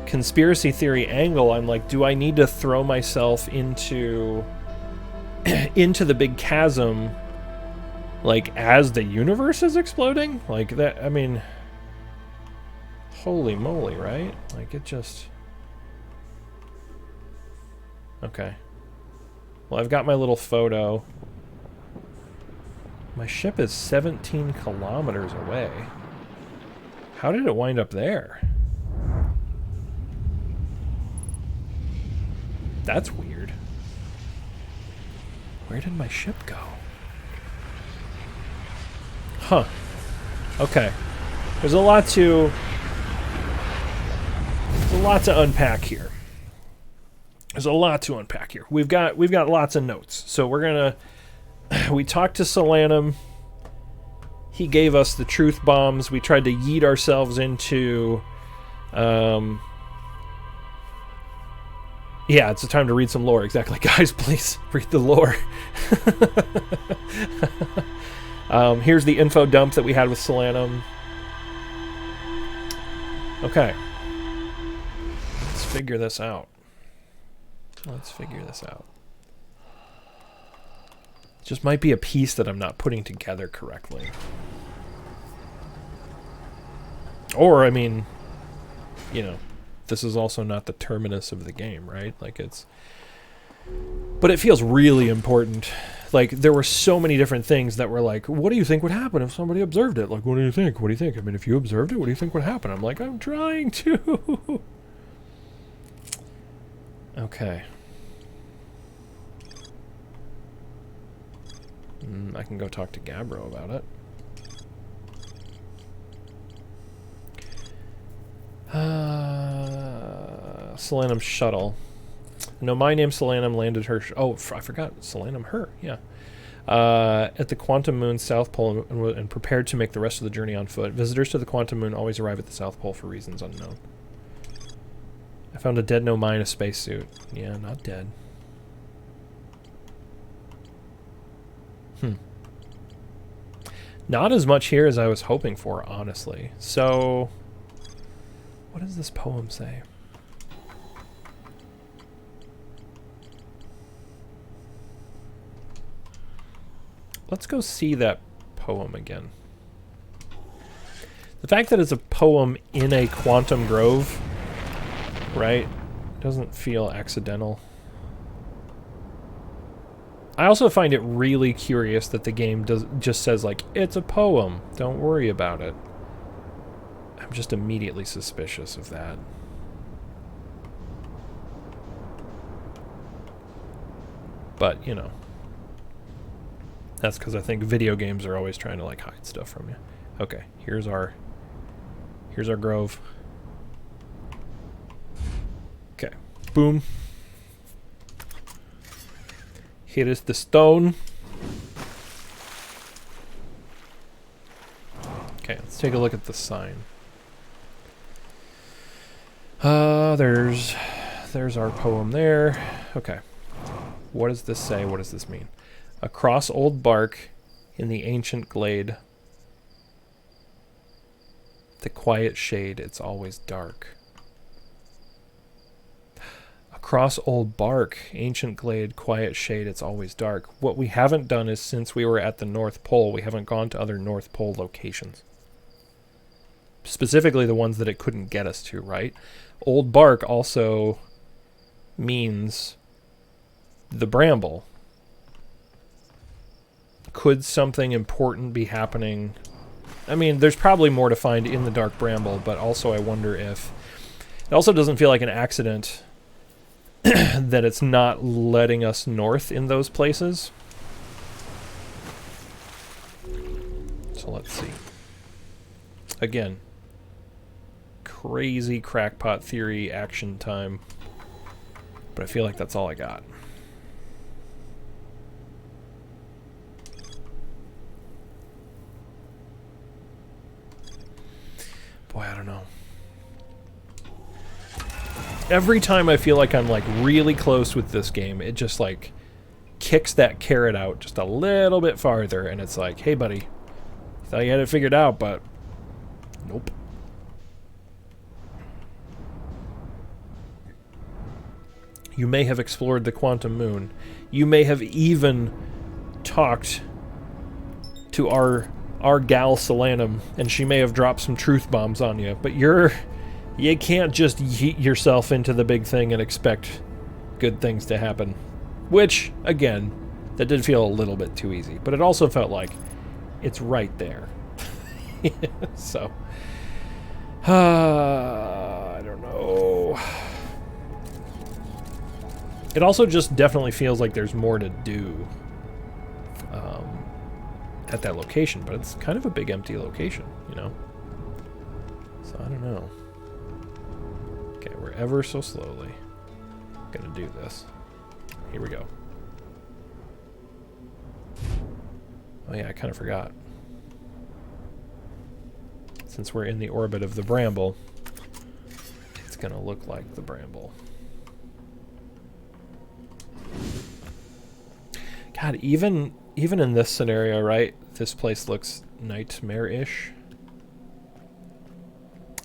conspiracy theory angle, I'm like, do I need to throw myself into into the big chasm, like, as the universe is exploding? Like, that, I mean, holy moly, right? Like, it just... Okay. Well, I've got my little photo. My ship is 17 kilometers away. How did it wind up there? That's weird. Where did my ship go? Huh. Okay. There's a lot to unpack here. There's a lot to unpack here. We've got lots of notes. So we're gonna... We talked to Solanum. He gave us the truth bombs. We tried to yeet ourselves into... Yeah, it's a time to read some lore. Exactly. Guys, please read the lore. Here's the info dump that we had with Solanum. Okay. Let's figure this out. Just might be a piece that I'm not putting together correctly. Or, I mean, you know, this is also not the terminus of the game, right? Like, it's... But it feels really important. Like, there were so many different things that were like, what do you think would happen if somebody observed it? Like, what do you think? What do you think? I mean, if you observed it, what do you think would happen? I'm like, I'm trying to. Okay. I can go talk to Gabbro about it. Solanum shuttle. No, my name Solanum landed her... oh, I forgot. Solanum her, yeah. At the Quantum Moon South Pole and prepared to make the rest of the journey on foot. Visitors to the Quantum Moon always arrive at the South Pole for reasons unknown. I found a dead no mine, a spacesuit. Yeah, not dead. Not as much here as I was hoping for, honestly. So, what does this poem say? Let's go see that poem again. The fact that it's a poem in a quantum grove, right, doesn't feel accidental. I also find it really curious that the game just says, like, it's a poem, don't worry about it. I'm just immediately suspicious of that. But, you know. That's because I think video games are always trying to, like, hide stuff from you. Okay, here's our grove. Okay, boom. Here is the stone. Okay, let's take a look at the sign. There's our poem there. Okay. What does this say? What does this mean? Across old bark in the ancient glade, the quiet shade, it's always dark. Across old bark, ancient glade, quiet shade, it's always dark. What we haven't done is, since we were at the North Pole, we haven't gone to other North Pole locations. Specifically the ones that it couldn't get us to, right? Old bark also means the bramble. Could something important be happening? I mean, there's probably more to find in the Dark Bramble, but also I wonder if... It also doesn't feel like an accident that it's not letting us north in those places. So let's see. Again, crazy crackpot theory action time, but I feel like that's all I got. Boy, I don't know. Every time I feel like I'm like really close with this game, it just like kicks that carrot out just a little bit farther, and it's like, hey buddy, thought you had it figured out, but nope. You may have explored the Quantum Moon. You may have even talked to our gal Solanum, and she may have dropped some truth bombs on you, but you can't just yeet yourself into the big thing and expect good things to happen. Which, again, that did feel a little bit too easy, but it also felt like it's right there. So, I don't know. It also just definitely feels like there's more to do at that location, but it's kind of a big empty location, you know? So I don't know. Okay, we're ever so slowly gonna do this. Here we go. Oh yeah, I kind of forgot. Since we're in the orbit of the bramble, it's gonna look like the bramble. God, even in this scenario, right? This place looks nightmare-ish.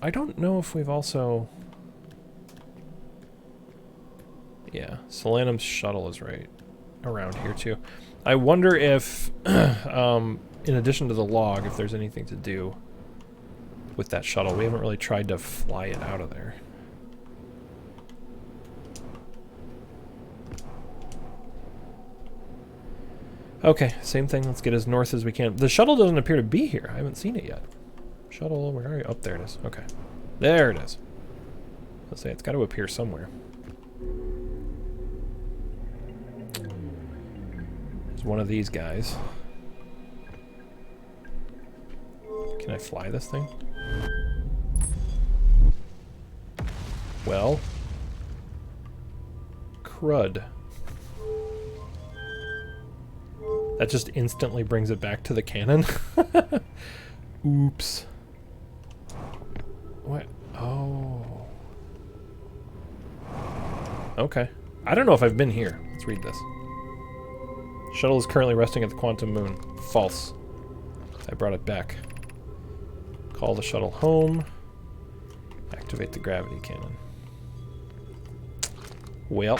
I don't know if we've also... Yeah, Solanum's shuttle is right around here too. I wonder if, in addition to the log, if there's anything to do with that shuttle. We haven't really tried to fly it out of there. Okay, same thing. Let's get as north as we can. The shuttle doesn't appear to be here. I haven't seen it yet. Shuttle, where are you? Oh, there it is. Okay. There it is. Let's say it's got to appear somewhere. There's one of these guys. Can I fly this thing? Well. Crud. That just instantly brings it back to the cannon. Oops. What? Oh. Okay. I don't know if I've been here. Let's read this. Shuttle is currently resting at the quantum moon. False. I brought it back. Call the shuttle home. Activate the gravity cannon. Well.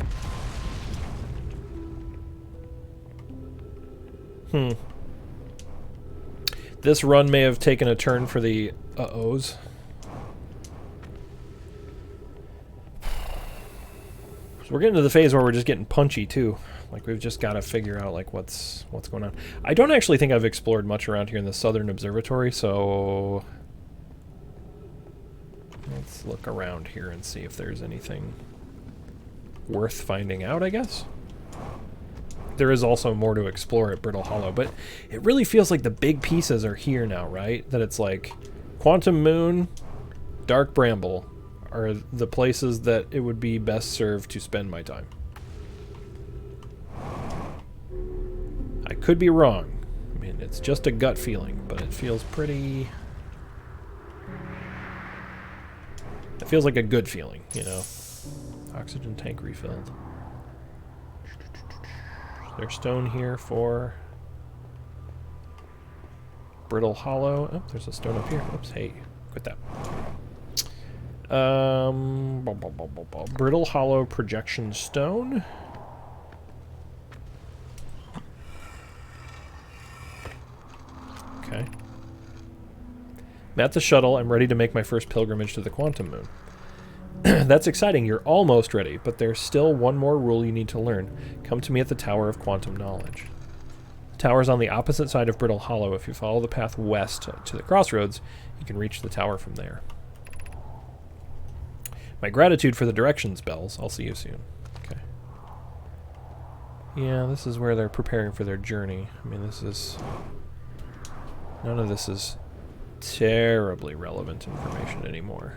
This run may have taken a turn for the uh-ohs. So we're getting to the phase where we're just getting punchy too. Like we've just got to figure out like what's going on. I don't actually think I've explored much around here in the Southern Observatory, so let's look around here and see if there's anything worth finding out, I guess. There is also more to explore at Brittle Hollow, but it really feels like the big pieces are here now, right? That it's like Quantum Moon, Dark Bramble are the places that it would be best served to spend my time. I could be wrong. I mean, it's just a gut feeling, but it feels pretty... It feels like a good feeling, you know? Oxygen tank refilled. There's stone here for Brittle Hollow. Oh, there's a stone up here. Oops, hey, quit that. Brittle Hollow projection stone. Okay. I'm at the shuttle. I'm ready to make my first pilgrimage to the quantum moon. That's exciting. You're almost ready, but there's still one more rule you need to learn. Come to me at the Tower of Quantum Knowledge. The tower's on the opposite side of Brittle Hollow. If you follow the path west to the crossroads, you can reach the tower from there. My gratitude for the directions, Bells. I'll see you soon. Okay. Yeah, this is where they're preparing for their journey. I mean, this is... None of this is terribly relevant information anymore.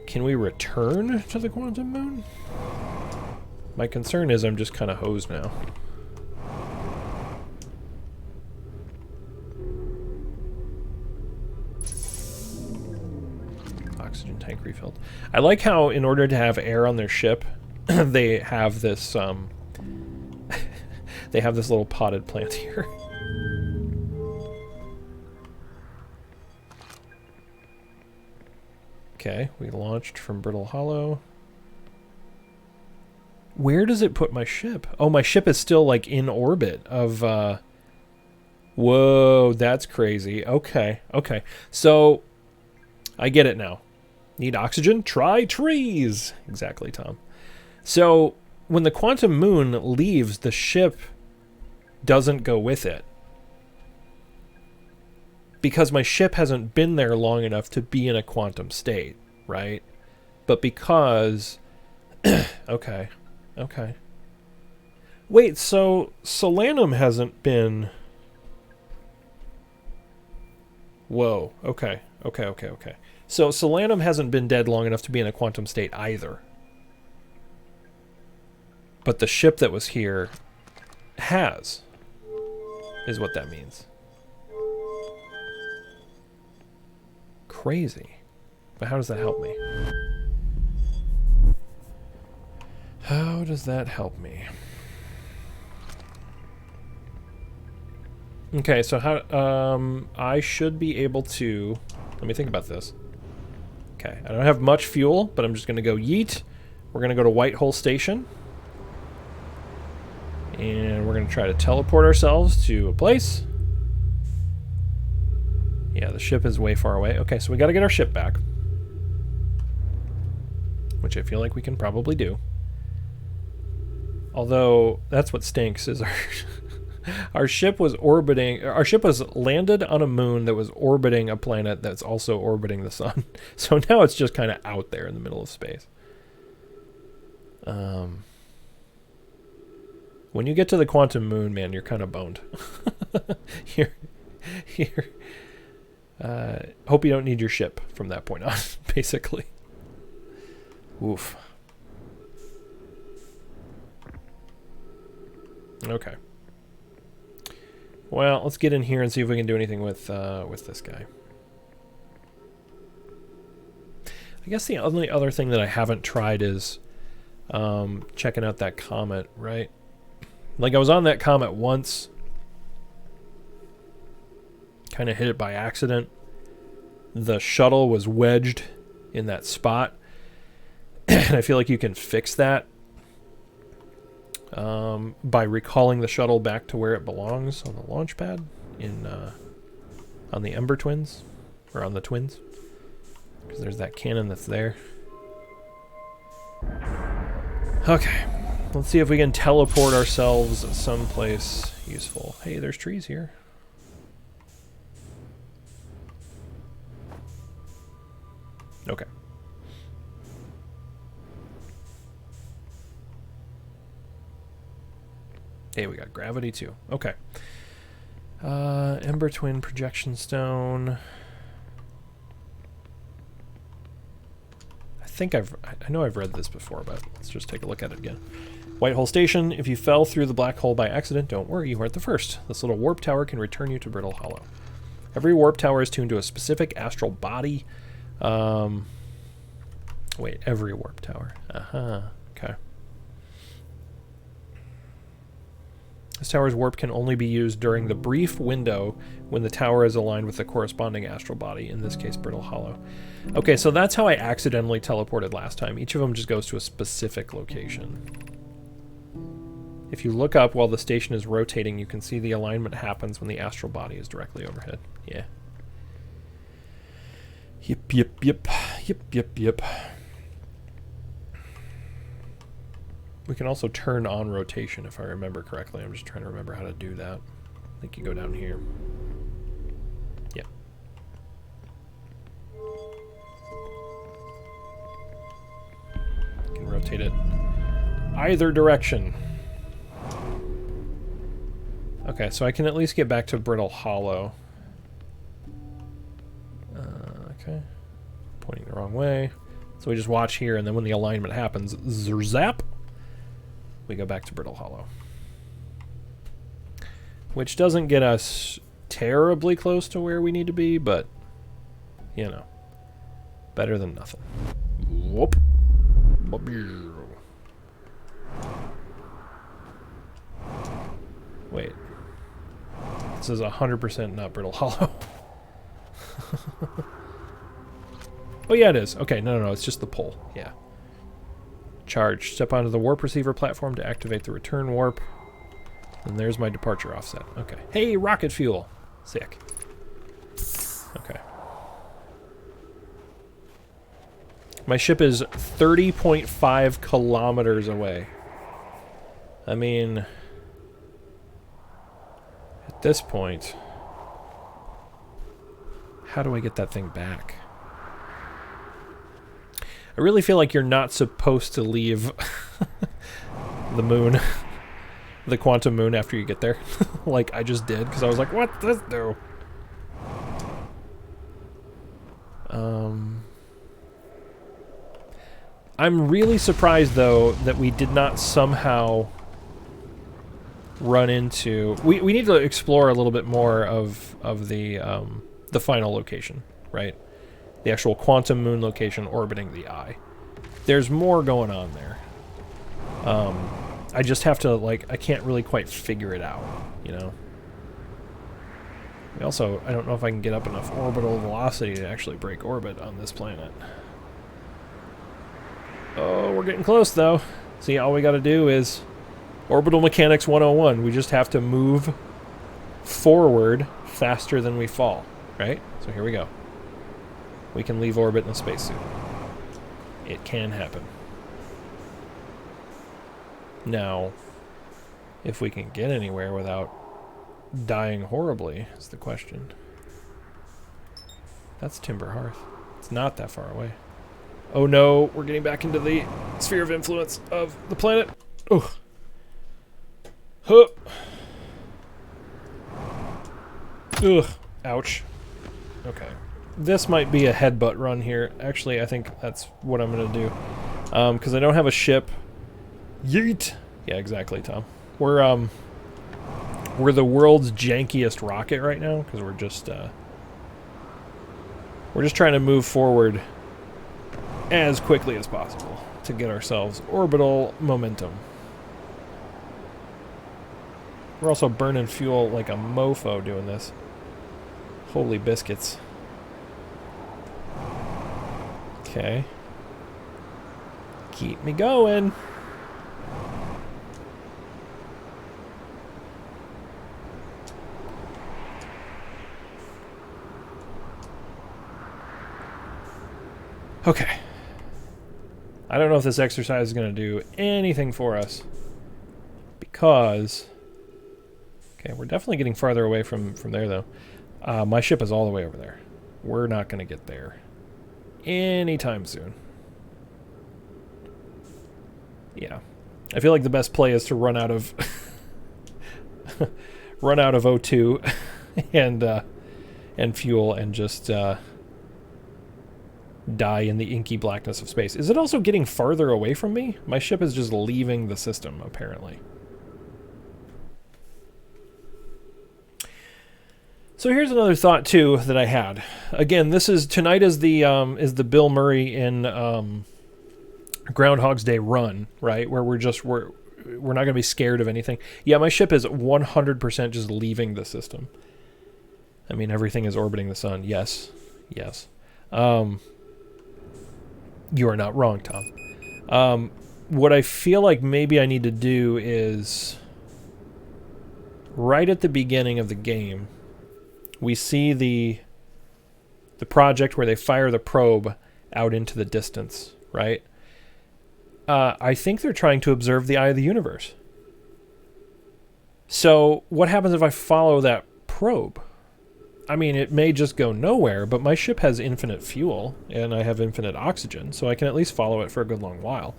Can we return to the quantum moon? My concern is I'm just kind of hosed now. Oxygen tank refilled. I like how in order to have air on their ship, they have this they have this little potted plant here. Okay, we launched from Brittle Hollow. Where does it put my ship? Oh, my ship is still, like, in orbit of, Whoa, that's crazy. Okay, okay. So, I get it now. Need oxygen? Try trees! Exactly, Tom. So, when the quantum moon leaves, the ship doesn't go with it. Because my ship hasn't been there long enough to be in a quantum state, right? But because... okay, okay. Wait, so Solanum hasn't been... Whoa, okay, okay, okay, okay. So Solanum hasn't been dead long enough to be in a quantum state either. But the ship that was here has, is what that means. Crazy. But how does that help me? How does that help me? Okay, so how I should be able to, let me think about this. Okay, I don't have much fuel, but I'm just gonna go yeet. We're gonna go to Whitehole Station. And we're gonna try to teleport ourselves to a place. Yeah, the ship is way far away. Okay, so we got to get our ship back. Which I feel like we can probably do. Although, that's what stinks, is our ship was orbiting... Our ship was landed on a moon that was orbiting a planet that's also orbiting the sun. So now it's just kind of out there in the middle of space. When you get to the quantum moon, man, you're kind of boned. Hope you don't need your ship from that point on, basically. Oof. Okay. Well, let's get in here and see if we can do anything with this guy. I guess the only other thing that I haven't tried is checking out that comet, right? Like, I was on that comet once. Kind of hit it by accident. The shuttle was wedged in that spot. And I feel like you can fix that by recalling the shuttle back to where it belongs on the launch pad on the Ember Twins, or on the Twins, because there's that cannon that's there. Okay, let's see if we can teleport ourselves someplace useful. Hey, there's trees here. Okay. Hey, we got gravity too. Okay. Ember Twin Projection Stone. I know I've read this before, but let's just take a look at it again. White Hole Station. If you fell through the black hole by accident, don't worry, you weren't the first. This little warp tower can return you to Brittle Hollow. Every warp tower is tuned to a specific astral body. Wait, every warp tower. Okay. This tower's warp can only be used during the brief window when the tower is aligned with the corresponding astral body, in this case Brittle Hollow. Okay, so that's how I accidentally teleported last time. Each of them just goes to a specific location. If you look up while the station is rotating, you can see the alignment happens when the astral body is directly overhead. Yeah. Yep. We can also turn on rotation, if I remember correctly. I'm just trying to remember how to do that. I think you go down here. Yep. You can rotate it either direction. Okay, so I can at least get back to Brittle Hollow. Okay. Pointing the wrong way. So we just watch here, and then when the alignment happens, zap, we go back to Brittle Hollow. Which doesn't get us terribly close to where we need to be, but, you know, better than nothing. Whoop. Wait. This is 100% not Brittle Hollow. Oh yeah, it is. Okay, no, it's just the pole. Yeah. Charge. Step onto the warp receiver platform to activate the return warp. And there's my departure offset. Okay. Hey, rocket fuel. Sick. Okay. My ship is 30.5 kilometers away. I mean, at this point, how do I get that thing back? I really feel like you're not supposed to leave the moon, the quantum moon, after you get there. Like I just did, because I was like, what does this do? I'm really surprised, though, that we did not somehow run into... We need to explore a little bit more of the final location, right? The actual quantum moon location orbiting the eye. There's more going on there. I just have to, like, I can't really quite figure it out, you know? Also, I don't know if I can get up enough orbital velocity to actually break orbit on this planet. Oh, we're getting close, though. See, all we gotta do is Orbital Mechanics 101. We just have to move forward faster than we fall. right? So here we go. We can leave orbit in a spacesuit. It can happen. Now, if we can get anywhere without dying horribly is the question. That's Timber Hearth. It's not that far away. Oh no, we're getting back into the sphere of influence of the planet. Oh. Huh. Ugh. Ouch. Okay. This might be a headbutt run here. Actually, I think that's what I'm going to do. Because I don't have a ship. Yeet! Yeah, exactly, Tom. We're the world's jankiest rocket right now, because we're just trying to move forward as quickly as possible to get ourselves orbital momentum. We're also burning fuel like a mofo doing this. Holy biscuits. Okay. Keep me going. Okay. I don't know if this exercise is going to do anything for us. Because... Okay, we're definitely getting farther away from there, though. My ship is all the way over there. We're not going to get there anytime soon. Yeah. I feel like the best play is to run out of... run out of O2 and fuel and just... die in the inky blackness of space. Is it also getting farther away from me? My ship is just leaving the system, apparently. So here's another thought too that I had. Again, this is tonight is the Bill Murray in Groundhog's Day run, right? Where we're not going to be scared of anything. Yeah, my ship is 100% just leaving the system. I mean, everything is orbiting the sun. Yes. Yes. You are not wrong, Tom. What I feel like maybe I need to do is right at the beginning of the game, we see the project where they fire the probe out into the distance, right? I think they're trying to observe the eye of the universe. So what happens if I follow that probe? I mean, it may just go nowhere, but my ship has infinite fuel, and I have infinite oxygen, so I can at least follow it for a good long while.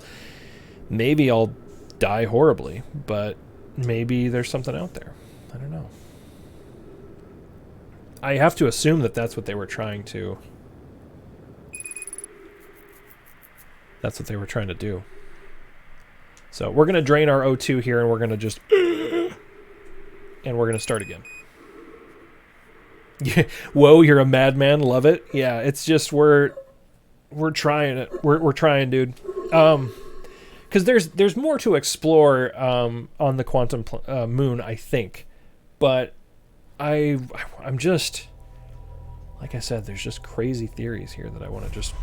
Maybe I'll die horribly, but maybe there's something out there. I don't know. I have to assume that that's what they were trying to... That's what they were trying to do. So we're going to drain our O2 here, and we're going to just... and we're going to start again. Whoa, you're a madman. Love it. Yeah, it's just we're trying it. We're trying, dude. Because there's more to explore on the quantum moon, I think. But I'm just, like I said, there's just crazy theories here that I want to just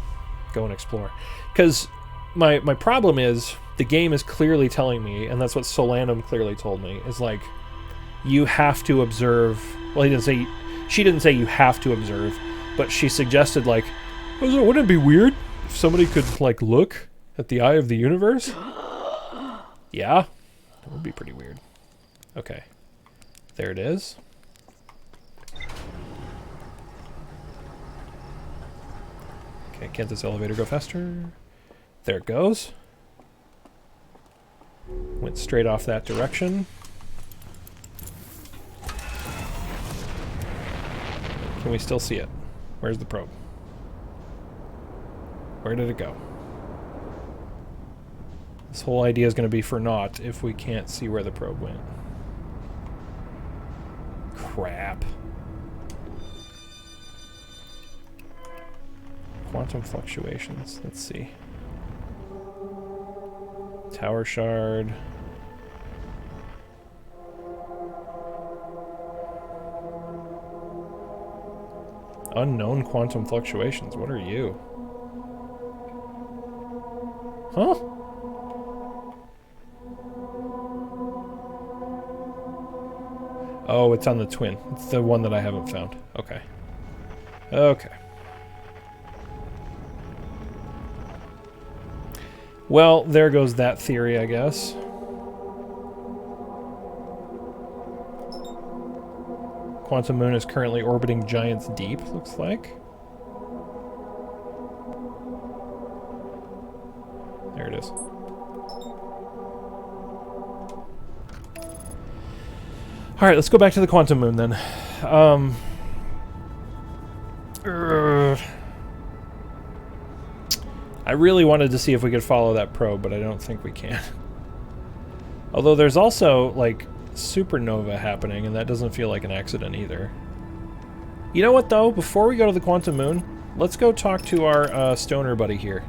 go and explore. Because my problem is the game is clearly telling me, and that's what Solanum clearly told me, is like you have to observe. Well, she didn't say you have to observe, but she suggested like, wouldn't it be weird if somebody could like look at the eye of the universe? Yeah, that would be pretty weird. Okay, there it is. Okay, can't this elevator go faster? There it goes. Went straight off that direction. Can we still see it? Where's the probe? Where did it go? This whole idea is going to be for naught if we can't see where the probe went. Crap. Quantum fluctuations. Let's see. Tower shard. Unknown quantum fluctuations. What are you? Huh? Oh, it's on the twin. It's the one that I haven't found. Okay. Okay. Well, there goes that theory, I guess. Quantum Moon is currently orbiting Giant's Deep, looks like. There it is. Alright, let's go back to the Quantum Moon then. I really wanted to see if we could follow that probe, but I don't think we can. Although there's also, like, supernova happening, and that doesn't feel like an accident either. You know what, though? Before we go to the Quantum Moon, let's go talk to our stoner buddy here.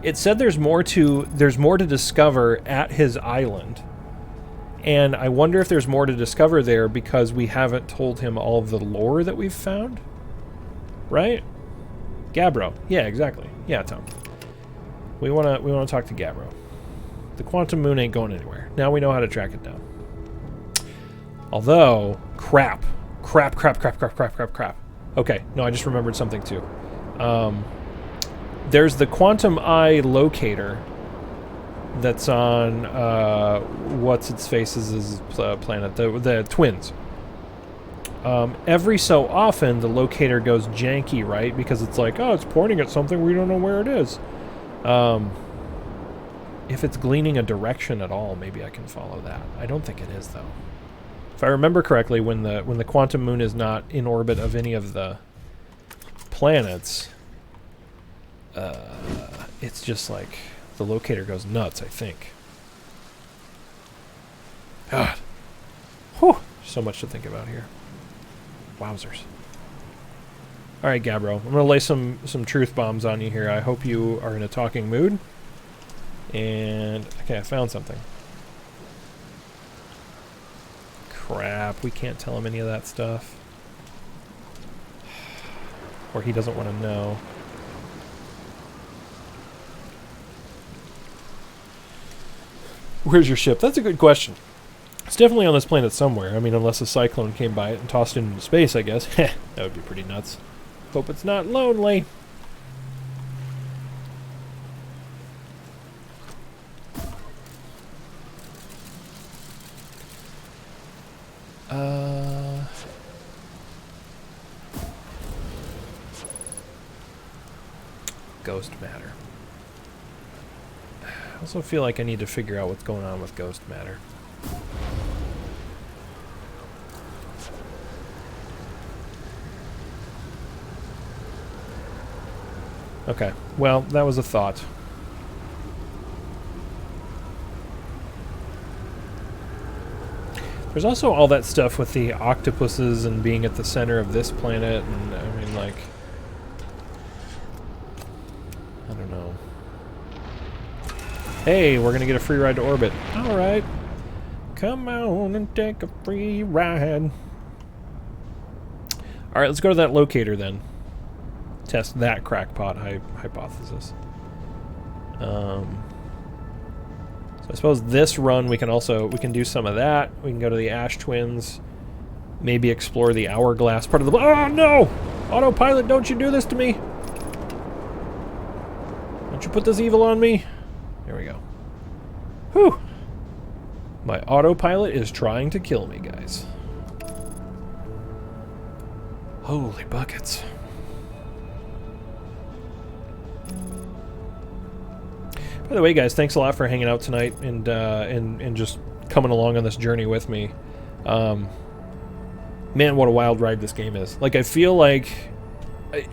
It said there's more to discover at his island. And I wonder if there's more to discover there because we haven't told him all of the lore that we've found. Right? Gabbro. Yeah, exactly. Yeah, Tom. We wanna talk to Gabbro. The Quantum Moon ain't going anywhere. Now we know how to track it down. Although, crap. Okay, no, I just remembered something too. There's the Quantum Eye locator that's on what's-its-face's planet, the Twins. Every so often, the locator goes janky, right? Because it's like, oh, it's pointing at something, we don't know where it is. If it's gleaning a direction at all, maybe I can follow that. I don't think it is, though. If I remember correctly, when the Quantum Moon is not in orbit of any of the planets, it's just like the locator goes nuts, I think. God. Whew. So much to think about here. Wowzers. Alright, Gabbro. I'm going to lay some truth bombs on you here. I hope you are in a talking mood. And, okay, I found something. Crap, we can't tell him any of that stuff. Or he doesn't want to know. Where's your ship? That's a good question. It's definitely on this planet somewhere. I mean, unless a cyclone came by it and tossed it into space, I guess. That would be pretty nuts. Hope it's not lonely. Ghost matter. I also feel like I need to figure out what's going on with ghost matter. Okay, well, that was a thought. There's also all that stuff with the octopuses and being at the center of this planet, and I mean, like, I don't know. Hey, we're gonna get a free ride to orbit. Alright. Come on and take a free ride. Alright, let's go to that locator then. Test that crackpot hypothesis. So I suppose this run we can do some of that. We can go to the Ash Twins. Maybe explore the Hourglass part of the... Oh, no! Autopilot, don't you do this to me! Don't you put this evil on me? There we go. Whew! My autopilot is trying to kill me, guys. Holy buckets. By the way, guys, thanks a lot for hanging out tonight and just coming along on this journey with me. Man, what a wild ride this game is. Like, I feel like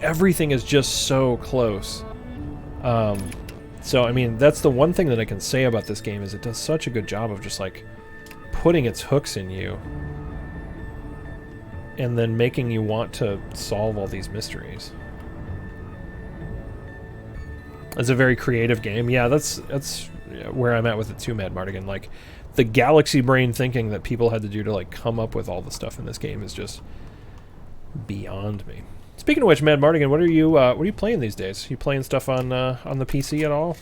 everything is just so close. So, I mean, that's the one thing that I can say about this game is it does such a good job of just, like, putting its hooks in you. And then making you want to solve all these mysteries. It's a very creative game. Yeah, that's where I'm at with it too, Mad Mardigan. Like, the galaxy brain thinking that people had to do to, like, come up with all the stuff in this game is just beyond me. Speaking of which, Mad Mardigan, what are you playing these days? You playing stuff on the PC at all?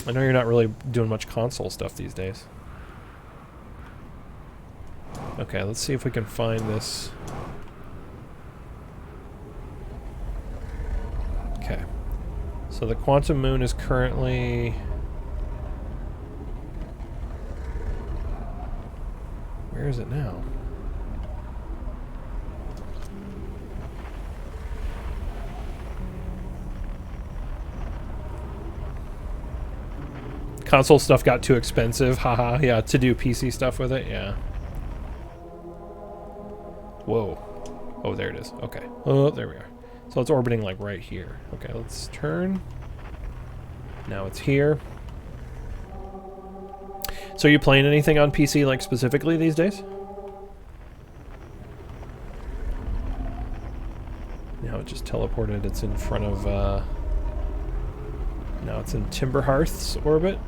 I know you're not really doing much console stuff these days. Okay, let's see if we can find this So the quantum moon is currently... Where is it now? Console stuff got too expensive, haha. Yeah, to do PC stuff with it, yeah. Whoa. Oh, there it is. Okay. Oh, there we are. So it's orbiting like right here. Okay, let's turn. Now it's here. So are you playing anything on PC like specifically these days? Now it just teleported. It's in front of now it's in Timberhearth's orbit.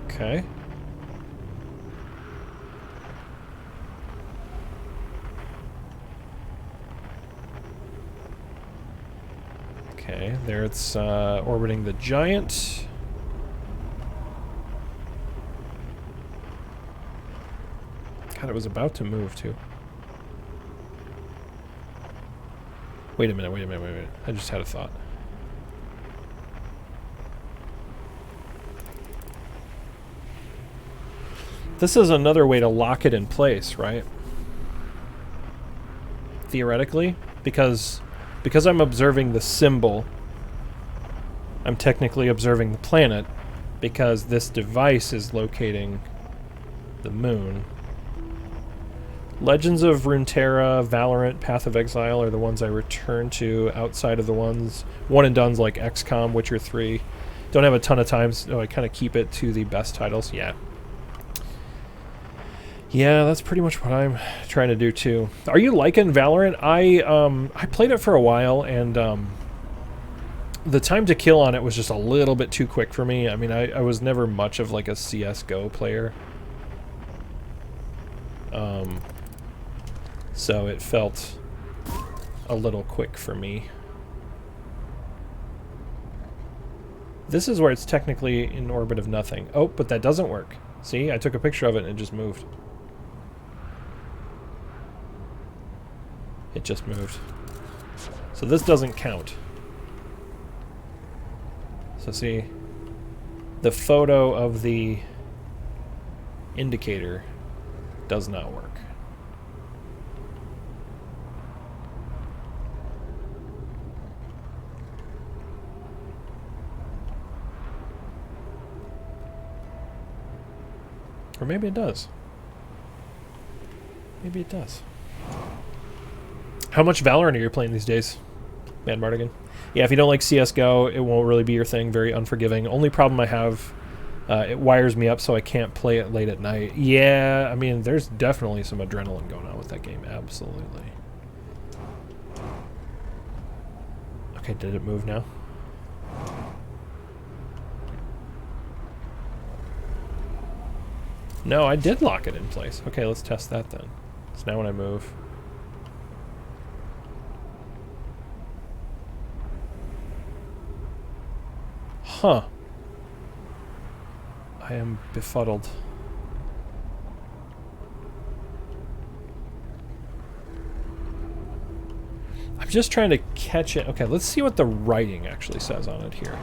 Okay. Okay, there it's orbiting the giant. God, it was about to move too. Wait a minute, wait a minute, wait a minute. I just had a thought. This is another way to lock it in place, right? Theoretically, because I'm observing the symbol, I'm technically observing the planet, because this device is locating the moon. Legends of Runeterra, Valorant, Path of Exile are the ones I return to outside of the ones one and dones like XCOM, Witcher 3. Don't have a ton of time, so I kind of keep it to the best titles. Yeah. Yeah, that's pretty much what I'm trying to do too. Are you liking Valorant? I played it for a while, and the time to kill on it was just a little bit too quick for me. I mean, I was never much of like a CS:GO player. So it felt a little quick for me. This is where it's technically in orbit of nothing. Oh, but that doesn't work. See, I took a picture of it and it just moved. It just moved. So this doesn't count. So see, the photo of the indicator does not work. Or maybe it does. Maybe it does. How much Valorant are you playing these days, Mad Mardigan? Yeah, if you don't like CSGO, it won't really be your thing. Very unforgiving. Only problem I have, it wires me up so I can't play it late at night. Yeah, I mean, there's definitely some adrenaline going on with that game. Absolutely. Okay, did it move now? No, I did lock it in place. Okay, let's test that then. So now when I move... Huh. I am befuddled. I'm just trying to catch it. Okay, let's see what the writing actually says on it here.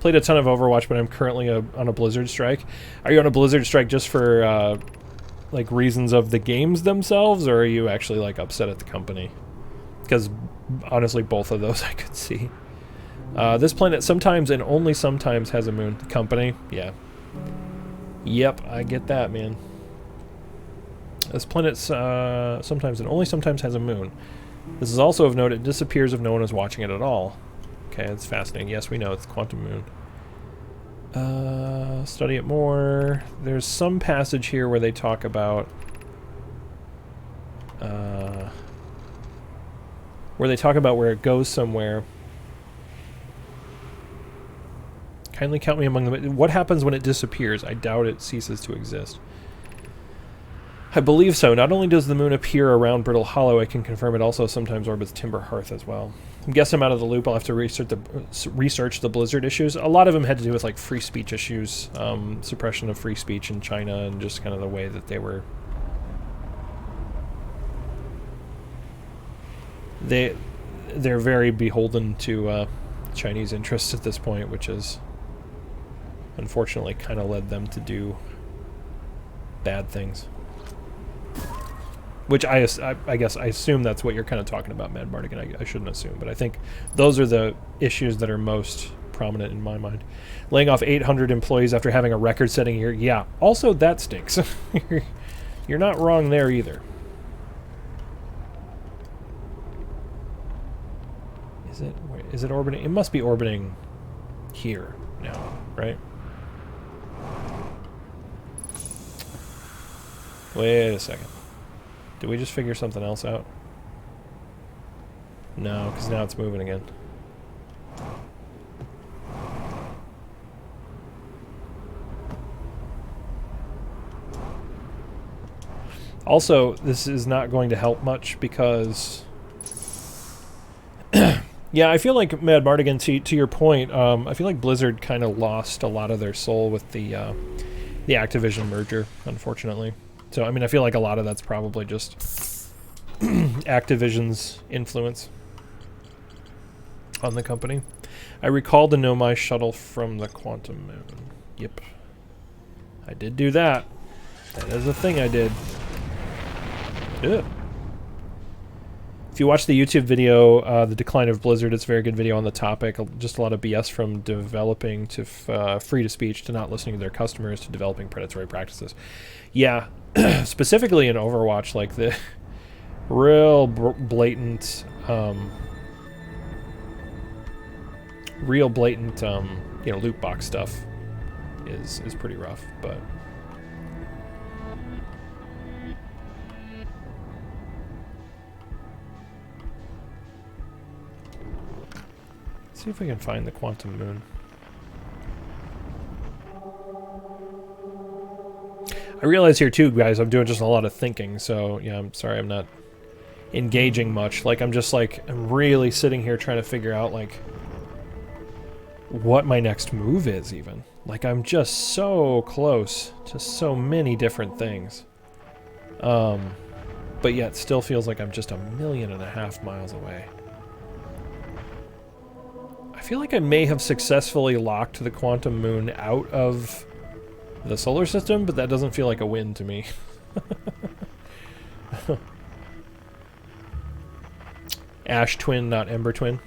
Played a ton of Overwatch, but I'm currently on a Blizzard strike. Are you on a Blizzard strike just for like reasons of the games themselves, or are you actually like upset at the company? Because honestly, both of those I could see. This planet sometimes and only sometimes has a moon. The company, yeah. Yep, I get that, man. This planet sometimes and only sometimes has a moon. This is also of note, it disappears if no one is watching it at all. Okay, it's fascinating. Yes, we know, it's quantum moon. Study it more. There's some passage here where they talk about... where it goes somewhere. Kindly count me among them. What happens when it disappears? I doubt it ceases to exist. I believe so. Not only does the moon appear around Brittle Hollow, I can confirm it also sometimes orbits Timberhearth as well. I guess I'm out of the loop. I'll have to research the Blizzard issues. A lot of them had to do with like free speech issues, suppression of free speech in China, and just kind of the way that they were... They're very beholden to Chinese interests at this point, which has unfortunately kind of led them to do bad things. Which I guess I assume that's what you're kind of talking about, Mad Mardigan. I shouldn't assume, but I think those are the issues that are most prominent in my mind. Laying off 800 employees after having a record-setting year. Yeah, also that stinks. You're not wrong there either. Is it orbiting? It must be orbiting here now, right? Wait a second. Did we just figure something else out? No, because now it's moving again. Also, this is not going to help much because... yeah, I feel like, Mad Mardigan, to your point, I feel like Blizzard kind of lost a lot of their soul with the Activision merger, unfortunately. So, I mean, I feel like a lot of that's probably just Activision's influence on the company. I recall the Nomai shuttle from the Quantum Moon. Yep. I did do that. That is a thing I did. Ugh. If you watch the YouTube video, The Decline of Blizzard, it's a very good video on the topic. Just a lot of BS from developing to free to speech to not listening to their customers to developing predatory practices. Yeah, specifically in Overwatch, like the real blatant, you know, loot box stuff is pretty rough, but. See if we can find the Quantum Moon. I realize here too, guys, I'm doing just a lot of thinking, so yeah, I'm sorry I'm not engaging much. Like, I'm really sitting here trying to figure out, like, what my next move is, even. Like, I'm just so close to so many different things. But yet still feels like I'm just 1.5 million miles away. I feel like I may have successfully locked the Quantum Moon out of the solar system, but that doesn't feel like a win to me. Ash Twin, not Ember Twin.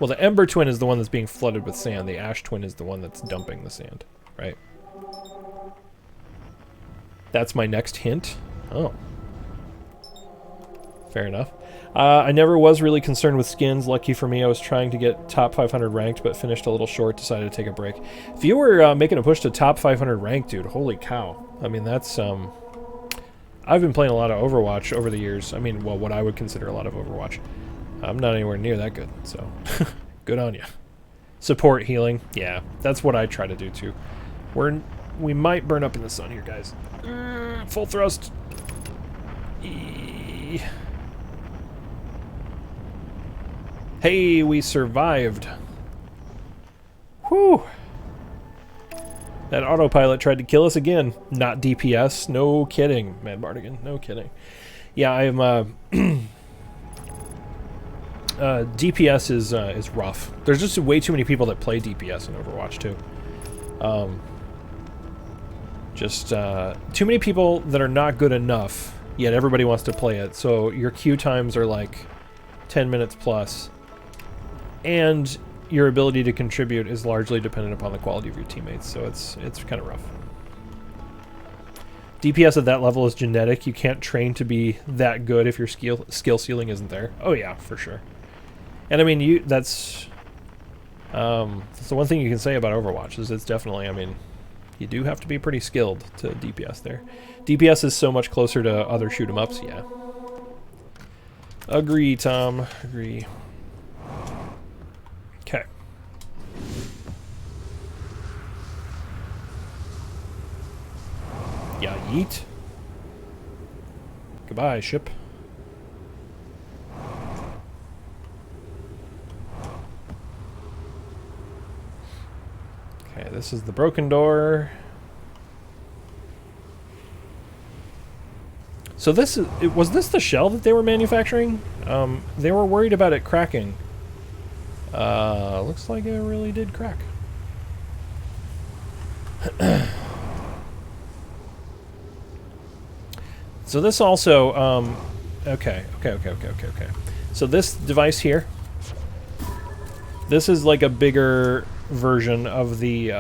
Well, the Ember Twin is the one that's being flooded with sand. The Ash Twin is the one that's dumping the sand, right? That's my next hint. Oh. Fair enough. I never was really concerned with skins. Lucky for me, I was trying to get top 500 ranked, but finished a little short, decided to take a break. If you were making a push to top 500 ranked, dude, holy cow. I mean, that's... I've been playing a lot of Overwatch over the years. I mean, well, what I would consider a lot of Overwatch. I'm not anywhere near that good, so good on you. Support healing. Yeah, that's what I try to do, too. We might burn up in the sun here, guys. Full thrust. Hey, we survived. Whew. That autopilot tried to kill us again. Not DPS. No kidding, Mad Mardigan. No kidding. Yeah, I'm, DPS is rough. There's just way too many people that play DPS in Overwatch, too. Just too many people that are not good enough, yet everybody wants to play it. So your queue times are like 10 minutes plus. And your ability to contribute is largely dependent upon the quality of your teammates, so it's kind of rough. DPS at that level is genetic. You can't train to be that good if your skill ceiling isn't there. Oh yeah, for sure. And I mean, that's the one thing you can say about Overwatch is it's definitely, I mean, you do have to be pretty skilled to DPS there. DPS is so much closer to other shoot 'em ups, yeah. Agree, Tom. Agree. Okay. Yeah, yeet. Goodbye, ship. Okay, this is the broken door. So this is, was this the shell that they were manufacturing? They were worried about it cracking. Looks like it really did crack. So this also, okay. So this device here, this is like a bigger version of the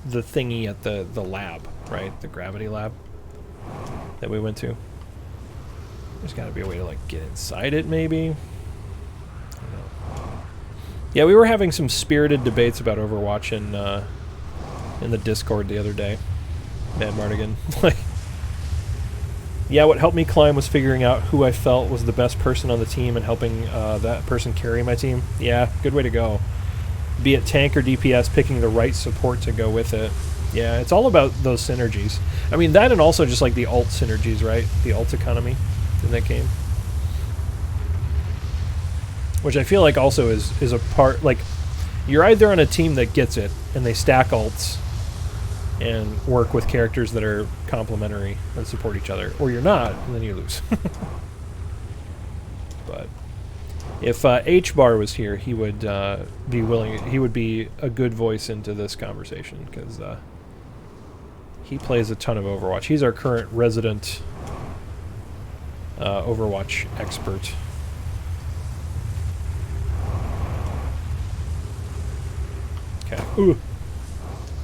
thingy at the lab, right? The gravity lab that we went to. There's got to be a way to like get inside it, maybe. Yeah, we were having some spirited debates about Overwatch in the Discord the other day. Mad Mardigan, like. Yeah, what helped me climb was figuring out who I felt was the best person on the team and helping that person carry my team. Yeah, good way to go. Be it tank or DPS, picking the right support to go with it. Yeah, it's all about those synergies. I mean, that and also just like the ult synergies, right? The ult economy in that game. Which I feel like also is a part, like, you're either on a team that gets it and they stack ults and work with characters that are complementary and support each other, or you're not, and then you lose. But if H-Bar was here, he would be willing, he would be a good voice into this conversation, because he plays a ton of Overwatch. He's our current resident Overwatch expert. Okay. Ooh.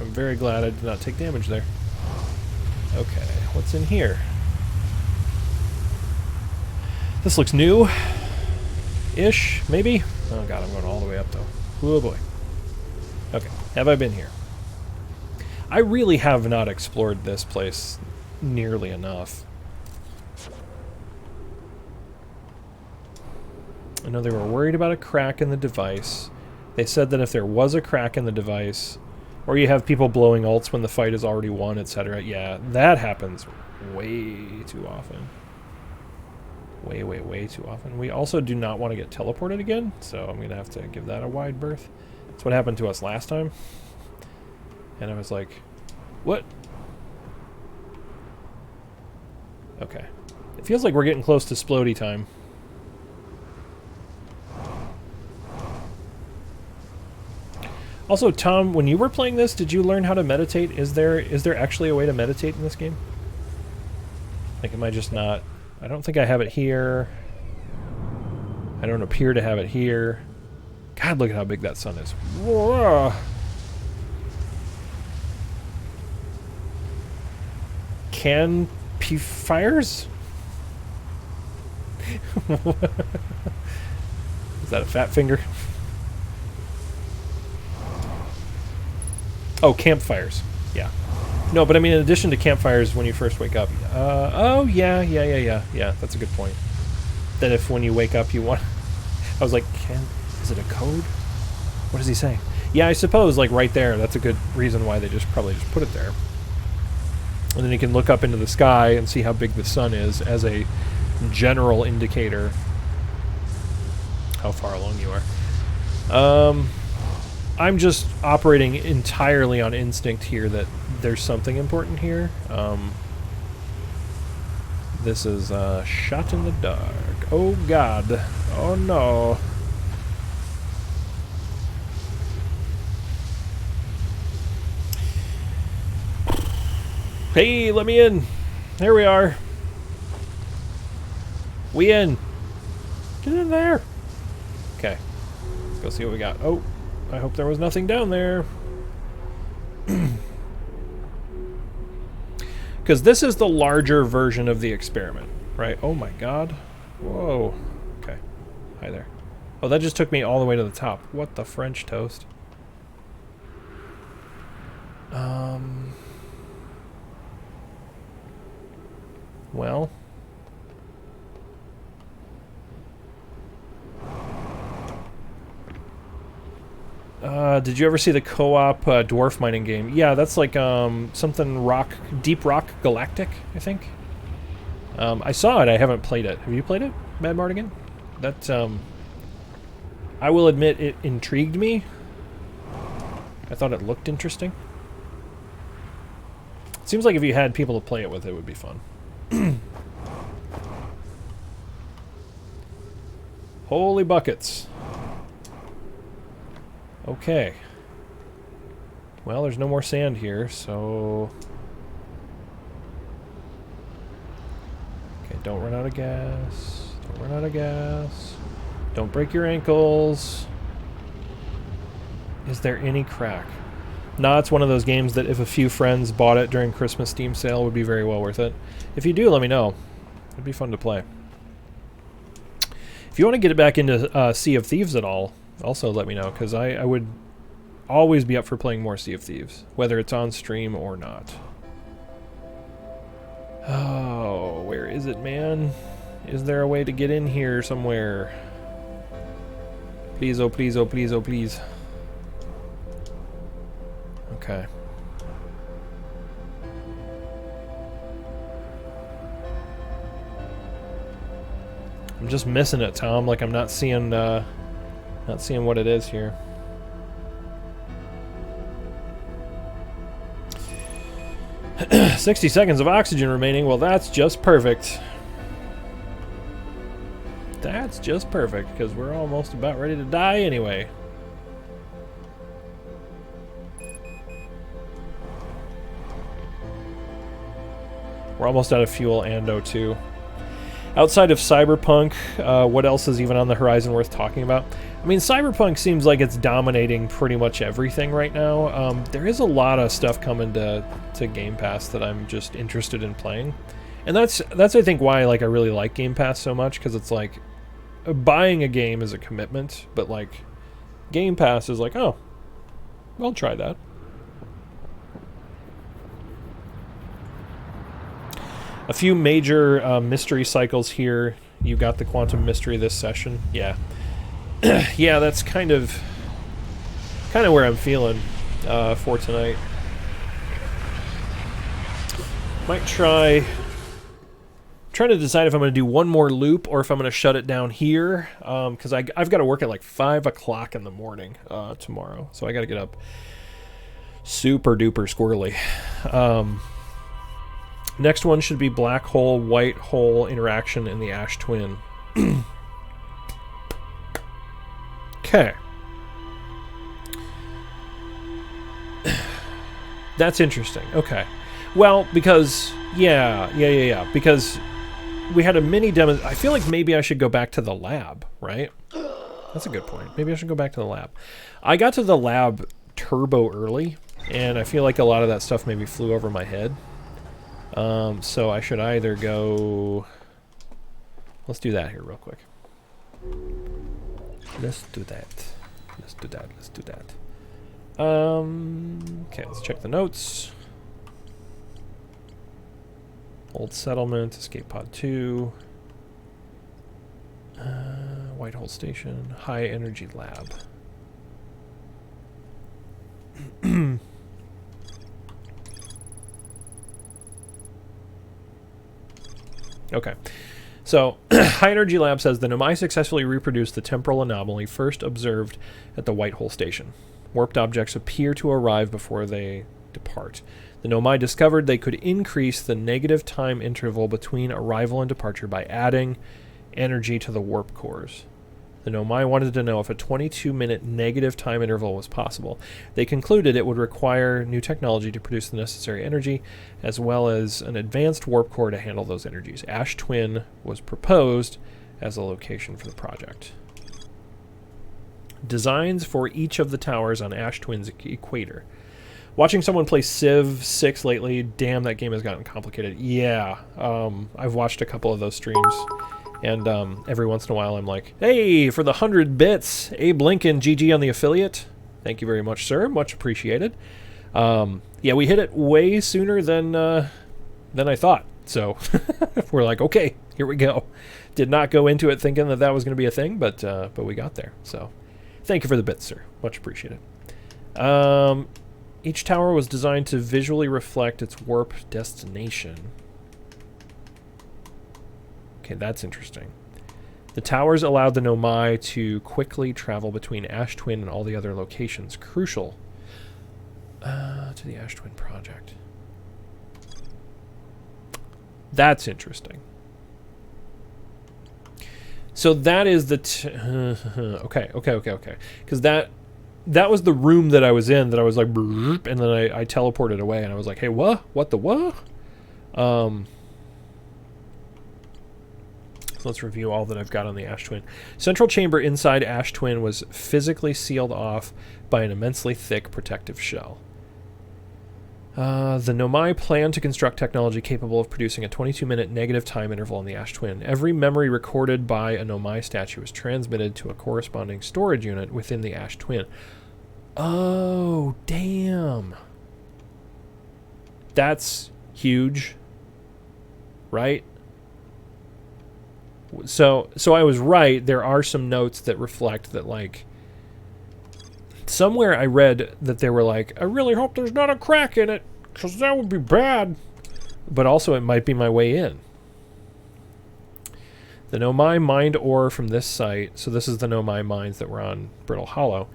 I'm very glad I did not take damage there. Okay, what's in here? This looks new-ish, maybe? Oh god, I'm going all the way up though. Oh boy. Okay, have I been here? I really have not explored this place nearly enough. I know they were worried about a crack in the device. They said that if there was a crack in the device, or you have people blowing ults when the fight is already won, etc. Yeah, that happens way too often. Way too often. We also do not want to get teleported again, so I'm going to have to give that a wide berth. That's what happened to us last time. And I was like, what? Okay. It feels like we're getting close to Splody time. Also, Tom, when you were playing this, did you learn how to meditate? Is there actually a way to meditate in this game? Like, am I just not... I don't think I have it here. I don't appear to have it here. God, look at how big that sun is. Whoa. Fires? Is that a fat finger? Oh, campfires. Yeah. No, but I mean, in addition to campfires when you first wake up. Oh, yeah. That's a good point. That if when you wake up you want... I was like, is it a code? What is he saying? Yeah, I suppose, like, right there, that's a good reason why they probably just put it there. And then you can look up into the sky and see how big the sun is as a general indicator how far along you are. I'm just operating entirely on instinct here that there's something important here. This is shot in the dark. Oh god. Oh no. Hey, let me in. There we are. We in. Get in there. Okay. Let's go see what we got. Oh. I hope there was nothing down there. Because this is the larger version of the experiment, right? Oh my god. Whoa. Okay. Hi there. Oh, that just took me all the way to the top. What the French toast? Well... did you ever see the co-op dwarf mining game? Yeah, that's like something Deep Rock Galactic, I think. I saw it. I haven't played it. Have you played it, Mad Mardigan? That I will admit it intrigued me. I thought it looked interesting. It seems like if you had people to play it with, it would be fun. Holy buckets. Okay. Well, there's no more sand here, so... Okay, don't run out of gas. Don't run out of gas. Don't break your ankles. Is there any crack? Nah, it's one of those games that if a few friends bought it during Christmas Steam sale, would be very well worth it. If you do, let me know. It'd be fun to play. If you want to get it back into Sea of Thieves at all, also let me know, because I would always be up for playing more Sea of Thieves, whether it's on stream or not. Oh, where is it, man? Is there a way to get in here somewhere? Please, oh please, oh please, oh please. Okay. I'm just missing it, Tom. Like I'm not seeing what it is here. "60 seconds of oxygen remaining." Well, that's just perfect. That's just perfect, because we're almost about ready to die anyway. We're almost out of fuel and O2. Outside of Cyberpunk, what else is even on the horizon worth talking about? I mean, Cyberpunk seems like it's dominating pretty much everything right now. There is a lot of stuff coming to Game Pass that I'm just interested in playing. And that's I think why I really like Game Pass so much, because it's like buying a game is a commitment, but like Game Pass is like, oh, I'll try that. A few major mystery cycles here. You got the Quantum Mystery this session. Yeah. Yeah, that's kind of where I'm feeling for tonight. Might trying to decide if I'm going to do one more loop or if I'm going to shut it down here, because I've got to work at like 5 o'clock in the morning tomorrow, so I got to get up super duper squirrely. Next one should be black hole, white hole interaction in the Ash Twin. Okay. That's interesting. Okay. Well, because... Yeah. Because we had a mini demo... I feel like maybe I should go back to the lab, right? That's a good point. Maybe I should go back to the lab. I got to the lab turbo early, and I feel like a lot of that stuff maybe flew over my head. So I should either go... Let's do that here real quick. Let's do that. Okay, let's check the notes. Old Settlement, Escape Pod 2. Whitehall Station, High Energy Lab. Okay, so High Energy Lab says the Nomai successfully reproduced the temporal anomaly first observed at the Whitehall Station. Warped objects appear to arrive before they depart. The Nomai discovered they could increase the negative time interval between arrival and departure by adding energy to the warp cores. The Nomai wanted to know if a 22-minute negative time interval was possible. They concluded it would require new technology to produce the necessary energy, as well as an advanced warp core to handle those energies. Ash Twin was proposed as a location for the project. Designs for each of the towers on Ash Twin's equator. Watching someone play Civ 6 lately, damn, that game has gotten complicated. Yeah, I've watched a couple of those streams. And every once in a while I'm like, hey, for the 100 bits, Abe Lincoln, GG on the affiliate. Thank you very much, sir. Much appreciated. Yeah, we hit it way sooner than I thought. So we're like, okay, here we go. Did not go into it thinking that was going to be a thing, but we got there. So thank you for the bits, sir. Much appreciated. Each tower was designed to visually reflect its warp destination. Okay, that's interesting. The towers allowed the Nomai to quickly travel between Ash Twin and all the other locations crucial to the Ash Twin project. That's interesting. So that is the okay. Because that was the room that I was in. That I was like, and then I teleported away, and I was like, hey, what? What the what? So let's review all that I've got on the Ash Twin. Central chamber inside Ash Twin was physically sealed off by an immensely thick protective shell. The Nomai plan to construct technology capable of producing a 22-minute negative time interval on the Ash Twin. Every memory recorded by a Nomai statue is transmitted to a corresponding storage unit within the Ash Twin. Oh, damn. That's huge. Right? So I was right. There are some notes that reflect that, like, somewhere I read that they were like, I really hope there's not a crack in it, because that would be bad. But also it might be my way in. The Nomai mined ore from this site, so this is the Nomai mines that were on Brittle Hollow,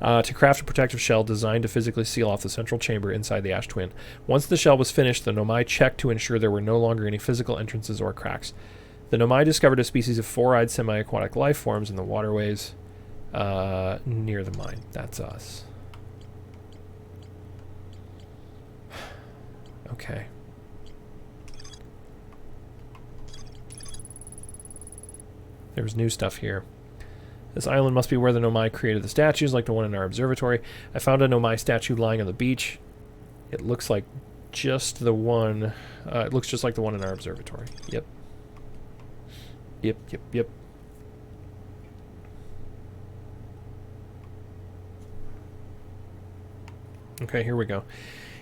to craft a protective shell designed to physically seal off the central chamber inside the Ash Twin. Once the shell was finished, the Nomai checked to ensure there were no longer any physical entrances or cracks. The Nomai discovered a species of four-eyed semi-aquatic life forms in the waterways near the mine. That's us. Okay. There's new stuff here. This island must be where the Nomai created the statues, like the one in our observatory. I found a Nomai statue lying on the beach. It looks like just the one... it looks just like the one in our observatory. Yep. Yep. Okay, here we go.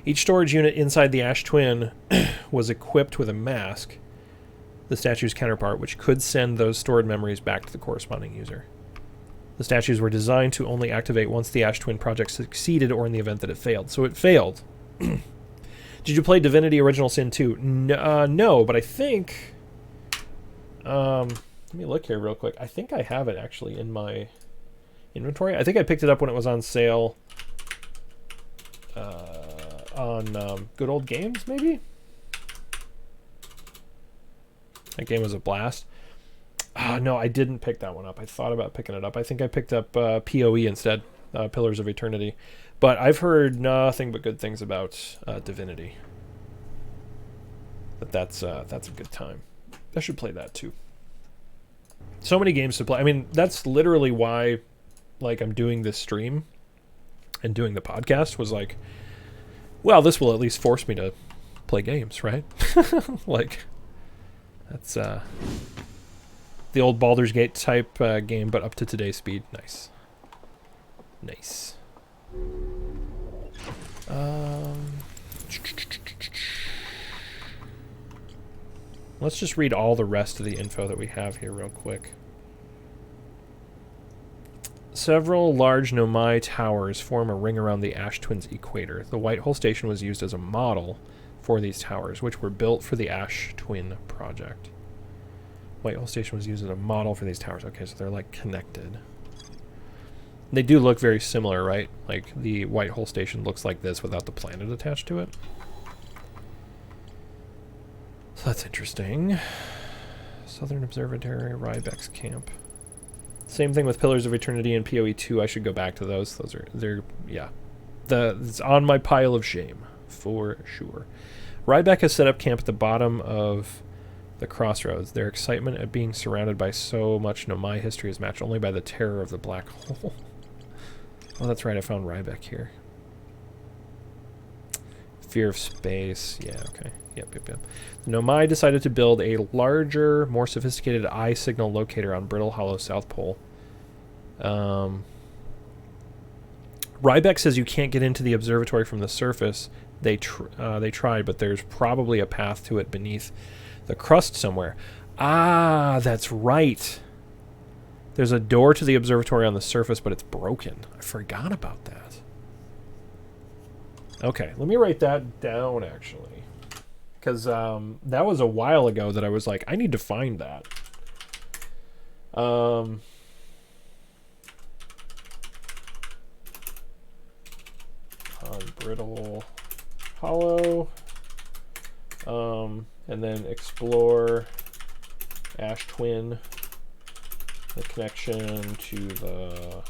Each storage unit inside the Ash Twin was equipped with a mask, the statue's counterpart, which could send those stored memories back to the corresponding user. The statues were designed to only activate once the Ash Twin project succeeded or in the event that it failed. So it failed. Did you play Divinity Original Sin 2? No, but I think... let me look here real quick. I think I have it actually in my inventory. I think I picked it up when it was on sale on Good Old Games, maybe? That game was a blast. No, I didn't pick that one up. I thought about picking it up. I think I picked up PoE instead, Pillars of Eternity. But I've heard nothing but good things about Divinity. But that's a good time. I should play that too. So many games to play. I mean, that's literally why, like, I'm doing this stream and doing the podcast, was like, well, this will at least force me to play games, right? Like, that's the old Baldur's Gate type game, but up to today's speed. Nice. Let's just read all the rest of the info that we have here real quick. Several large Nomai towers form a ring around the Ash Twin's equator. The White Hole Station was used as a model for these towers, which were built for the Ash Twin project. White Hole Station was used as a model for these towers. Okay, so they're like connected. They do look very similar, right? Like the White Hole Station looks like this without the planet attached to it. So that's interesting. Southern Observatory, Rybeck's camp. Same thing with Pillars of Eternity and PoE 2. I should go back to those. Yeah. It's on my pile of shame, for sure. Rybeck has set up camp at the bottom of the crossroads. Their excitement at being surrounded by so much Nomai history is matched only by the terror of the black hole. Oh, that's right. I found Rybeck here. Fear of space. Yeah, okay. Yep. The Nomai decided to build a larger, more sophisticated eye signal locator on Brittle Hollow South Pole. Rybeck says you can't get into the observatory from the surface. They tried, but there's probably a path to it beneath the crust somewhere. Ah, that's right. There's a door to the observatory on the surface, but it's broken. I forgot about that. Okay, let me write that down, actually. Because that was a while ago that I was like, I need to find that. On Brittle Hollow. And then explore Ash Twin the connection to the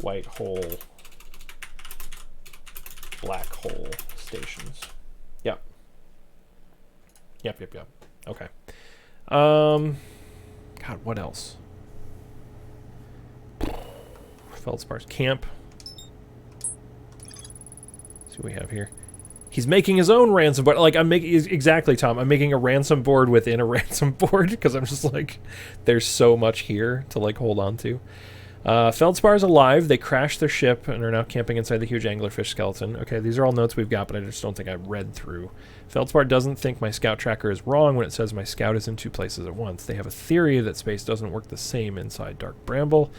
white hole, black hole stations. Yep. Yep. Okay. God, what else? Feldspar's camp. See what we have here. He's making his own ransom board. Like, I'm making... Exactly, Tom. I'm making a ransom board within a ransom board because I'm just like... There's so much here to, like, hold on to. Feldspar alive. They crashed their ship and are now camping inside the huge anglerfish skeleton. Okay, these are all notes we've got, but I just don't think I've read through. Feldspar doesn't think my scout tracker is wrong when it says my scout is in 2 places at once. They have a theory that space doesn't work the same inside Dark Bramble.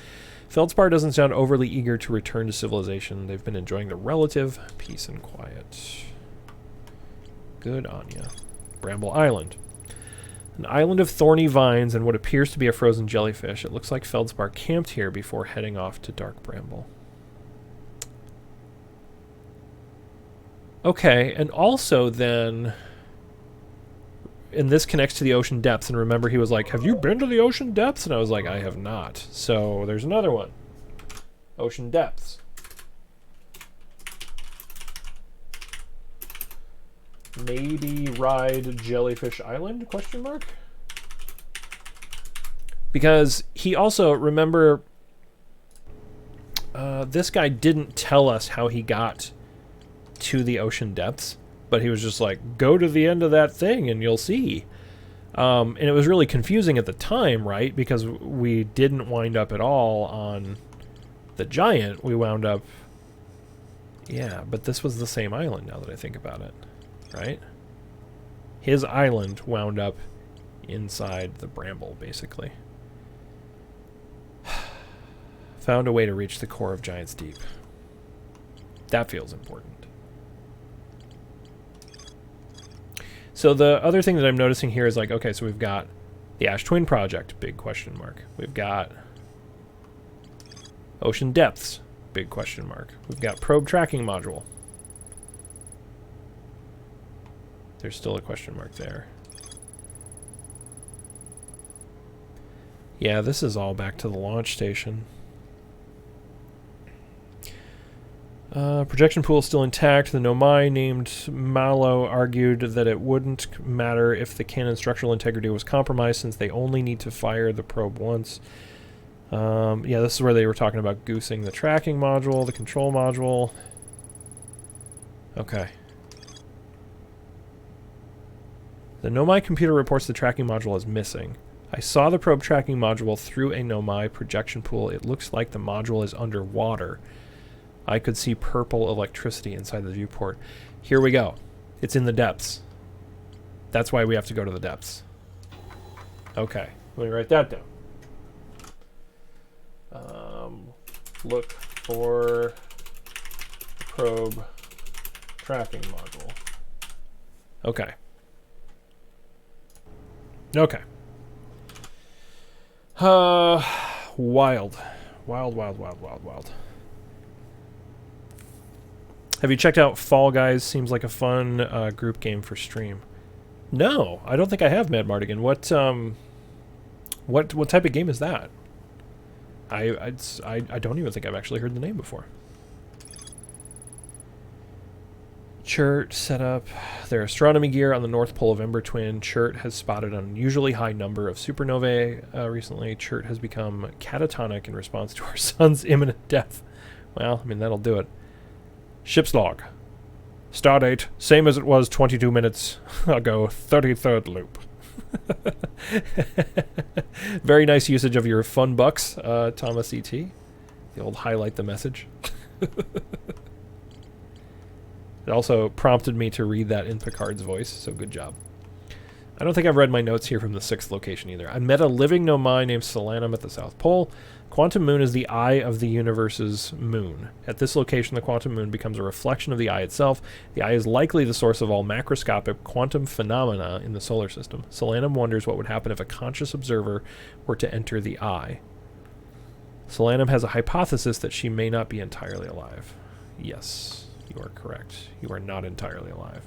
Feldspar doesn't sound overly eager to return to civilization. They've been enjoying the relative peace and quiet. Good on ya. Bramble Island. An island of thorny vines and what appears to be a frozen jellyfish. It looks like Feldspar camped here before heading off to Dark Bramble. Okay, and also then... And this connects to the ocean depths, and remember he was like, have you been to the ocean depths? And I was like, I have not. So there's another one. Ocean depths. Maybe ride Jellyfish Island, question mark? Because he also, remember, this guy didn't tell us how he got to the ocean depths, but he was just like, go to the end of that thing and you'll see. And it was really confusing at the time, right? Because we didn't wind up at all on the giant. We wound up... Yeah, but this was the same island now that I think about it. Right? His island wound up inside the bramble, basically. Found a way to reach the core of Giant's Deep. That feels important. So the other thing that I'm noticing here is like, okay, so we've got the Ash Twin Project, big question mark. We've got Ocean Depths, big question mark. We've got Probe Tracking Module. There's still a question mark there. Yeah, this is all back to the launch station. Projection pool is still intact. The Nomai named Malo argued that it wouldn't matter if the cannon structural integrity was compromised since they only need to fire the probe once. Yeah, this is where they were talking about goosing the tracking module, the control module. Okay. The Nomai computer reports the tracking module is missing. I saw the probe tracking module through a Nomai projection pool. It looks like the module is underwater. I could see purple electricity inside the viewport. Here we go. It's in the depths. That's why we have to go to the depths. Okay, let me write that down. Look for probe tracking module. Okay. Okay. Wild. Wild. Have you checked out Fall Guys? Seems like a fun group game for stream. No, I don't think I have, Mad Mardigan. What type of game is that? I don't even think I've actually heard the name before. Chert set up their astronomy gear on the North Pole of Ember Twin. Chert has spotted an unusually high number of supernovae recently. Chert has become catatonic in response to our sun's imminent death. Well, I mean, that'll do it. Ship's log. Stardate, same as it was 22 minutes ago, 33rd loop. Very nice usage of your fun bucks, Thomas E.T. The old highlight the message. It also prompted me to read that in Picard's voice, so good job. I don't think I've read my notes here from the 6th location either. I met a living Nomai named Solanum at the South Pole. Quantum Moon is the eye of the universe's moon. At this location, the quantum moon becomes a reflection of the eye itself. The eye is likely the source of all macroscopic quantum phenomena in the solar system. Solanum wonders what would happen if a conscious observer were to enter the eye. Solanum has a hypothesis that she may not be entirely alive. Yes. You are correct. You are not entirely alive.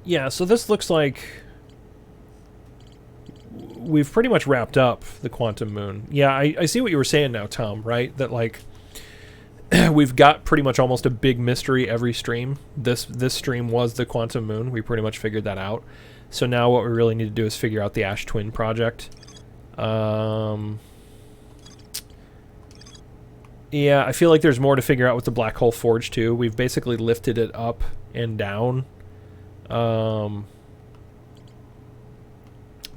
Yeah, so this looks like... we've pretty much wrapped up the Quantum Moon. Yeah, I see what you were saying now, Tom, right? That, like, we've got pretty much almost a big mystery every stream. This stream was the Quantum Moon. We pretty much figured that out. So now what we really need to do is figure out the Ash Twin project. Yeah, I feel like there's more to figure out with the Black Hole Forge, too. We've basically lifted it up and down.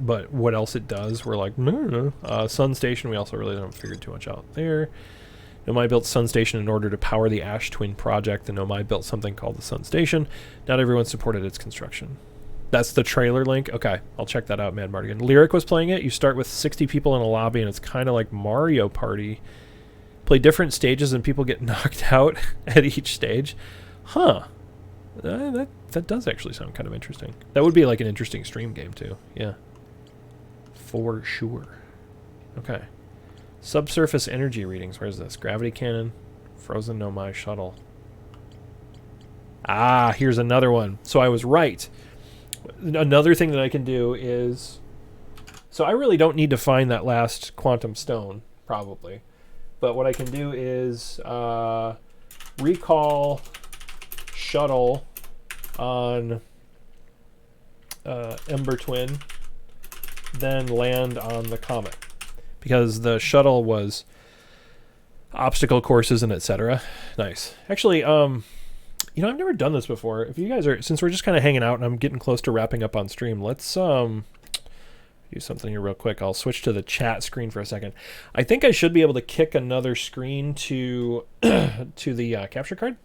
But what else it does, we're like, no. Sun Station, we also really don't figure too much out there. Nomai built Sun Station in order to power the Ash Twin project, and Nomai built something called the Sun Station. Not everyone supported its construction. That's the trailer link? Okay, I'll check that out, Mad Mardigan. Lyric was playing it. You start with 60 people in a lobby, and it's kind of like Mario Party. Play different stages, and people get knocked out at each stage. Huh. That does actually sound kind of interesting. That would be like an interesting stream game, too. Yeah. For sure. Okay. Subsurface energy readings. Where's this? Gravity cannon. Frozen Nomai shuttle. Ah, here's another one. So I was right. Another thing that I can do is... So I really don't need to find that last quantum stone, probably. But what I can do is recall shuttle on Ember Twin, then land on the comet. Because the shuttle was obstacle courses and etc. Nice. Actually, you know, I've never done this before. If you guys are, since we're just kind of hanging out and I'm getting close to wrapping up on stream, let's do something here real quick. I'll switch to the chat screen for a second. I think I should be able to kick another screen to to the capture card.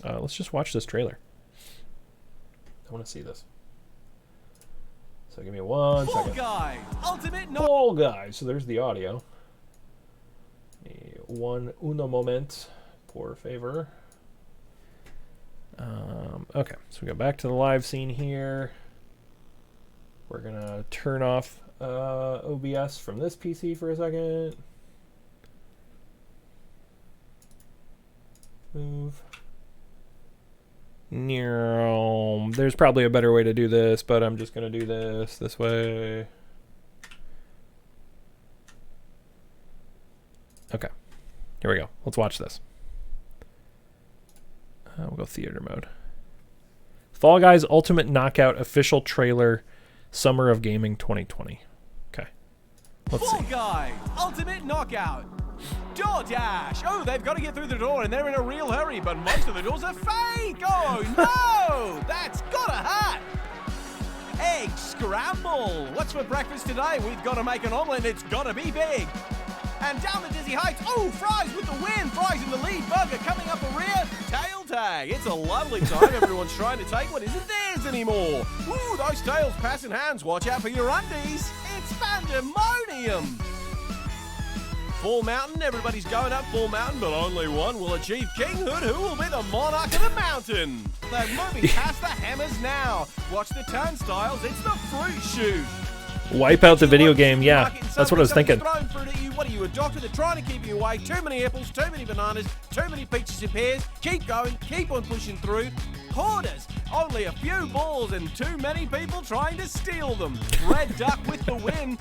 Let's just watch this trailer. I want to see this. So give me one second. Fall Guys. So there's the audio. Uno moment, por favor. Okay, so we go back to the live scene here. We're gonna turn off OBS from this PC for a second. Move. There's probably a better way to do this, but I'm just going to do this way. Okay. Here we go. Let's watch this. We'll go theater mode. Fall Guys Ultimate Knockout official trailer, Summer of Gaming 2020. Okay. Let's see. Fall Guys Ultimate Knockout. DoorDash! Oh, they've got to get through the door and they're in a real hurry, but most of the doors are fake! Oh no! That's gotta hurt! Egg scramble! What's for breakfast today? We've got to make an omelette and it's gotta be big! And down the dizzy heights, oh, Fries with the win! Fries in the lead, Burger coming up the rear, tail tag! It's a lovely time, everyone's trying to take what isn't theirs anymore! Ooh, those tails passing hands, watch out for your undies! It's pandemonium! Fall Mountain, everybody's going up Fall Mountain, but only one will achieve kinghood. Who will be the monarch of the mountain? They're moving past the hammers now. Watch the turnstiles, it's the fruit chute. Wipe out the video game, yeah. That's what I was thinking. What are you, a doctor? They're trying to keep you away. Too many apples, too many bananas, too many peaches and pears. Keep going, keep on pushing through. Hoarders, only a few balls and too many people trying to steal them. Red Duck with the win.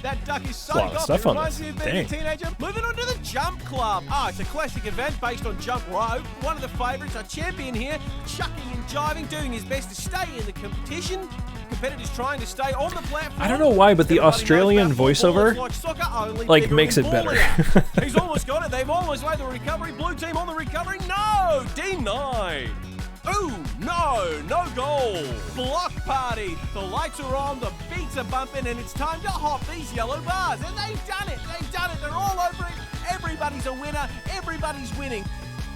That duck is so goth, it reminds me of being a teenager. Moving on to the Jump Club. It's a classic event based on Jump Rope. One of the favourites, our champion here, chucking and jiving, doing his best to stay in the competition. Competitors trying to stay on the platform. I don't know why, but the Australian voiceover like makes it better. He's almost got it. They've almost made the recovery. Blue team on the recovery. No! denied. Ooh, no goal. Block party. The lights are on, the beats are bumping, and it's time to hop these yellow bars. And they've done it. They're all over it. Everybody's a winner. Everybody's winning.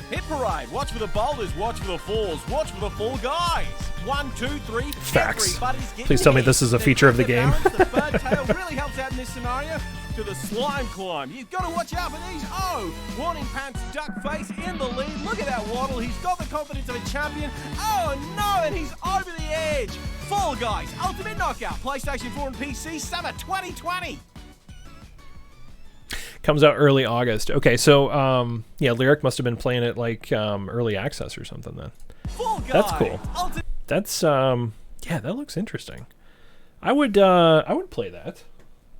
Hit parade. Watch for the boulders. Watch for the falls. Watch for the Fall Guys. 1, 2, 3. Facts. Please tell me this is a feature of the game. The bird tail really helps out in this scenario. To the slime climb. You've got to watch out for these. Oh, Warning Pants Duck Face in the lead. Look at that waddle. He's got the confidence of a champion. Oh no, and he's over the edge. Fall Guys Ultimate Knockout. PlayStation 4 and PC summer 2020. Comes out early August. Okay, so yeah, Lyric must have been playing it like early access or something then. That's cool. That's yeah, that looks interesting. I would play that.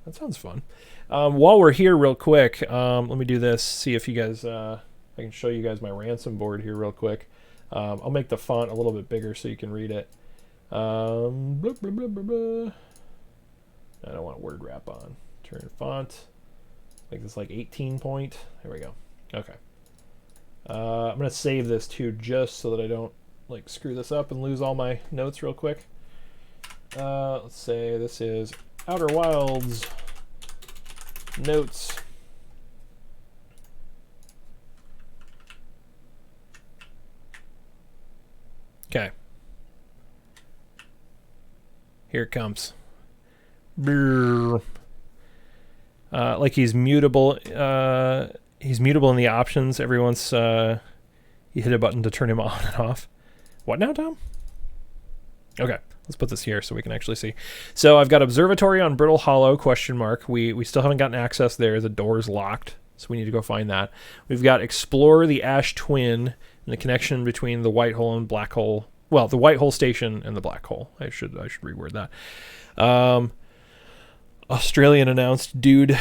That sounds fun. While we're here real quick, let me do this, see if you guys, I can show you guys my ransom board here real quick. I'll make the font a little bit bigger so you can read it. Blah, blah, blah, blah, blah. I don't want word wrap on. Turn font. Make this like 18 point. There we go. Okay. I'm going to save this too just so that I don't like screw this up and lose all my notes real quick. Let's say this is Outer Wilds notes. Okay. Here it comes. Brrr. Like he's mutable. He's mutable in the options every once you hit a button to turn him on and off. What now, Tom? Okay, let's put this here so we can actually see. So I've got Observatory on Brittle Hollow, question mark. We still haven't gotten access there. The door's locked, so we need to go find that. We've got Explore the Ash Twin and the connection between the white hole and black hole. Well, the white hole station and the black hole. I should reword that. Australian announced dude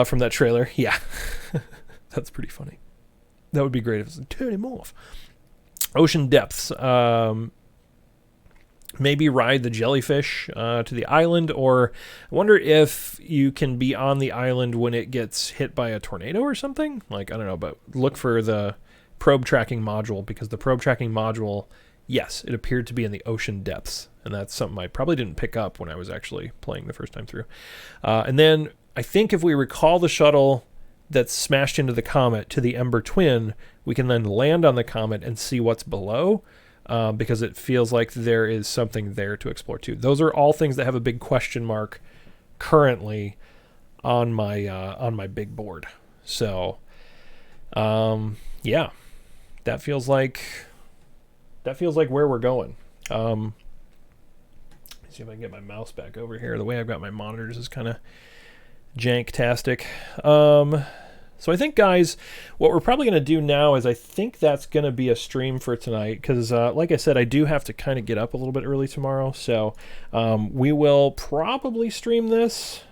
from that trailer. Yeah, that's pretty funny. That would be great if it was turn him off. Ocean Depths. Maybe ride the jellyfish to the island, or I wonder if you can be on the island when it gets hit by a tornado or something. Like, I don't know, but look for the probe tracking module, because the probe tracking module, yes, it appeared to be in the ocean depths, and that's something I probably didn't pick up when I was actually playing the first time through. And then I think if we recall the shuttle that's smashed into the comet to the Ember Twin, we can then land on the comet and see what's below. Because it feels like there is something there to explore too. Those are all things that have a big question mark currently on my big board. So, yeah, that feels like where we're going. Let's see if I can get my mouse back over here. The way I've got my monitors is kind of jank-tastic. So I think, guys, what we're probably going to do now is I think that's going to be a stream for tonight because, like I said, I do have to kind of get up a little bit early tomorrow. So we will probably stream this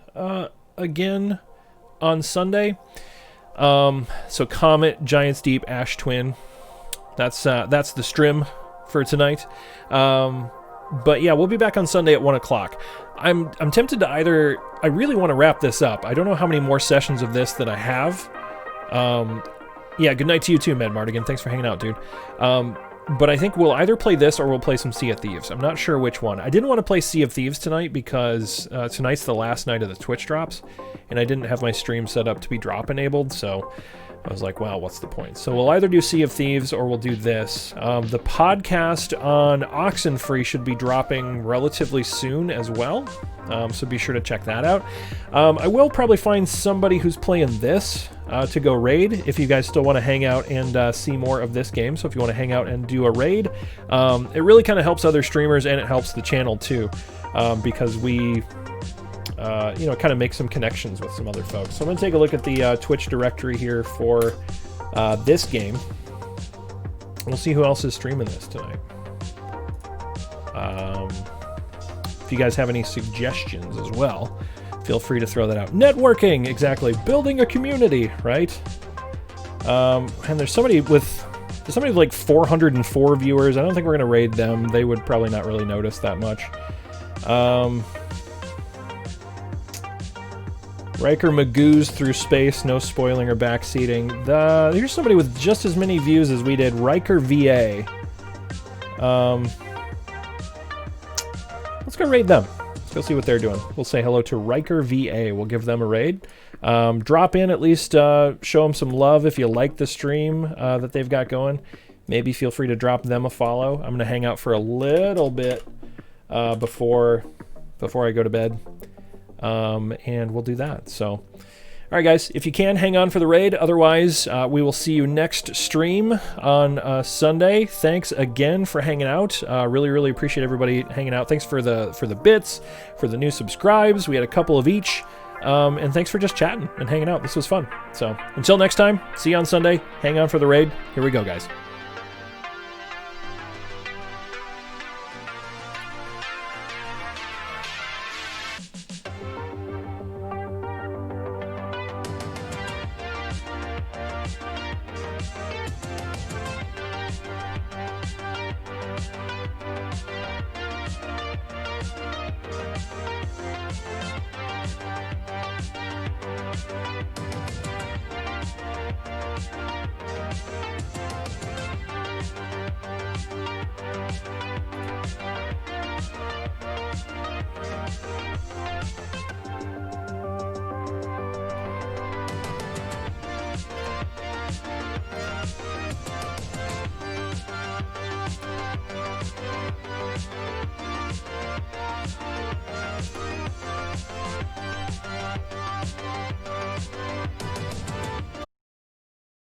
again on Sunday. So Comet, Giants Deep, Ash Twin. That's the stream for tonight. But yeah, we'll be back on Sunday at 1 o'clock. I'm tempted to either... I really want to wrap this up. I don't know how many more sessions of this that I have. Yeah, good night to you too, Mad Mardigan. Thanks for hanging out, dude. But I think we'll either play this or we'll play some Sea of Thieves. I'm not sure which one. I didn't want to play Sea of Thieves tonight because tonight's the last night of the Twitch drops, and I didn't have my stream set up to be drop enabled, so... I was like, wow, what's the point? So we'll either do Sea of Thieves or we'll do this. The podcast on Oxenfree should be dropping relatively soon as well, so be sure to check that out. I will probably find somebody who's playing this to go raid if you guys still want to hang out and see more of this game. So if you want to hang out and do a raid, it really kind of helps other streamers and it helps the channel too, because we... kind of make some connections with some other folks. So I'm going to take a look at the Twitch directory here for this game. We'll see who else is streaming this tonight. If you guys have any suggestions as well, feel free to throw that out. Networking, exactly. Building a community, right? And there's somebody with like 404 viewers. I don't think we're going to raid them. They would probably not really notice that much. Riker Magoo's through space, no spoiling or backseating. Here's somebody with just as many views as we did, Riker VA. Let's go raid them. Let's go see what they're doing. We'll say hello to Riker VA. We'll give them a raid. Drop in, at least show them some love if you like the stream that they've got going. Maybe feel free to drop them a follow. I'm going to hang out for a little bit before I go to bed. And we'll do that. So, all right, guys, if you can, hang on for the raid. Otherwise, we will see you next stream on Sunday. Thanks again for hanging out. Really, really appreciate everybody hanging out. Thanks for the bits, for the new subscribes. We had a couple of each. And thanks for just chatting and hanging out. This was fun. So, until next time, see you on Sunday. Hang on for the raid. Here we go, guys.